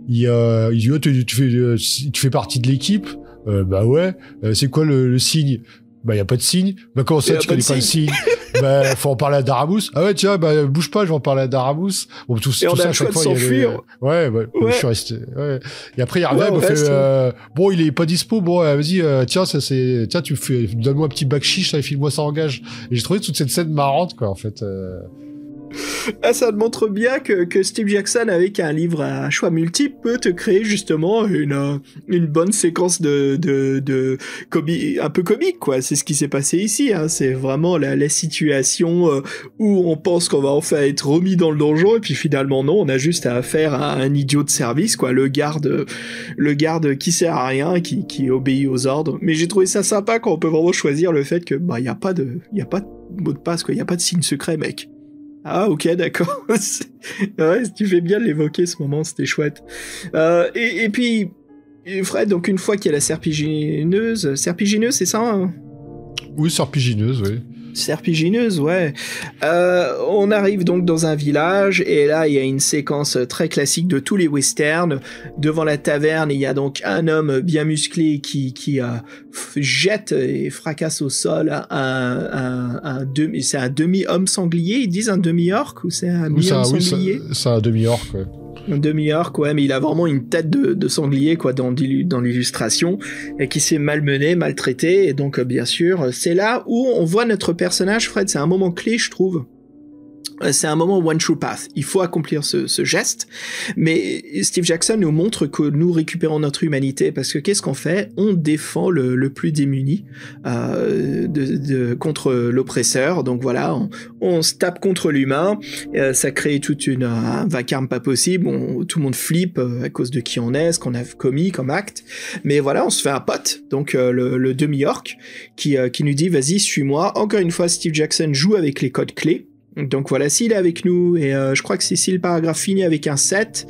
il dit, tu fais partie de l'équipe. Bah ouais, c'est quoi le signe? Bah, y a pas de signe. Bah, comment ça, tu connais pas le signe? Bah, faut en parler à Daramus. Ah ouais, tiens, bah, bouge pas, je vais en parler à Daramus. Bon, tout et on ça, a le choix de s'enfuir. Ouais. Je suis resté, ouais. Et après, il revient, il me fait, bon, il est pas dispo, bon, vas-y, tiens, donne-moi un petit bac chiche, file-moi ça en gage. Et j'ai trouvé toute cette scène marrante, quoi, en fait. Ah, ça montre bien que Steve Jackson, avec un livre à choix multiples, peut te créer justement une bonne séquence de un peu comique, quoi. C'est ce qui s'est passé ici, C'est vraiment la situation où on pense qu'on va enfin être remis dans le donjon, et puis finalement non, on a juste à affaire à un idiot de service, quoi. Le garde qui sert à rien, qui obéit aux ordres. Mais j'ai trouvé ça sympa quand on peut vraiment choisir le fait que, y a pas de mot de passe, quoi. Y a pas de signe secret, mec. Ah, ok, d'accord. Ouais, tu fais bien de l'évoquer, ce moment, c'était chouette. Et puis, Fred, donc une fois qu'il y a la serpigineuse, c'est ça, hein? Oui, serpigineuse, oui. Serpigineuse, ouais. On arrive donc dans un village et là il y a une séquence très classique de tous les westerns. Devant la taverne, il y a donc un homme bien musclé qui jette et fracasse au sol c'est un demi-homme sanglier. Ils disent un demi-orc ou c'est un mi-homme sanglier? C'est un demi-orc, ouais. Un demi-orc, ouais, mais il a vraiment une tête de sanglier, quoi, dans l'illustration, et qui s'est malmené, maltraité, et donc, bien sûr, c'est là où on voit notre personnage, Fred, c'est un moment clé, je trouve. C'est un moment one true path. Il faut accomplir ce geste. Mais Steve Jackson nous montre que nous récupérons notre humanité parce que qu'est-ce qu'on fait? On défend le plus démuni contre l'oppresseur. Donc voilà, on se tape contre l'humain. Ça crée toute un vacarme pas possible. Tout le monde flippe à cause de qui on est, ce qu'on a commis comme acte. Mais voilà, on se fait un pote. Donc le demi-orc qui nous dit vas-y, suis-moi. Encore une fois, Steve Jackson joue avec les codes clés. Donc voilà, s'il est avec nous, et je crois que si le paragraphe finit avec un 7,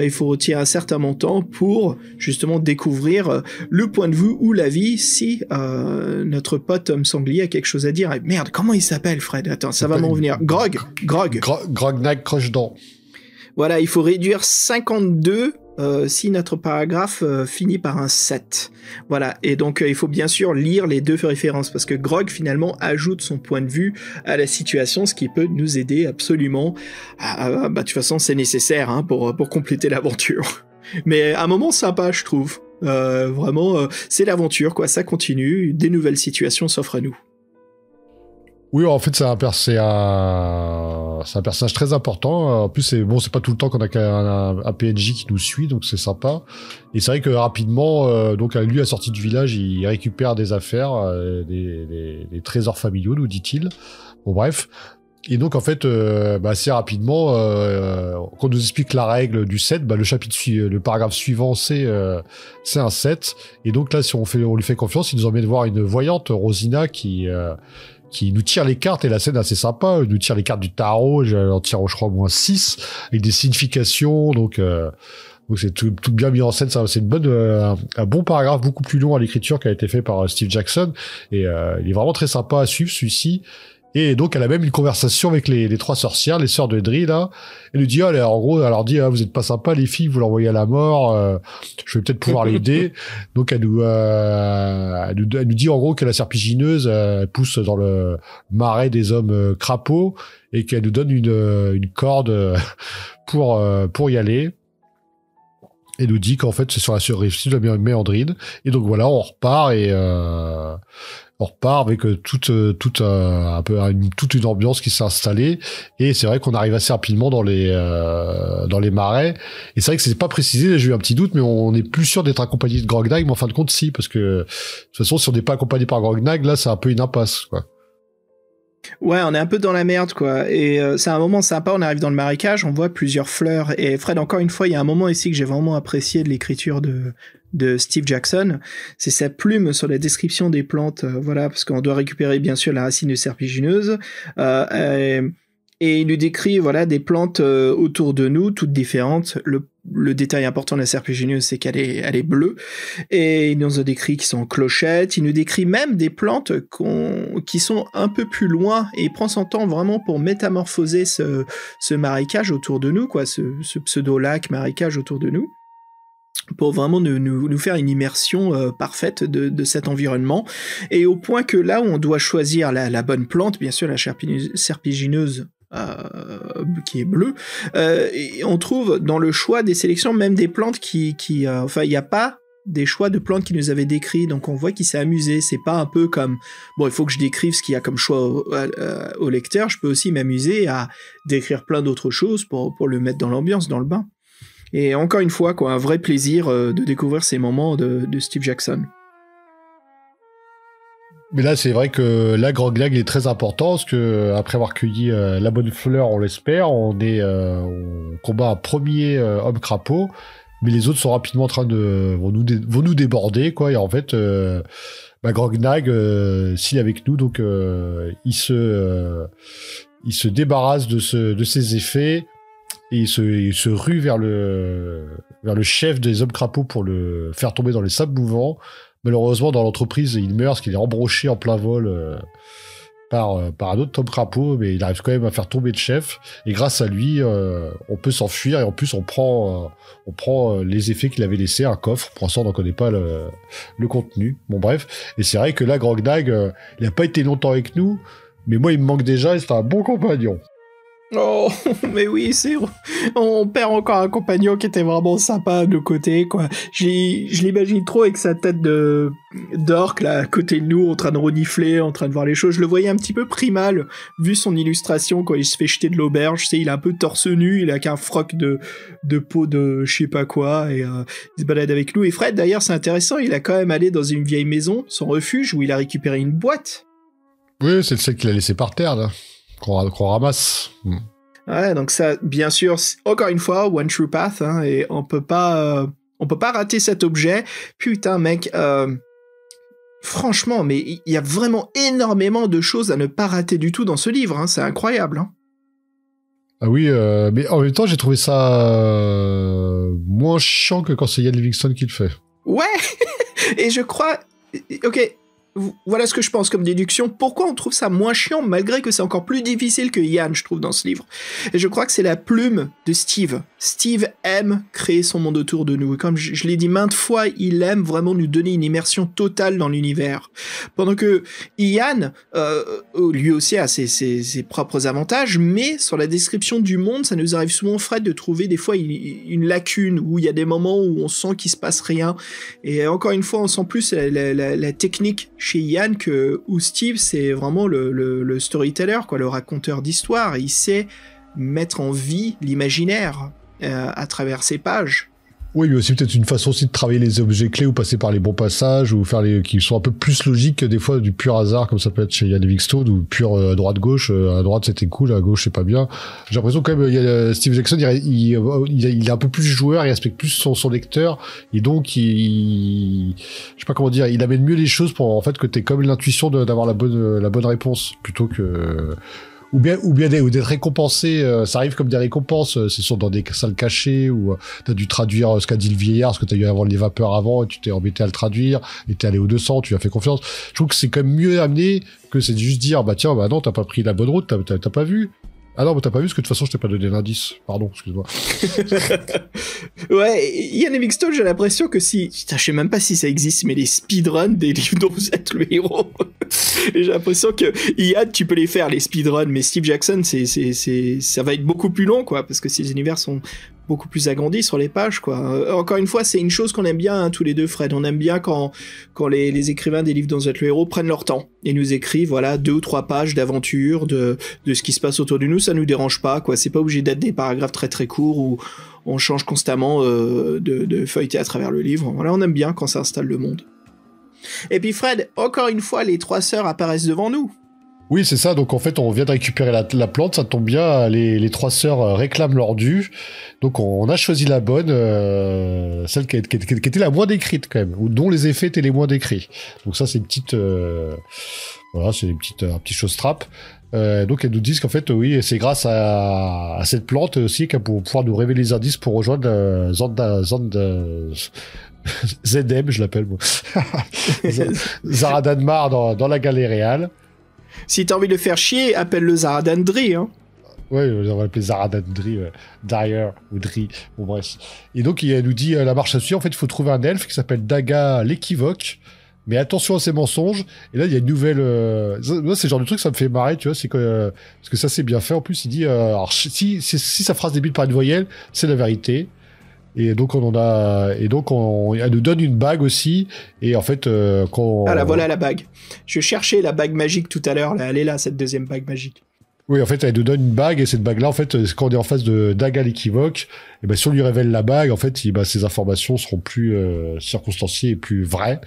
il faut retirer un certain montant pour justement découvrir le point de vue ou l'avis si notre pote homme sanglier a quelque chose à dire. Et merde, comment il s'appelle, Fred? Attends, ça va m'en revenir. Grog. Grognag Croche-Dent. Voilà, il faut réduire 52 si notre paragraphe finit par un 7. Voilà, et donc il faut bien sûr lire les deux références, parce que Grog finalement ajoute son point de vue à la situation, ce qui peut nous aider absolument. De toute façon, c'est nécessaire hein, pour compléter l'aventure. Mais un moment sympa, je trouve. Vraiment, c'est l'aventure, quoi. Ça continue, des nouvelles situations s'offrent à nous. Oui, en fait, c'est un personnage très important. En plus, c'est pas tout le temps qu'on a un PNJ qui nous suit, donc c'est sympa. Et c'est vrai que rapidement, donc lui, à la sortie du village, il récupère des affaires, des trésors familiaux, nous dit-il. Bon, bref. Et donc, en fait, assez rapidement, qu'on nous explique la règle du 7, le paragraphe suivant, c'est un 7. Et donc là, si on lui fait confiance, il nous emmène voir une voyante, Rosina, qui nous tire les cartes, et la scène est assez sympa. Elle nous tire les cartes du tarot, j'en tire, je crois, au moins 6, avec des significations, donc c'est tout bien mis en scène. C'est un bon paragraphe, beaucoup plus long à l'écriture, qui a été fait par Steve Jackson, et il est vraiment très sympa à suivre, celui-ci. Et donc, elle a même une conversation avec les trois sorcières, les sœurs de Dri, là. Elle lui dit, en gros, elle leur dit, vous êtes pas sympa, les filles, vous l'envoyez à la mort, je vais peut-être pouvoir l'aider. Donc, elle nous dit, en gros, que la serpigineuse, pousse dans le marais des hommes crapauds, et qu'elle nous donne une corde pour y aller. Et nous dit qu'en fait, c'est sur la rive de la Méandrine. Et donc, voilà, on repart, on repart avec toute une ambiance qui s'est installée, et c'est vrai qu'on arrive assez rapidement dans les marais, et c'est vrai que c'est pas précisé, j'ai eu un petit doute, mais on n'est plus sûr d'être accompagné de Grognag, mais en fin de compte si, parce que de toute façon si on n'est pas accompagné par Grognag, là c'est un peu une impasse, quoi. Ouais, on est un peu dans la merde, quoi. Et c'est un moment sympa, on arrive dans le marécage, on voit plusieurs fleurs. Et Fred, encore une fois, il y a un moment ici que j'ai vraiment apprécié de l'écriture de Steve Jackson. C'est sa plume sur la description des plantes, voilà, parce qu'on doit récupérer, bien sûr, la racine de serpigineuse. Et il nous décrit, voilà, des plantes autour de nous, toutes différentes. Le détail important de la serpigineuse, c'est qu'elle est bleue. Et il nous a décrit qui sont en clochette. Il nous décrit même des plantes qui sont un peu plus loin. Et il prend son temps vraiment pour métamorphoser ce marécage autour de nous, quoi, ce pseudo-lac marécage autour de nous, pour vraiment nous faire une immersion parfaite de cet environnement. Et au point que là où on doit choisir la bonne plante, bien sûr la serpigineuse, qui est bleue, et on trouve dans le choix des sélections même des plantes enfin il n'y a pas des choix de plantes qui nous avaient décrits, donc on voit qu'il s'est amusé. C'est pas un peu comme bon, il faut que je décrive ce qu'il y a comme choix au lecteur, je peux aussi m'amuser à décrire plein d'autres choses pour le mettre dans l'ambiance, dans le bain. Et encore une fois, quoi, un vrai plaisir de découvrir ces moments de Steve Jackson. Mais là, c'est vrai que là, Grognag est très important, parce que après avoir cueilli la bonne fleur, on l'espère, on combat un premier homme crapaud, mais les autres sont rapidement en train vont nous déborder, quoi. Et en fait, Grognag, s'il est avec nous, donc il il se débarrasse de ses effets et il se rue vers le chef des hommes crapauds pour le faire tomber dans les sables mouvants. Malheureusement, dans l'entreprise, il meurt parce qu'il est embroché en plein vol par un autre homme crapaud, mais il arrive quand même à faire tomber le chef. Et grâce à lui, on peut s'enfuir et en plus, on prend les effets qu'il avait laissés, un coffre. Pour l'instant, on n'en connaît pas le contenu. Bon, bref. Et c'est vrai que là, Grognak, il n'a pas été longtemps avec nous, mais moi, il me manque déjà et c'est un bon compagnon. Oh, mais oui, on perd encore un compagnon qui était vraiment sympa de côté, quoi. Je l'imagine trop avec sa tête d'orque, là, à côté de nous, en train de renifler, en train de voir les choses. Je le voyais un petit peu primal, vu son illustration, quand il se fait jeter de l'auberge. Tu sais, il est un peu torse nu, il a qu'un froc de peau de je sais pas quoi, et il se balade avec nous. Et Fred, d'ailleurs, c'est intéressant, il a quand même allé dans une vieille maison, son refuge, où il a récupéré une boîte. Oui, c'est celle qu'il a laissée par terre, là. Qu'on ramasse. Ouais, donc ça, bien sûr, encore une fois, One True Path, hein, et on peut pas rater cet objet. Putain, mec, franchement, mais il y a vraiment énormément de choses à ne pas rater du tout dans ce livre, hein, c'est incroyable. Hein. Ah oui, mais en même temps, j'ai trouvé ça moins chiant que quand c'est Ian Livingstone qui le fait. Ouais, et je crois... Ok, voilà ce que je pense comme déduction. Pourquoi on trouve ça moins chiant, malgré que c'est encore plus difficile que Ian, je trouve, dans ce livre. Et je crois que c'est la plume de Steve. Steve aime créer son monde autour de nous. Et comme je l'ai dit maintes fois, il aime vraiment nous donner une immersion totale dans l'univers. Pendant que Ian, lui aussi a ses propres avantages, mais sur la description du monde, ça nous arrive souvent, Fred, de trouver des fois une lacune, où il y a des moments où on sent qu'il se passe rien. Et encore une fois, on sent plus la technique chez Ian où Steve, c'est vraiment le storyteller, quoi, le raconteur d'histoire. Il sait mettre en vie l'imaginaire à travers ses pages. Oui, mais aussi peut-être une façon aussi de travailler les objets clés ou passer par les bons passages ou faire qui sont un peu plus logiques que des fois du pur hasard, comme ça peut être chez Ian Livingstone, ou pur droite-gauche. À droite c'était cool, à gauche c'est pas bien. J'ai l'impression quand même Steve Jackson il est un peu plus joueur, il respecte plus son lecteur, et donc je sais pas comment dire, il amène mieux les choses pour en fait que t'aies comme l'intuition d'avoir la bonne réponse plutôt que ou bien d'être récompensé. Ça arrive comme des récompenses, c'est sûr, dans des salles cachées où t'as dû traduire ce qu'a dit le vieillard, ce que t'as eu avant les vapeurs avant, et tu t'es embêté à le traduire, et t'es allé au 200, tu lui as fait confiance. Je trouve que c'est quand même mieux amené que c'est de juste dire, bah tiens, bah non, t'as pas pris la bonne route, t'as pas vu. Ah non, mais t'as pas vu, parce que de toute façon, je t'ai pas donné l'indice. Pardon, excuse-moi. Ouais, Ian Livingstone, j'ai l'impression que putain, je sais même pas si ça existe, mais les speedruns des livres dont vous êtes le héros. Et j'ai l'impression que Ian, tu peux les faire, les speedruns, mais Steve Jackson, ça va être beaucoup plus long, quoi, parce que ces univers sont beaucoup plus agrandis sur les pages, quoi. Encore une fois, c'est une chose qu'on aime bien, hein, tous les deux, Fred. On aime bien quand les écrivains des livres dont vous êtes le héros prennent leur temps et nous écrivent, voilà, 2 ou 3 pages d'aventure, de ce qui se passe autour de nous. Ça nous dérange pas, quoi. C'est pas obligé d'être des paragraphes très très courts où on change constamment de feuilleter à travers le livre. Voilà, on aime bien quand ça installe le monde. Et puis Fred, encore une fois, les 3 sœurs apparaissent devant nous. Oui, c'est ça. Donc en fait, on vient de récupérer la plante, ça tombe bien. Les 3 sœurs réclament leur dû. Donc on a choisi la bonne, celle qui était la moins décrite quand même, ou dont les effets étaient les moins décrits. Donc ça, c'est une petite, voilà, c'est un petit chose-trappe. Donc elles nous disent qu'en fait, oui, c'est grâce à cette plante aussi qu'elle pour pouvoir nous révéler les indices pour rejoindre Zedem, je l'appelle moi. Zaradanmar dans la Galéréale. Si t'as envie de le faire chier, appelle le Zaradandri, hein. Ouais, on va l'appeler Zaradandri, Dyer ou Dri, bon bref. Et donc il nous dit la marche à suivre, en fait il faut trouver un elfe qui s'appelle Daga l'équivoque, mais attention à ses mensonges. Et là il y a une nouvelle... Moi c'est le genre de truc ça me fait marrer, tu vois, c'est que parce que ça c'est bien fait. En plus il dit, alors si sa phrase débute par une voyelle, c'est la vérité. Et donc elle nous donne une bague aussi, et en fait voilà la bague. Je cherchais la bague magique tout à l'heure, là, elle est là, cette deuxième bague magique. Oui, en fait elle nous donne une bague, et cette bague là en fait quand on est en face de Daga l'équivoque, et ben si on lui révèle la bague, en fait ces informations seront plus circonstanciées et plus vraies.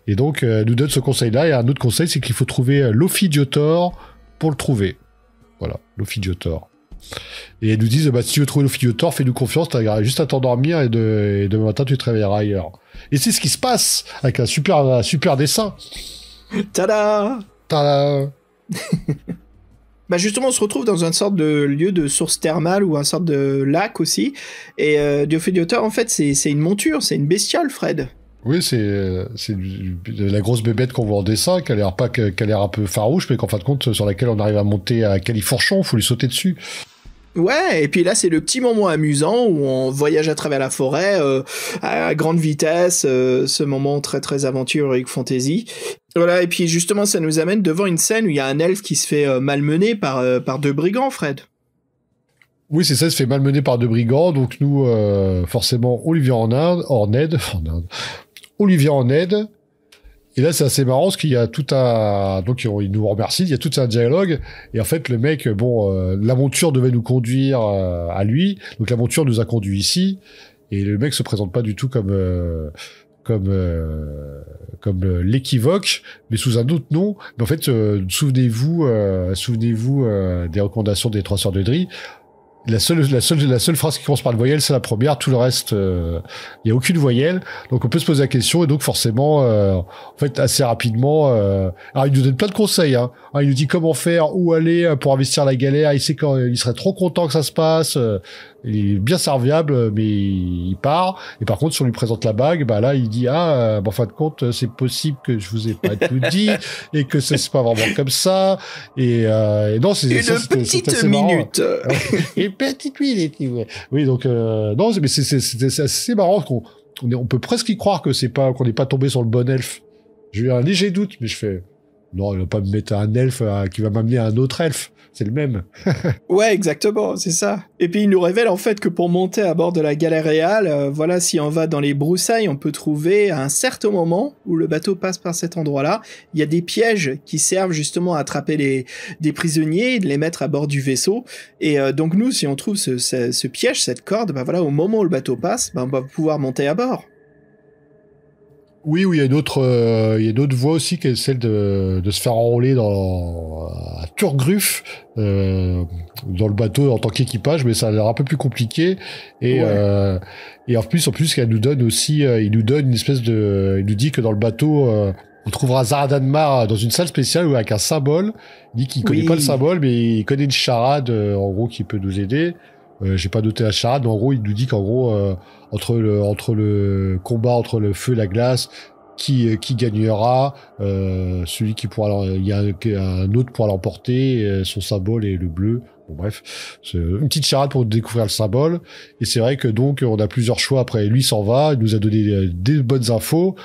Et donc elle nous donne ce conseil là, et un autre conseil c'est qu'il faut trouver l'Ophidiotor pour le trouver. Voilà, l'Ophidiotor. Et elles nous disent, bah, si tu veux trouver l'Ophidiotor, fais-nous confiance, t'as juste à t'endormir et demain matin tu te réveilleras ailleurs. Et c'est ce qui se passe avec un super dessin. Tada! Tada! Bah justement, on se retrouve dans une sorte de lieu de source thermale ou un sorte de lac aussi. Et Diophédioteur, en fait, c'est une monture, c'est une bestiole, Fred. Oui, c'est la grosse bébête qu'on voit en dessin, qui a l'air un peu farouche, mais qu'en fin de compte, sur laquelle on arrive à monter à califourchon, faut lui sauter dessus. Ouais, et puis là, c'est le petit moment amusant où on voyage à travers la forêt à grande vitesse, ce moment très très aventurique fantasy. Voilà, et puis justement, ça nous amène devant une scène où il y a un elfe qui se fait malmener par deux brigands, Fred. Oui, c'est ça, il se fait malmener par deux brigands, donc nous, forcément, Olivier en aide. Olivier en aide. Et là, c'est assez marrant parce qu'il y a tout un... Donc, il nous remercie, il y a tout un dialogue. Et en fait, le mec, la monture devait nous conduire à lui. Donc, la monture nous a conduits ici. Et le mec se présente pas du tout comme l'équivoque, mais sous un autre nom. Mais en fait, souvenez-vous des recommandations des Trois Sœurs de Dri. La seule phrase qui commence par une voyelle, c'est la première. Tout le reste, il y a aucune voyelle. Donc on peut se poser la question et donc forcément, en fait, assez rapidement. Alors il nous donne plein de conseils. Hein. Alors, il nous dit comment faire, où aller pour investir la galère. Il sait quand il serait trop content que ça se passe. Il est bien serviable, mais il part. Et par contre, si on lui présente la bague, bah là, il dit en fin de compte, c'est possible que je vous ai pas tout dit et que c'est pas vraiment comme ça. Et non, c'est une petite minute. Une petite minute. Oui, donc non, mais c'est assez marrant on peut presque y croire que qu'on n'est pas tombé sur le bon elfe. J'ai eu un léger doute, mais je fais non, il va pas me mettre un elfe qui va m'amener à un autre elfe. C'est le même. Ouais, exactement, c'est ça. Et puis il nous révèle en fait que pour monter à bord de la Galéréale, voilà, si on va dans les broussailles, on peut trouver à un certain moment où le bateau passe par cet endroit-là, il y a des pièges qui servent justement à attraper des prisonniers et de les mettre à bord du vaisseau. Et donc nous, si on trouve ce piège, cette corde, bah voilà, au moment où le bateau passe, bah, on va pouvoir monter à bord. Oui, il y a une autre voie aussi qui est celle de se faire enrôler à Turgruf dans le bateau en tant qu'équipage, mais ça a l'air un peu plus compliqué. Et ouais. Et en plus, elle nous donne aussi, il nous dit que dans le bateau, on trouvera Zaradanmar dans une salle spéciale avec un symbole. Il dit qu'il connaît pas le symbole, mais il connaît une charade en gros qui peut nous aider. J'ai pas noté la charade, mais en gros, il nous dit qu'en gros, entre le combat entre le feu et la glace, qui gagnera, celui qui pourra, il y a un autre pourra l'emporter, son symbole est le bleu. Bon, bref, c'est une petite charade pour découvrir le symbole. Et c'est vrai que donc, on a plusieurs choix. Après, lui s'en va, il nous a donné des bonnes infos.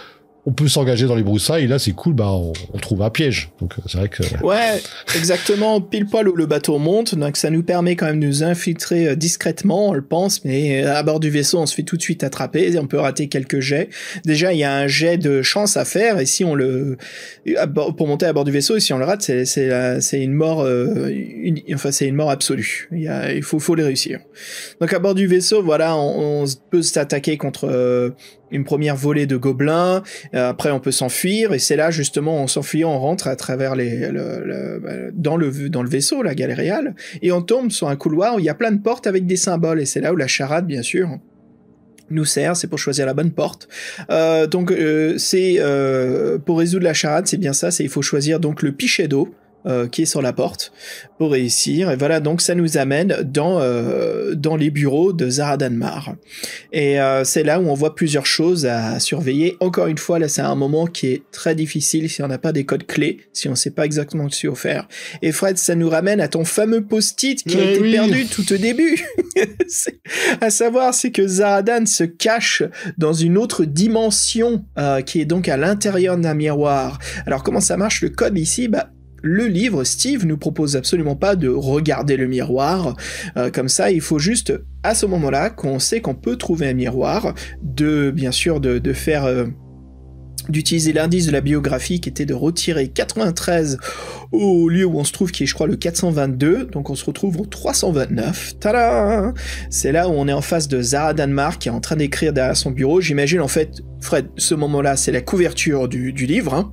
On peut s'engager dans les broussailles, et là c'est cool, on trouve un piège. Donc c'est vrai que... Ouais, exactement, pile poil où le bateau monte, donc ça nous permet quand même de nous infiltrer discrètement, on le pense, mais à bord du vaisseau on se fait tout de suite attraper, on peut rater quelques jets. Déjà il y a un jet de chance à faire, et si on pour monter à bord du vaisseau, et si on le rate, c'est une mort, c'est une mort absolue. Il faut les réussir. Donc à bord du vaisseau, voilà, on peut s'attaquer contre... une première volée de gobelins, après on peut s'enfuir, et c'est là justement en s'enfuyant on rentre à travers dans le vaisseau, la Galéréale, et on tombe sur un couloir où il y a plein de portes avec des symboles, et c'est là où la charade bien sûr nous sert, c'est pour choisir la bonne porte. Donc c'est pour résoudre la charade, c'est bien ça, il faut choisir donc le pichet d'eau qui est sur la porte pour réussir, et voilà, donc ça nous amène dans les bureaux de Zaradanmar, et c'est là où on voit plusieurs choses à surveiller. Encore une fois, là c'est un moment qui est très difficile si on n'a pas des codes clés, si on sait pas exactement ce qu'il faut faire. Et Fred, ça nous ramène à ton fameux post-it qui a été perdu tout au début. À savoir, c'est que Zaradan se cache dans une autre dimension qui est donc à l'intérieur d'un miroir. Alors comment ça marche le code ici? Le livre, Steve nous propose absolument pas de regarder le miroir comme ça, il faut juste, à ce moment-là, qu'on sait qu'on peut trouver un miroir, bien sûr de faire... d'utiliser l'indice de la biographie qui était de retirer 93 au lieu où on se trouve, qui est je crois le 422, donc on se retrouve au 329. Tada! C'est là où on est en face de Zaradanmar qui est en train d'écrire derrière son bureau. J'imagine en fait, Fred, ce moment-là, c'est la couverture du livre, hein,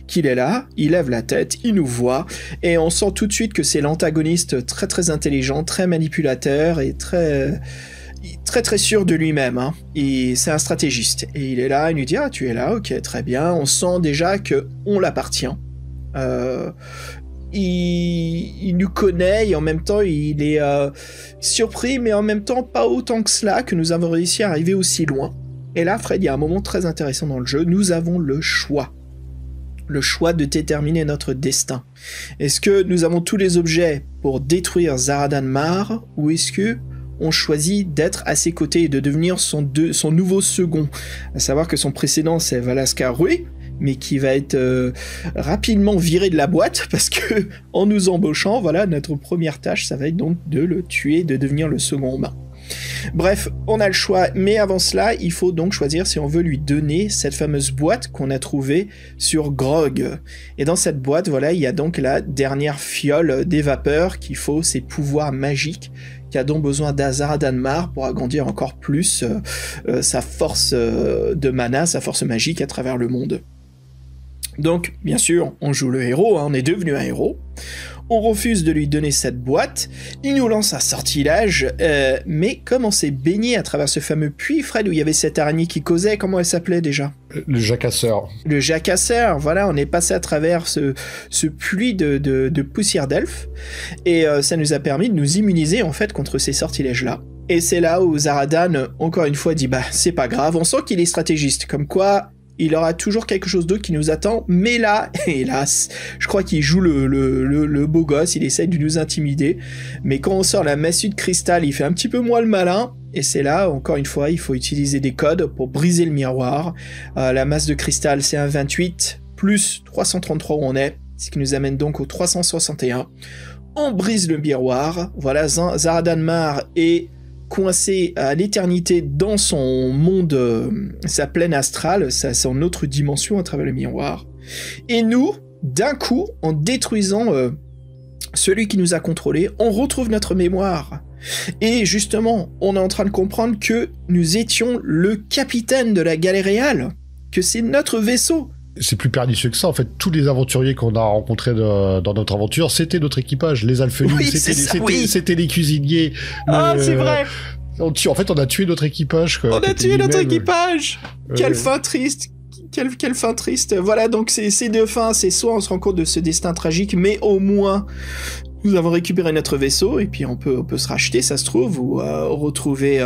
qu'il est là, il lève la tête, il nous voit, et on sent tout de suite que c'est l'antagoniste très très intelligent, très manipulateur et très sûr de lui-même, hein. Et c'est un stratégiste, et il est là, il nous dit tu es là, ok, très bien. On sent déjà que on l'appartient. il nous connaît et en même temps il est surpris, mais en même temps pas autant que cela, que nous avons réussi à arriver aussi loin. Et là, Fred, il y a un moment très intéressant dans le jeu. Nous avons le choix. Le choix de déterminer notre destin. Est-ce que nous avons tous les objets pour détruire Zaradan Mar, ou est-ce que on choisit d'être à ses côtés et de devenir son nouveau second, à savoir que son précédent c'est Valaskar Rui, mais qui va être rapidement viré de la boîte parce que en nous embauchant, voilà, notre première tâche, ça va être donc de le tuer, de devenir le second humain. Bref, on a le choix, mais avant cela, il faut donc choisir si on veut lui donner cette fameuse boîte qu'on a trouvée sur Grog. Et dans cette boîte, voilà, il y a donc la dernière fiole des vapeurs qui faut ses pouvoirs magiques, qui a donc besoin d'Zaradan Mar pour agrandir encore plus sa force de mana, sa force magique à travers le monde. Donc, bien sûr, on joue le héros, hein, on est devenu un héros. On refuse de lui donner cette boîte, il nous lance un sortilège, mais comme on s'est baigné à travers ce fameux puits, Fred, où il y avait cette araignée qui causait, comment elle s'appelait déjà ? Le jacasseur. Le jacasseur, voilà, on est passé à travers ce puits de poussière d'elfe, et ça nous a permis de nous immuniser en fait contre ces sortilèges-là. Et c'est là où Zaradan, encore une fois, dit bah c'est pas grave, on sent qu'il est stratégiste, comme quoi il aura toujours quelque chose d'autre qui nous attend, mais là, hélas, je crois qu'il joue le beau gosse, il essaye de nous intimider, mais quand on sort la massue de cristal, il fait un petit peu moins le malin, et c'est là, encore une fois, il faut utiliser des codes pour briser le miroir. La masse de cristal, c'est un 28, plus 333 où on est, ce qui nous amène donc au 361. On brise le miroir, voilà, Zaradan Mar est coincé à l'éternité dans son monde, sa plaine astrale, son autre dimension à travers le miroir. Et nous, d'un coup, en détruisant celui qui nous a contrôlés, on retrouve notre mémoire. Et justement, on est en train de comprendre que nous étions le capitaine de la Galéréale, que c'est notre vaisseau. C'est plus pernicieux que ça, en fait. Tous les aventuriers qu'on a rencontrés dans notre aventure, c'était notre équipage. Les alphelines, oui, c'était les cuisiniers. Ah, c'est vrai. En fait, on a tué notre équipage. Quoi. On a tué notre équipage. Quelle fin triste. Quelle fin triste. Voilà, donc c'est deux fins. C'est soit on se rend compte de ce destin tragique, mais au moins nous avons récupéré notre vaisseau et puis on peut se racheter, ça se trouve, ou retrouver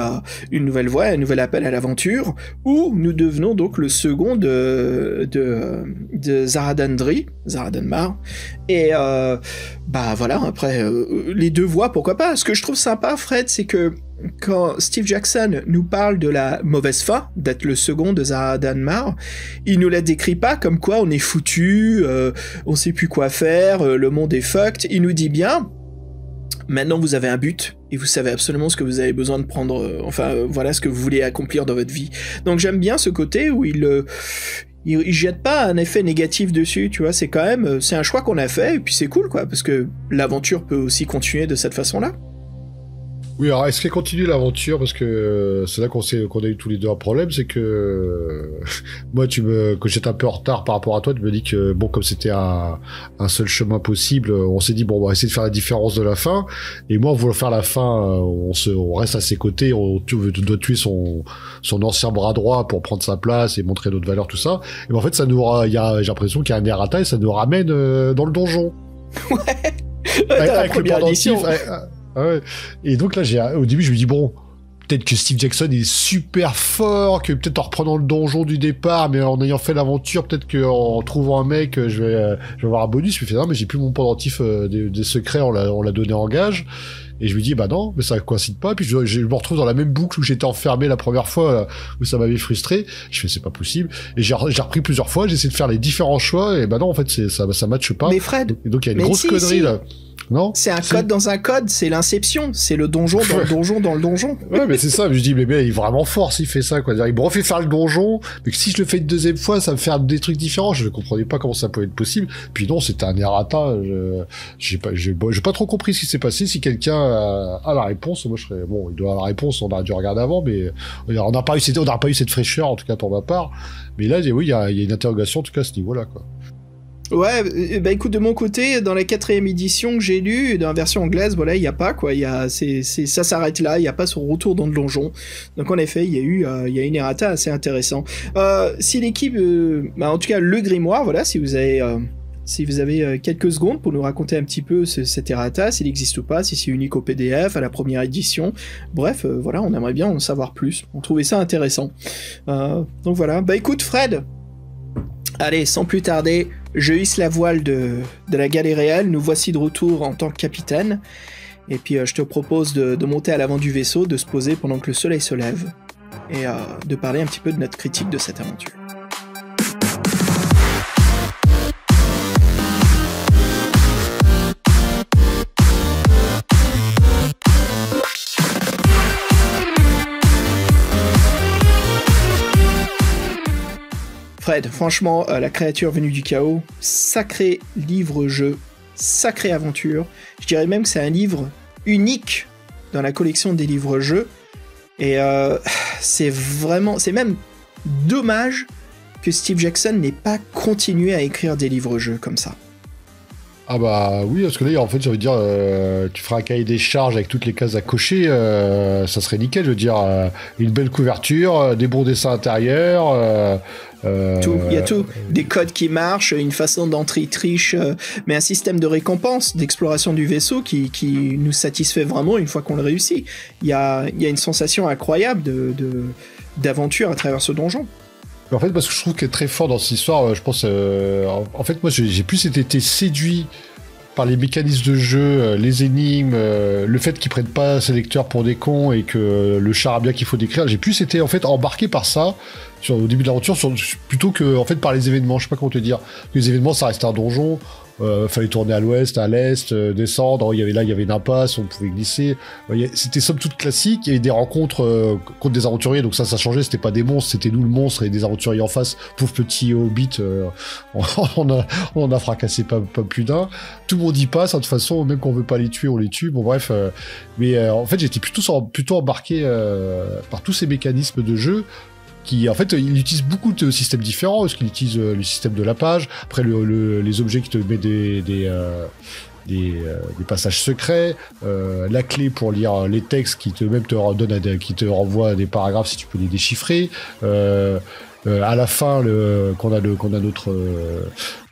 une nouvelle voie, un nouvel appel à l'aventure, ou nous devenons donc le second de Zaradan Mar. Et bah voilà, après les deux voies, pourquoi pas. Ce que je trouve sympa, Fred, c'est que quand Steve Jackson nous parle de la mauvaise fin, d'être le second de Zaradan Mar, il nous la décrit pas comme quoi on est foutu, on sait plus quoi faire, le monde est fucked. Il nous dit bien, maintenant vous avez un but, et vous savez absolument ce que vous avez besoin de prendre, voilà ce que vous voulez accomplir dans votre vie. Donc j'aime bien ce côté où il jette pas un effet négatif dessus, tu vois, c'est quand même, c'est un choix qu'on a fait, et puis c'est cool, quoi, parce que l'aventure peut aussi continuer de cette façon-là. Oui, alors est-ce qu'elle continue l'aventure? Parce que c'est là qu'on a eu tous les deux un problème, c'est que moi, que j'étais un peu en retard par rapport à toi, tu me dis que bon, comme c'était un seul chemin possible, on s'est dit bon, on va essayer de faire la différence de la fin. Et moi, en voulant faire la fin, on reste à ses côtés, on doit tuer son ancien bras droit pour prendre sa place et montrer notre valeur, tout ça. Et ben, en fait, j'ai l'impression qu'il y a un errata et ça nous ramène dans le donjon. Ouais. Avec le pendentif. Ouais. Et donc là, au début, je me dis bon, peut-être que Steve Jackson est super fort, que peut-être en reprenant le donjon du départ, mais en ayant fait l'aventure, peut-être qu'en trouvant un mec, je vais avoir un bonus. Puis non, mais j'ai plus mon pendentif des secrets, on l'a donné en gage. Et je me dis bah non, mais ça coïncide pas. Puis je me retrouve dans la même boucle où j'étais enfermé la première fois, où ça m'avait frustré. Je fais c'est pas possible. Et j'ai repris plusieurs fois, j'ai essayé de faire les différents choix. Et bah non, en fait ça matche pas. Mais Fred, donc il y a une grosse connerie là. Non, c'est un code dans un code, c'est l'inception, c'est le donjon dans le donjon dans le donjon. Ouais, mais c'est ça, je dis, mais il est vraiment fort s'il fait ça, quoi. Il me refait faire le donjon, mais que si je le fais une deuxième fois, ça me fait des trucs différents, je ne comprenais pas comment ça pouvait être possible. Puis non, c'était un errata, j'ai pas trop compris ce qui s'est passé. Si quelqu'un a la réponse, moi je serais, bon, il doit avoir la réponse, on a dû regarder avant, mais on n'a pas eu cette fraîcheur, en tout cas pour ma part. Mais là, oui, il y a une interrogation, en tout cas, à ce niveau-là, quoi. Ouais, bah écoute, de mon côté, dans la 4e édition que j'ai lue, dans la version anglaise, voilà, il n'y a pas, quoi, ça s'arrête là, il n'y a pas son retour dans le donjon. Donc en effet, il y a une errata assez intéressant. Si l'équipe, en tout cas le grimoire, voilà, si vous avez si vous avez quelques secondes pour nous raconter un petit peu cet errata, s'il existe ou pas, si c'est unique au PDF, à la première édition. Bref, voilà, on aimerait bien en savoir plus. On trouvait ça intéressant. Donc voilà. Bah écoute, Fred, allez, sans plus tarder, je hisse la voile de la galère réelle. Nous voici de retour en tant que capitaine. Et puis je te propose de monter à l'avant du vaisseau, de se poser pendant que le soleil se lève, et de parler un petit peu de notre critique de cette aventure. Fred, franchement, la créature venue du chaos, sacré livre-jeu, sacrée aventure. Je dirais même que c'est un livre unique dans la collection des livres-jeux. Et c'est même dommage que Steve Jackson n'ait pas continué à écrire des livres-jeux comme ça. Ah bah oui, parce que là, en fait, j'ai envie de dire, tu feras un cahier des charges avec toutes les cases à cocher, ça serait nickel, je veux dire, une belle couverture, des bons dessins intérieurs... Tout, il y a tout. Des codes qui marchent, une façon d'entrée triche, mais un système de récompense, d'exploration du vaisseau qui nous satisfait vraiment une fois qu'on le réussit. Il y a une sensation incroyable d'aventure à travers ce donjon. En fait, parce que je trouve qu'il est très fort dans cette histoire, je pense... en fait, moi, j'ai plus été séduit par les mécanismes de jeu, les énigmes, le fait qu'ils prennent pas ces lecteurs pour des cons et que le charabia qu'il faut décrire. J'ai plus été en fait embarqué par ça au début de l'aventure plutôt que en fait par les événements. Je sais pas comment te dire. Les événements, ça restait un donjon. Fallait tourner à l'ouest, à l'est, descendre. Il y avait une impasse, on pouvait glisser. C'était somme toute classique. Il y avait des rencontres contre des aventuriers, donc ça changeait. C'était pas des monstres, c'était nous le monstre et des aventuriers en face. Pauvre petit hobbit, on a fracassé pas plus d'un. Tout le monde y passe, de toute façon, même qu'on veut pas les tuer, on les tue. Bon bref, mais en fait j'étais plutôt embarqué par tous ces mécanismes de jeu. Qui en fait il utilise beaucoup de systèmes différents, parce qu'il utilise le système de la page, après les objets qui te mettent des passages secrets, la clé pour lire les textes qui te renvoie à des paragraphes si tu peux les déchiffrer, à la fin qu'on a notre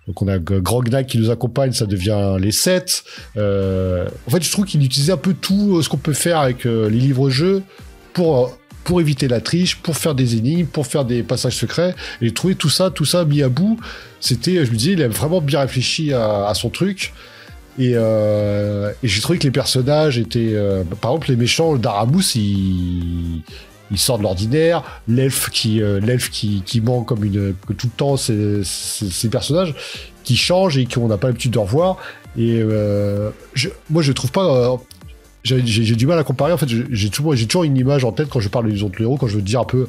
donc on a Grognak qui nous accompagne, ça devient les 7. En fait je trouve qu'il utilisait un peu tout ce qu'on peut faire avec les livres-jeux pour éviter la triche, pour faire des énigmes, pour faire des passages secrets, et j'ai trouvé tout ça mis à bout. Je me disais, il a vraiment bien réfléchi à son truc, et j'ai trouvé que les personnages étaient... par exemple, les méchants, le Daramous, il sort de l'ordinaire, l'elfe qui ment comme que tout le temps, ces personnages qui changent et qu'on n'a pas l'habitude de revoir, et moi je trouve pas... J'ai du mal à comparer. En fait, j'ai toujours une image en tête quand je parle des autres héros, quand je veux dire un peu,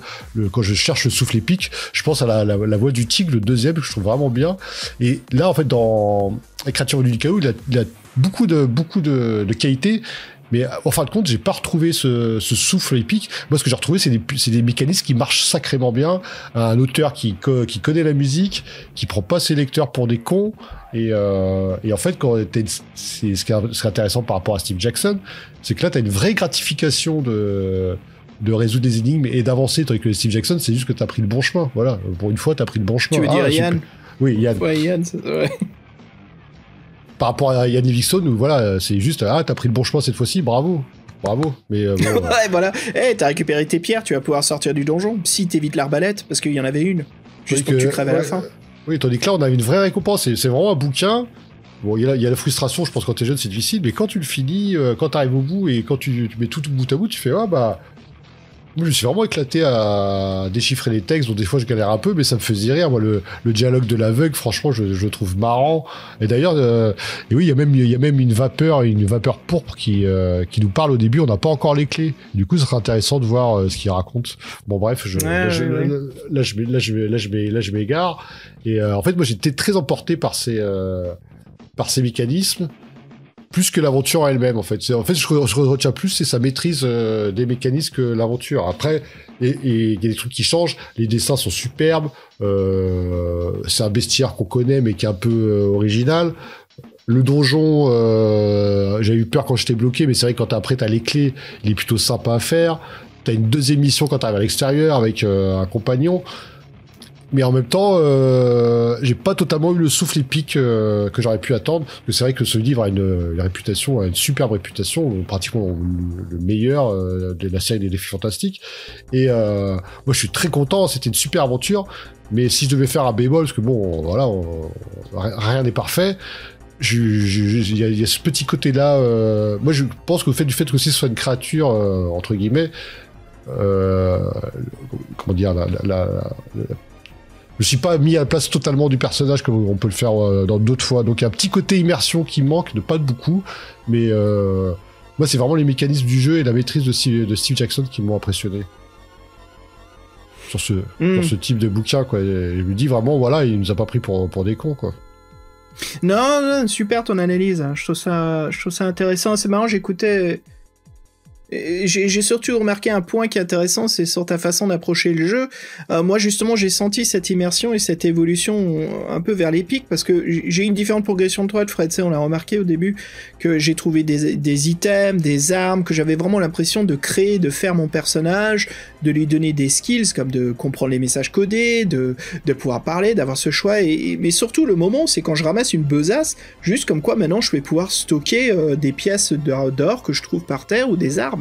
quand je cherche le souffle épique, je pense à la voix du tigre, le deuxième, que je trouve vraiment bien. Et là, en fait, dans la créature du chaos, il a beaucoup de qualités. Mais en fin de compte, j'ai pas retrouvé ce souffle épique. Moi, ce que j'ai retrouvé, c'est des mécanismes qui marchent sacrément bien. Un auteur qui connaît la musique, qui prend pas ses lecteurs pour des cons. Et en fait, ce qui est intéressant par rapport à Steve Jackson, c'est que là, t'as une vraie gratification de résoudre des énigmes et d'avancer, tandis que Steve Jackson, c'est juste que t'as pris le bon chemin. Voilà. Pour une fois, t'as pris le bon chemin. Tu veux dire Yann? Oui, Yann. Ouais, Yann, ouais. Par rapport à Yann Livingstone, voilà, c'est juste, t'as pris le bon chemin cette fois-ci, bravo. Mais bon, ouais, voilà. T'as récupéré tes pierres, tu vas pouvoir sortir du donjon. Si t'évites l'arbalète, parce qu'il y en avait une. Juste pour que tu crèves à la fin. Oui, tandis que là, on a une vraie récompense. C'est vraiment un bouquin. Bon, il y a la frustration, je pense, quand t'es jeune, c'est difficile, mais quand tu le finis, quand t'arrives au bout et quand tu mets tout bout à bout, tu fais, moi, je me suis vraiment éclaté à déchiffrer les textes, dont des fois je galère un peu, mais ça me faisait rire. Moi, le dialogue de l'aveugle, franchement, je le trouve marrant. Et d'ailleurs, oui, il y a même une vapeur pourpre qui nous parle au début. On n'a pas encore les clés. Du coup, ce serait intéressant de voir ce qu'il raconte. Bon, bref, là, je m'égare. Et en fait, moi, j'étais très emporté par ces mécanismes. Plus que l'aventure elle-même, en fait. Je retiens plus, c'est sa maîtrise des mécanismes que l'aventure. Après, et il y a des trucs qui changent. Les dessins sont superbes. C'est un bestiaire qu'on connaît, mais qui est un peu original. Le donjon, j'ai eu peur quand j'étais bloqué, mais c'est vrai que quand après t'as les clés, il est plutôt sympa à faire. T'as une deuxième mission quand t'arrives à l'extérieur avec un compagnon. Mais en même temps, j'ai pas totalement eu le souffle épique que j'aurais pu attendre. Parce que c'est vrai que ce livre a une réputation, a une superbe réputation, pratiquement le meilleur de la série des Défis Fantastiques. Et moi, je suis très content. C'était une super aventure. Mais si je devais faire un bémol, parce que bon, voilà, rien n'est parfait. Il y a ce petit côté-là. Moi, je pense qu'au fait du fait que ce soit une créature entre guillemets, comment dire, je me suis pas mis à la place totalement du personnage comme on peut le faire dans d'autres fois. Donc il y a un petit côté immersion qui manque, de pas de beaucoup, mais moi c'est vraiment les mécanismes du jeu et la maîtrise de Steve Jackson qui m'ont impressionné sur ce type de bouquin, quoi. Et je me dis vraiment, voilà, il nous a pas pris pour des cons, quoi. Non, super ton analyse. Hein. Je trouve ça intéressant. C'est marrant, j'écoutais. J'ai surtout remarqué un point qui est intéressant, c'est sur ta façon d'approcher le jeu. Moi, justement, j'ai senti cette immersion et cette évolution un peu vers l'épique, parce que j'ai une différente progression de toi, Fred. Tu sais, on l'a remarqué au début, que j'ai trouvé des items, des armes, que j'avais vraiment l'impression de créer, de faire mon personnage, de lui donner des skills, comme de comprendre les messages codés, de pouvoir parler, d'avoir ce choix. Mais surtout, le moment, c'est quand je ramasse une besace, juste comme quoi maintenant, je vais pouvoir stocker des pièces d'or que je trouve par terre ou des armes.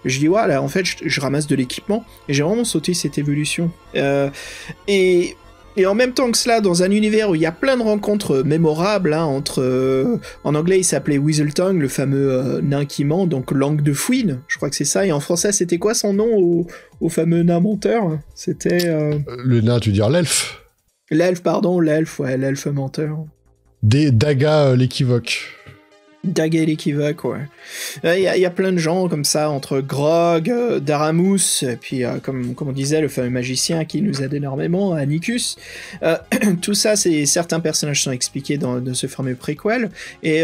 Et je dis, voilà, en fait, je ramasse de l'équipement, et j'ai vraiment sauté cette évolution. Et en même temps que cela, dans un univers où il y a plein de rencontres mémorables, hein, entre... en anglais, il s'appelait Weaseltongue, le fameux nain qui ment, donc langue de fouine, je crois que c'est ça, et en français, c'était quoi son nom au fameux nain menteur? C'était... Le nain, tu veux dire l'elfe? L'elfe, pardon, l'elfe menteur. Daga l'équivoque. Daga l'équivoque, ouais. Il y a plein de gens comme ça, entre Grog, Daramous, et puis comme on disait, le fameux magicien qui nous aide énormément, Anicus. Tout ça, certains personnages sont expliqués dans ce fameux préquel. Et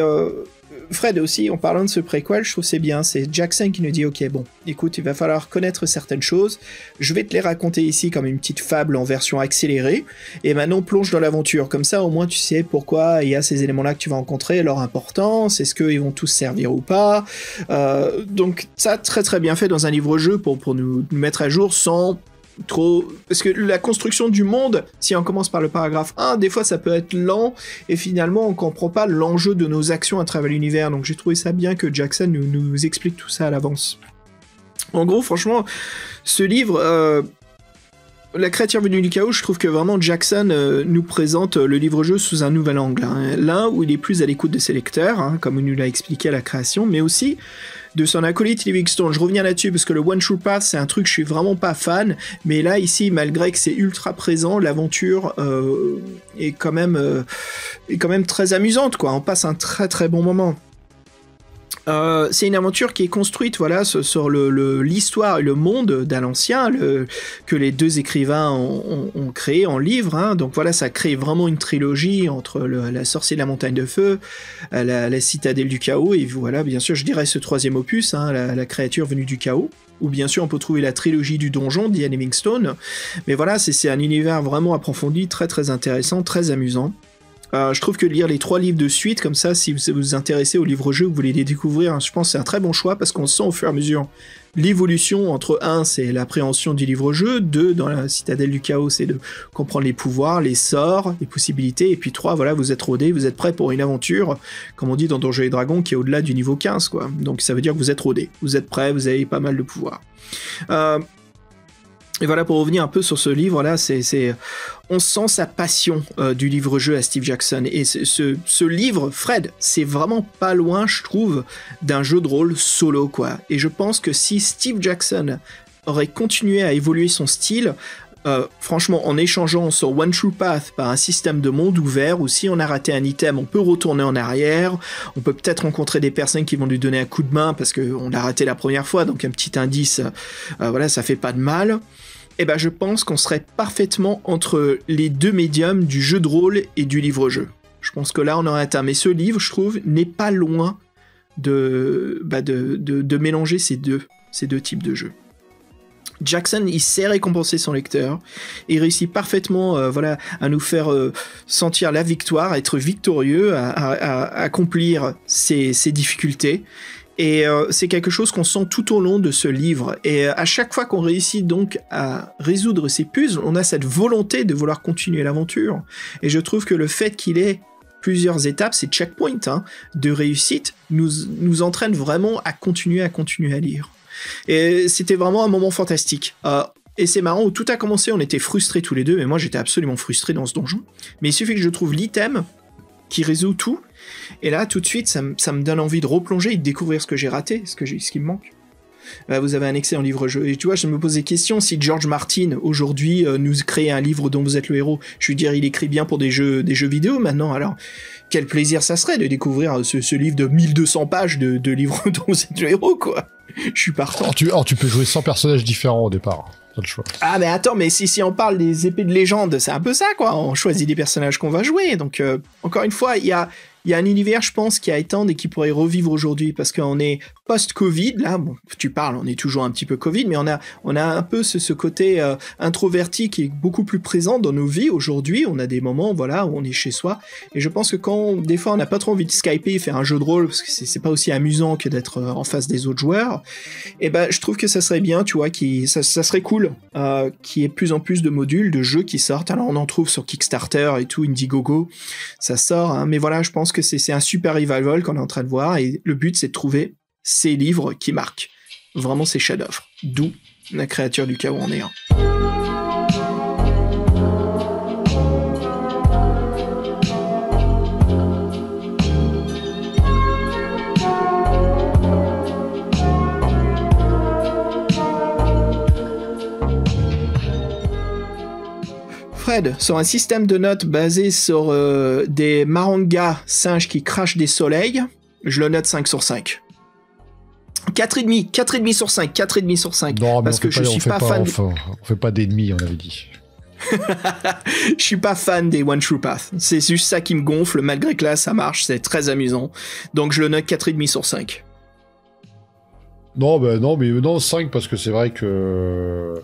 Fred aussi, en parlant de ce préquel, je trouve c'est bien, c'est Jackson qui nous dit, ok, bon, écoute, il va falloir connaître certaines choses, je vais te les raconter ici comme une petite fable en version accélérée, et maintenant plonge dans l'aventure, comme ça au moins tu sais pourquoi il y a ces éléments-là que tu vas rencontrer, leur importance, est-ce qu'ils vont tous servir ou pas, donc ça, très très bien fait dans un livre-jeu pour nous mettre à jour sans... trop, parce que la construction du monde, si on commence par le paragraphe 1, des fois ça peut être lent, et finalement on comprend pas l'enjeu de nos actions à travers l'univers, donc j'ai trouvé ça bien que Jackson nous explique tout ça à l'avance. En gros, franchement, ce livre, La créature venue du chaos, je trouve que vraiment Jackson nous présente le livre-jeu sous un nouvel angle, hein. L'un où il est plus à l'écoute de ses lecteurs, hein, comme il nous l'a expliqué à la création, mais aussi de son acolyte Livingstone. Je reviens là-dessus parce que le One True Path, c'est un truc, je suis vraiment pas fan, mais là, ici, malgré que c'est ultra présent, l'aventure est quand même très amusante, quoi. On passe un très très bon moment. C'est une aventure qui est construite, voilà, sur l'histoire et le monde d'Alancien, que les deux écrivains ont créé en livre, hein. Donc voilà, ça crée vraiment une trilogie entre la sorcière de la montagne de feu, la citadelle du chaos, et voilà, bien sûr, je dirais ce troisième opus, hein, la créature venue du chaos. Ou bien sûr, on peut trouver la trilogie du donjon d'Ian Livingstone. Mais voilà, c'est un univers vraiment approfondi, très très intéressant, très amusant. Je trouve que lire les 3 livres de suite, comme ça, si vous vous intéressez aux livres-jeux, vous voulez les découvrir, je pense que c'est un très bon choix, parce qu'on sent au fur et à mesure l'évolution entre 1, c'est l'appréhension du livre-jeu, 2, dans la citadelle du chaos, c'est de comprendre les pouvoirs, les sorts, les possibilités, et puis 3, voilà, vous êtes rodé, vous êtes prêt pour une aventure, comme on dit dans Donjons et Dragons, qui est au-delà du niveau 15, quoi. Donc ça veut dire que vous êtes rodé, vous êtes prêt, vous avez pas mal de pouvoirs. Et voilà, pour revenir un peu sur ce livre-là, on sent sa passion du livre-jeu à Steve Jackson. Et ce livre, Fred, c'est vraiment pas loin, je trouve, d'un jeu de rôle solo, quoi. Et je pense que si Steve Jackson aurait continué à évoluer son style, franchement, en échangeant sur One True Path par un système de monde ouvert, où si on a raté un item, on peut retourner en arrière, on peut peut-être rencontrer des personnes qui vont lui donner un coup de main parce qu'on l'a raté la première fois, donc un petit indice, voilà, ça fait pas de mal. Et ben je pense qu'on serait parfaitement entre les deux médiums du jeu de rôle et du livre-jeu. Je pense que là on aurait atteint, mais ce livre, je trouve, n'est pas loin de mélanger ces deux types de jeux. Jackson, il sait récompenser son lecteur, il réussit parfaitement voilà, à nous faire sentir la victoire, à être victorieux, à accomplir ses difficultés. Et c'est quelque chose qu'on sent tout au long de ce livre. Et à chaque fois qu'on réussit donc à résoudre ces puzzles, on a cette volonté de vouloir continuer l'aventure. Et je trouve que le fait qu'il ait plusieurs étapes, ces checkpoints de réussite, nous entraîne vraiment à continuer à lire. Et c'était vraiment un moment fantastique. Et c'est marrant, où tout a commencé, on était frustrés tous les deux, mais moi j'étais absolument frustré dans ce donjon. Mais il suffit que je trouve l'item qui résout tout, et là tout de suite ça me donne envie de replonger et de découvrir ce que j'ai raté, ce qui me manque. Vous avez un excellent livre-jeu, et tu vois, je me pose des questions, si George Martin aujourd'hui nous crée un livre dont vous êtes le héros, je veux dire, il écrit bien pour des jeux vidéo maintenant, alors quel plaisir ça serait de découvrir ce livre de 1200 pages de livres dont vous êtes le héros, quoi. Je suis partant. Alors tu peux jouer 100 personnages différents au départ. Pas le choix. Ah mais attends, mais si on parle des épées de légende, c'est un peu ça, quoi. On choisit des personnages qu'on va jouer. Donc encore une fois, il y a un univers, je pense, qui a étendre et qui pourrait revivre aujourd'hui, parce qu'on est post-Covid, là, bon, tu parles, on est toujours un petit peu Covid, mais on a un peu ce côté introverti qui est beaucoup plus présent dans nos vies aujourd'hui. On a des moments, voilà, où on est chez soi, et je pense que quand, des fois, on n'a pas trop envie de skyper, faire un jeu de rôle, parce que c'est pas aussi amusant que d'être en face des autres joueurs, et ben, je trouve que ça serait bien, tu vois, ça serait cool, qu'il y ait de plus en plus de modules, de jeux qui sortent. Alors, on en trouve sur Kickstarter et tout, Indiegogo, ça sort, hein, mais voilà, je pense que c'est un super revival qu'on est en train de voir, et le but, c'est de trouver ces livres qui marquent vraiment ces chefs-d'œuvre. D'où La créature du chaos en est un. Fred, sur un système de notes basé sur des marangas singes qui crachent des soleils, je le note 5 sur 5. 4,5 sur 5, 4,5 sur 5. Non, mais parce que je suis pas fan. On fait pas d'ennemis, on avait dit. Je suis pas fan des One True Path. C'est juste ça qui me gonfle, malgré que là, ça marche, c'est très amusant. Donc je le note 4,5 sur 5. Non, mais 5, parce que c'est vrai que...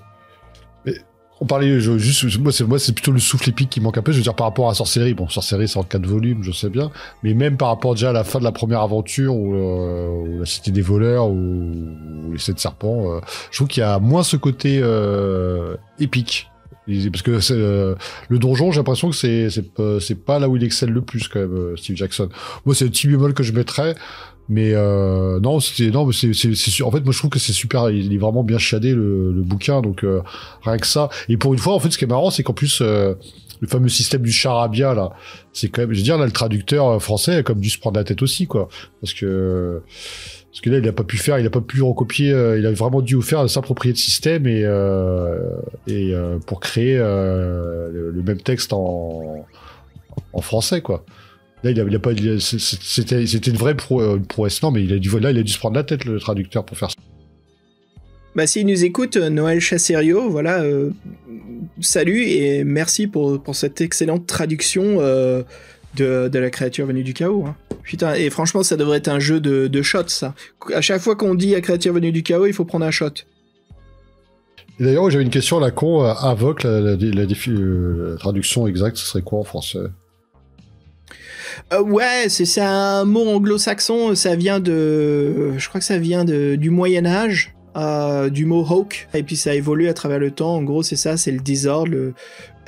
On parlait juste, moi c'est plutôt le souffle épique qui manque un peu, je veux dire par rapport à Sorcellerie. Bon, Sorcellerie c'est en 4 volumes, je sais bien, mais même par rapport déjà à la fin de la première aventure où la cité des voleurs ou les 7 serpents, je trouve qu'il y a moins ce côté épique. Parce que le donjon, j'ai l'impression que c'est pas là où il excelle le plus quand même, Steve Jackson. Moi c'est le petit bémol que je mettrais. Mais non, c'est en fait moi je trouve que c'est super, il est vraiment bien chiadé le bouquin, donc rien que ça. Et pour une fois en fait ce qui est marrant c'est qu'en plus le fameux système du charabia là, c'est quand même, je veux dire là le traducteur français a comme dû se prendre la tête aussi quoi, parce que là il a pas pu recopier, il a vraiment dû faire s'approprier de système et pour créer le même texte en français quoi. Là, il a pas, c'était une vraie prouesse. Non, mais il a dû se prendre la tête, le traducteur, pour faire ça. Bah, s'il nous écoute, Noël Chasserio, voilà, salut et merci pour cette excellente traduction de La créature venue du chaos. Hein. Putain, et franchement, ça devrait être un jeu de shots, ça. À chaque fois qu'on dit La créature venue du chaos, il faut prendre un shot. Et d'ailleurs, j'avais une question à la con, Avoc, la traduction exacte, ce serait quoi en français? Ouais, c'est un mot anglo-saxon, je crois que ça vient du Moyen-Âge, du mot hawk, et puis ça évolue à travers le temps. En gros, c'est ça, c'est le désordre.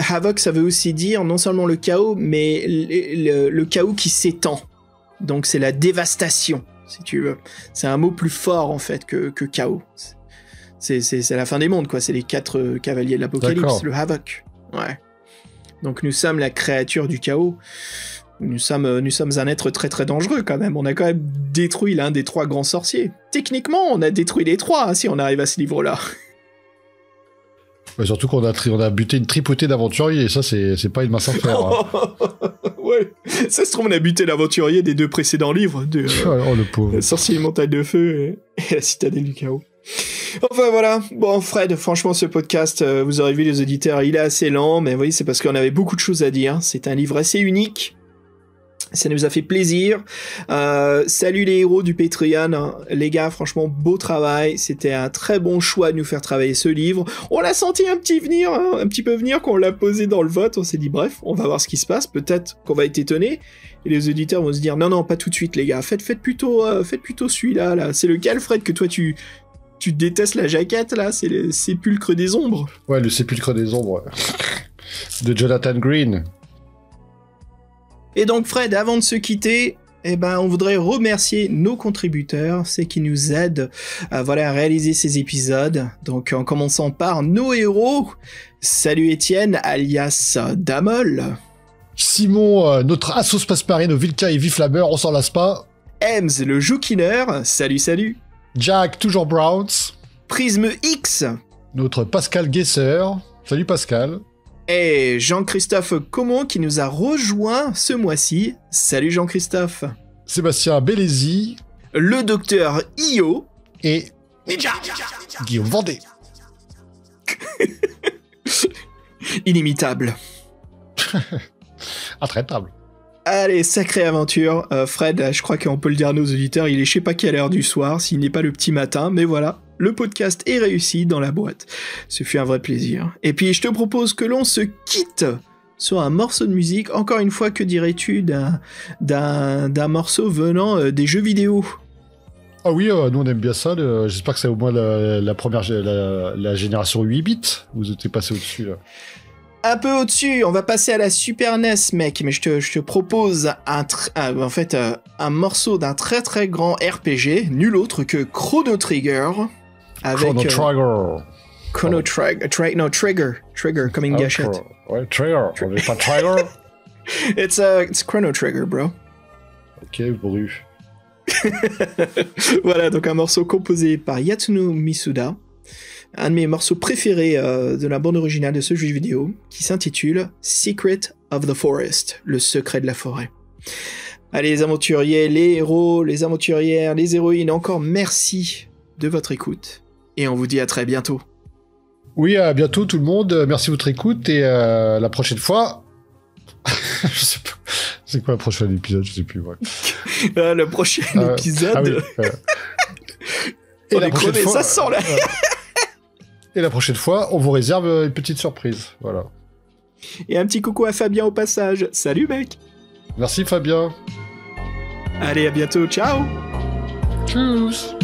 Havoc, ça veut aussi dire non seulement le chaos, mais le chaos qui s'étend. Donc c'est la dévastation, si tu veux. C'est un mot plus fort, en fait, que chaos. C'est la fin des mondes, quoi. C'est les 4 cavaliers de l'Apocalypse, d'accord. Le Havoc. Ouais. Donc nous sommes la créature du chaos. Nous sommes un être très très dangereux quand même. On a quand même détruit l'un des 3 grands sorciers. Techniquement, on a détruit les 3 hein, si on arrive à ce niveau-là. Ouais, surtout qu'on a buté une tripotée d'aventuriers, et ça c'est pas une mince affaire. Hein. Ouais, ça se trouve on a buté l'aventurier des 2 précédents livres de le pauvre. Sorcier Montagne de Feu et la Citadelle du Chaos. Enfin voilà, bon Fred, franchement ce podcast, vous aurez vu les auditeurs, il est assez lent, mais vous voyez c'est parce qu'on avait beaucoup de choses à dire. C'est un livre assez unique. Ça nous a fait plaisir. Salut les héros du Patreon. Hein. Les gars, franchement, beau travail. C'était un très bon choix de nous faire travailler ce livre. On l'a senti un petit peu venir quand on l'a posé dans le vote. On s'est dit, bref, on va voir ce qui se passe. Peut-être qu'on va être étonné. Et les auditeurs vont se dire, non, pas tout de suite, les gars. Faites plutôt celui-là. Là. C'est lequel, Fred, que toi, tu détestes la jaquette, là? C'est le Sépulcre des Ombres. Ouais, le Sépulcre des Ombres. De Jonathan Green. Et donc Fred, avant de se quitter, on voudrait remercier nos contributeurs, ceux qui nous aident à réaliser ces épisodes. Donc en commençant par nos héros. Salut Étienne, alias Damol. Simon, notre Assos Passeparine, Vilka et Viflameur, on s'en lasse pas. Ems, le joukineur. Salut. Jack, toujours Browns. Prisme X. Notre Pascal Guesser. Salut Pascal. Et Jean-Christophe Comon qui nous a rejoint ce mois-ci. Salut Jean-Christophe. Sébastien Bélézy. Le docteur Io. Et Guillaume Vendée. Inimitable. Intraitable. Allez, sacrée aventure. Fred, je crois qu'on peut le dire à nos auditeurs, il est je sais pas quelle heure du soir, s'il n'est pas le petit matin, mais voilà. Le podcast est réussi dans la boîte. Ce fut un vrai plaisir. Et puis, je te propose que l'on se quitte sur un morceau de musique. Encore une fois, que dirais-tu d'un morceau venant des jeux vidéo? Ah oui, nous on aime bien ça. J'espère que c'est au moins la première la génération 8 bits. Vous êtes passé au-dessus, là. Un peu au-dessus, on va passer à la Super NES, mec. Mais je te propose un morceau d'un très très grand RPG, nul autre que Chrono Trigger. Avec, Trigger, comme une gâchette. Ouais, Trigger, on n'est pas Trigger. It's Chrono Trigger, bro. Ok, Bru. Voilà, donc un morceau composé par Yatsuno Misuda, un de mes morceaux préférés de la bande originale de ce jeu vidéo, qui s'intitule Secret of the Forest, le secret de la forêt. Allez, les aventuriers, les héros, les aventurières, les héroïnes, encore merci de votre écoute. Et on vous dit à très bientôt. Oui, à bientôt tout le monde. Merci de votre écoute et la prochaine fois... Je sais pas. C'est quoi le prochain épisode? Je sais plus. Ouais. Le prochain épisode... Oui, et on est crevé, ça sent là. Et la prochaine fois, on vous réserve une petite surprise. Voilà. Et un petit coucou à Fabien au passage. Salut mec. Merci Fabien. Allez, à bientôt. Ciao. Tchuss.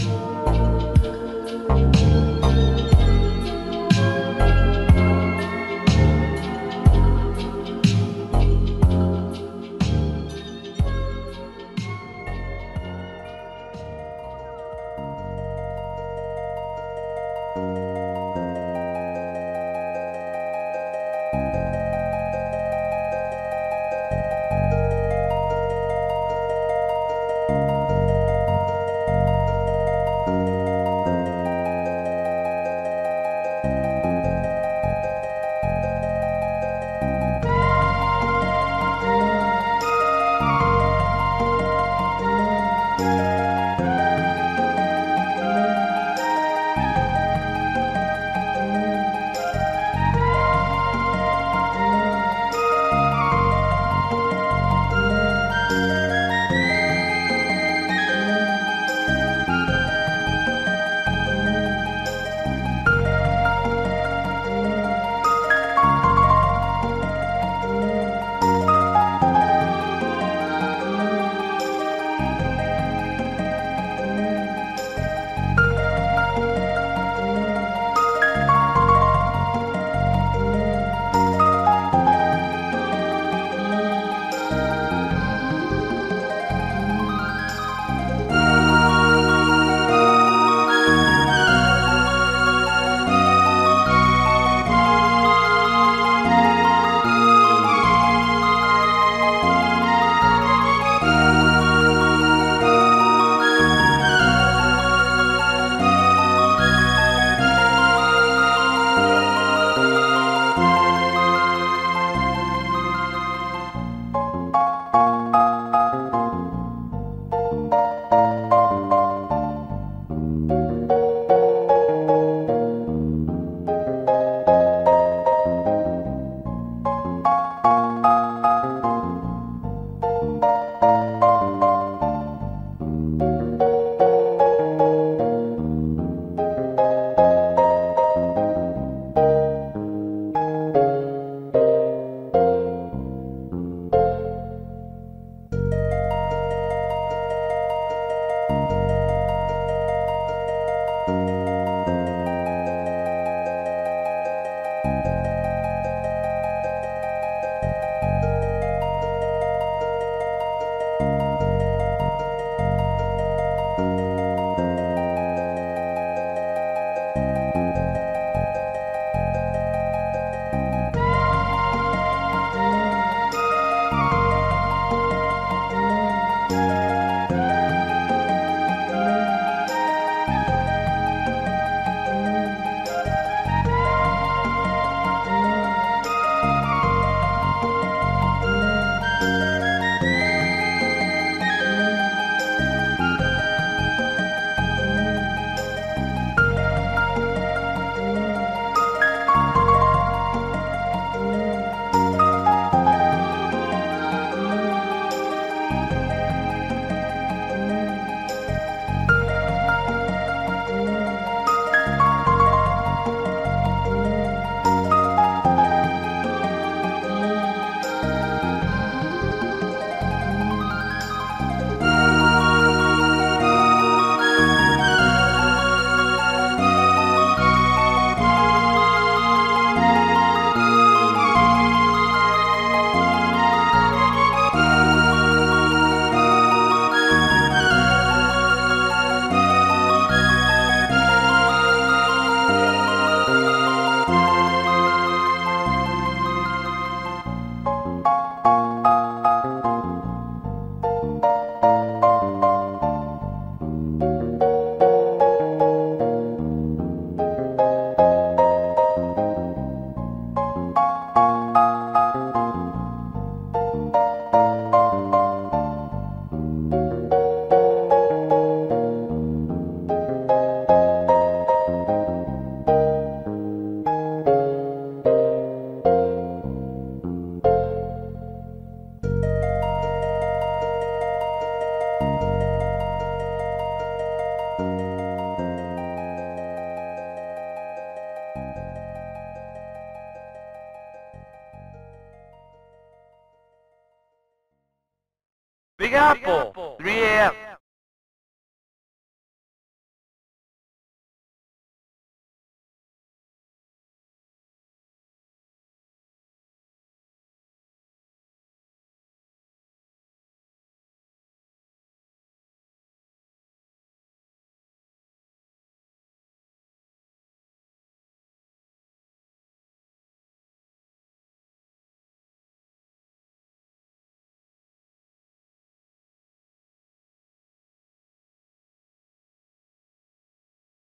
Big Apple, 3 AM.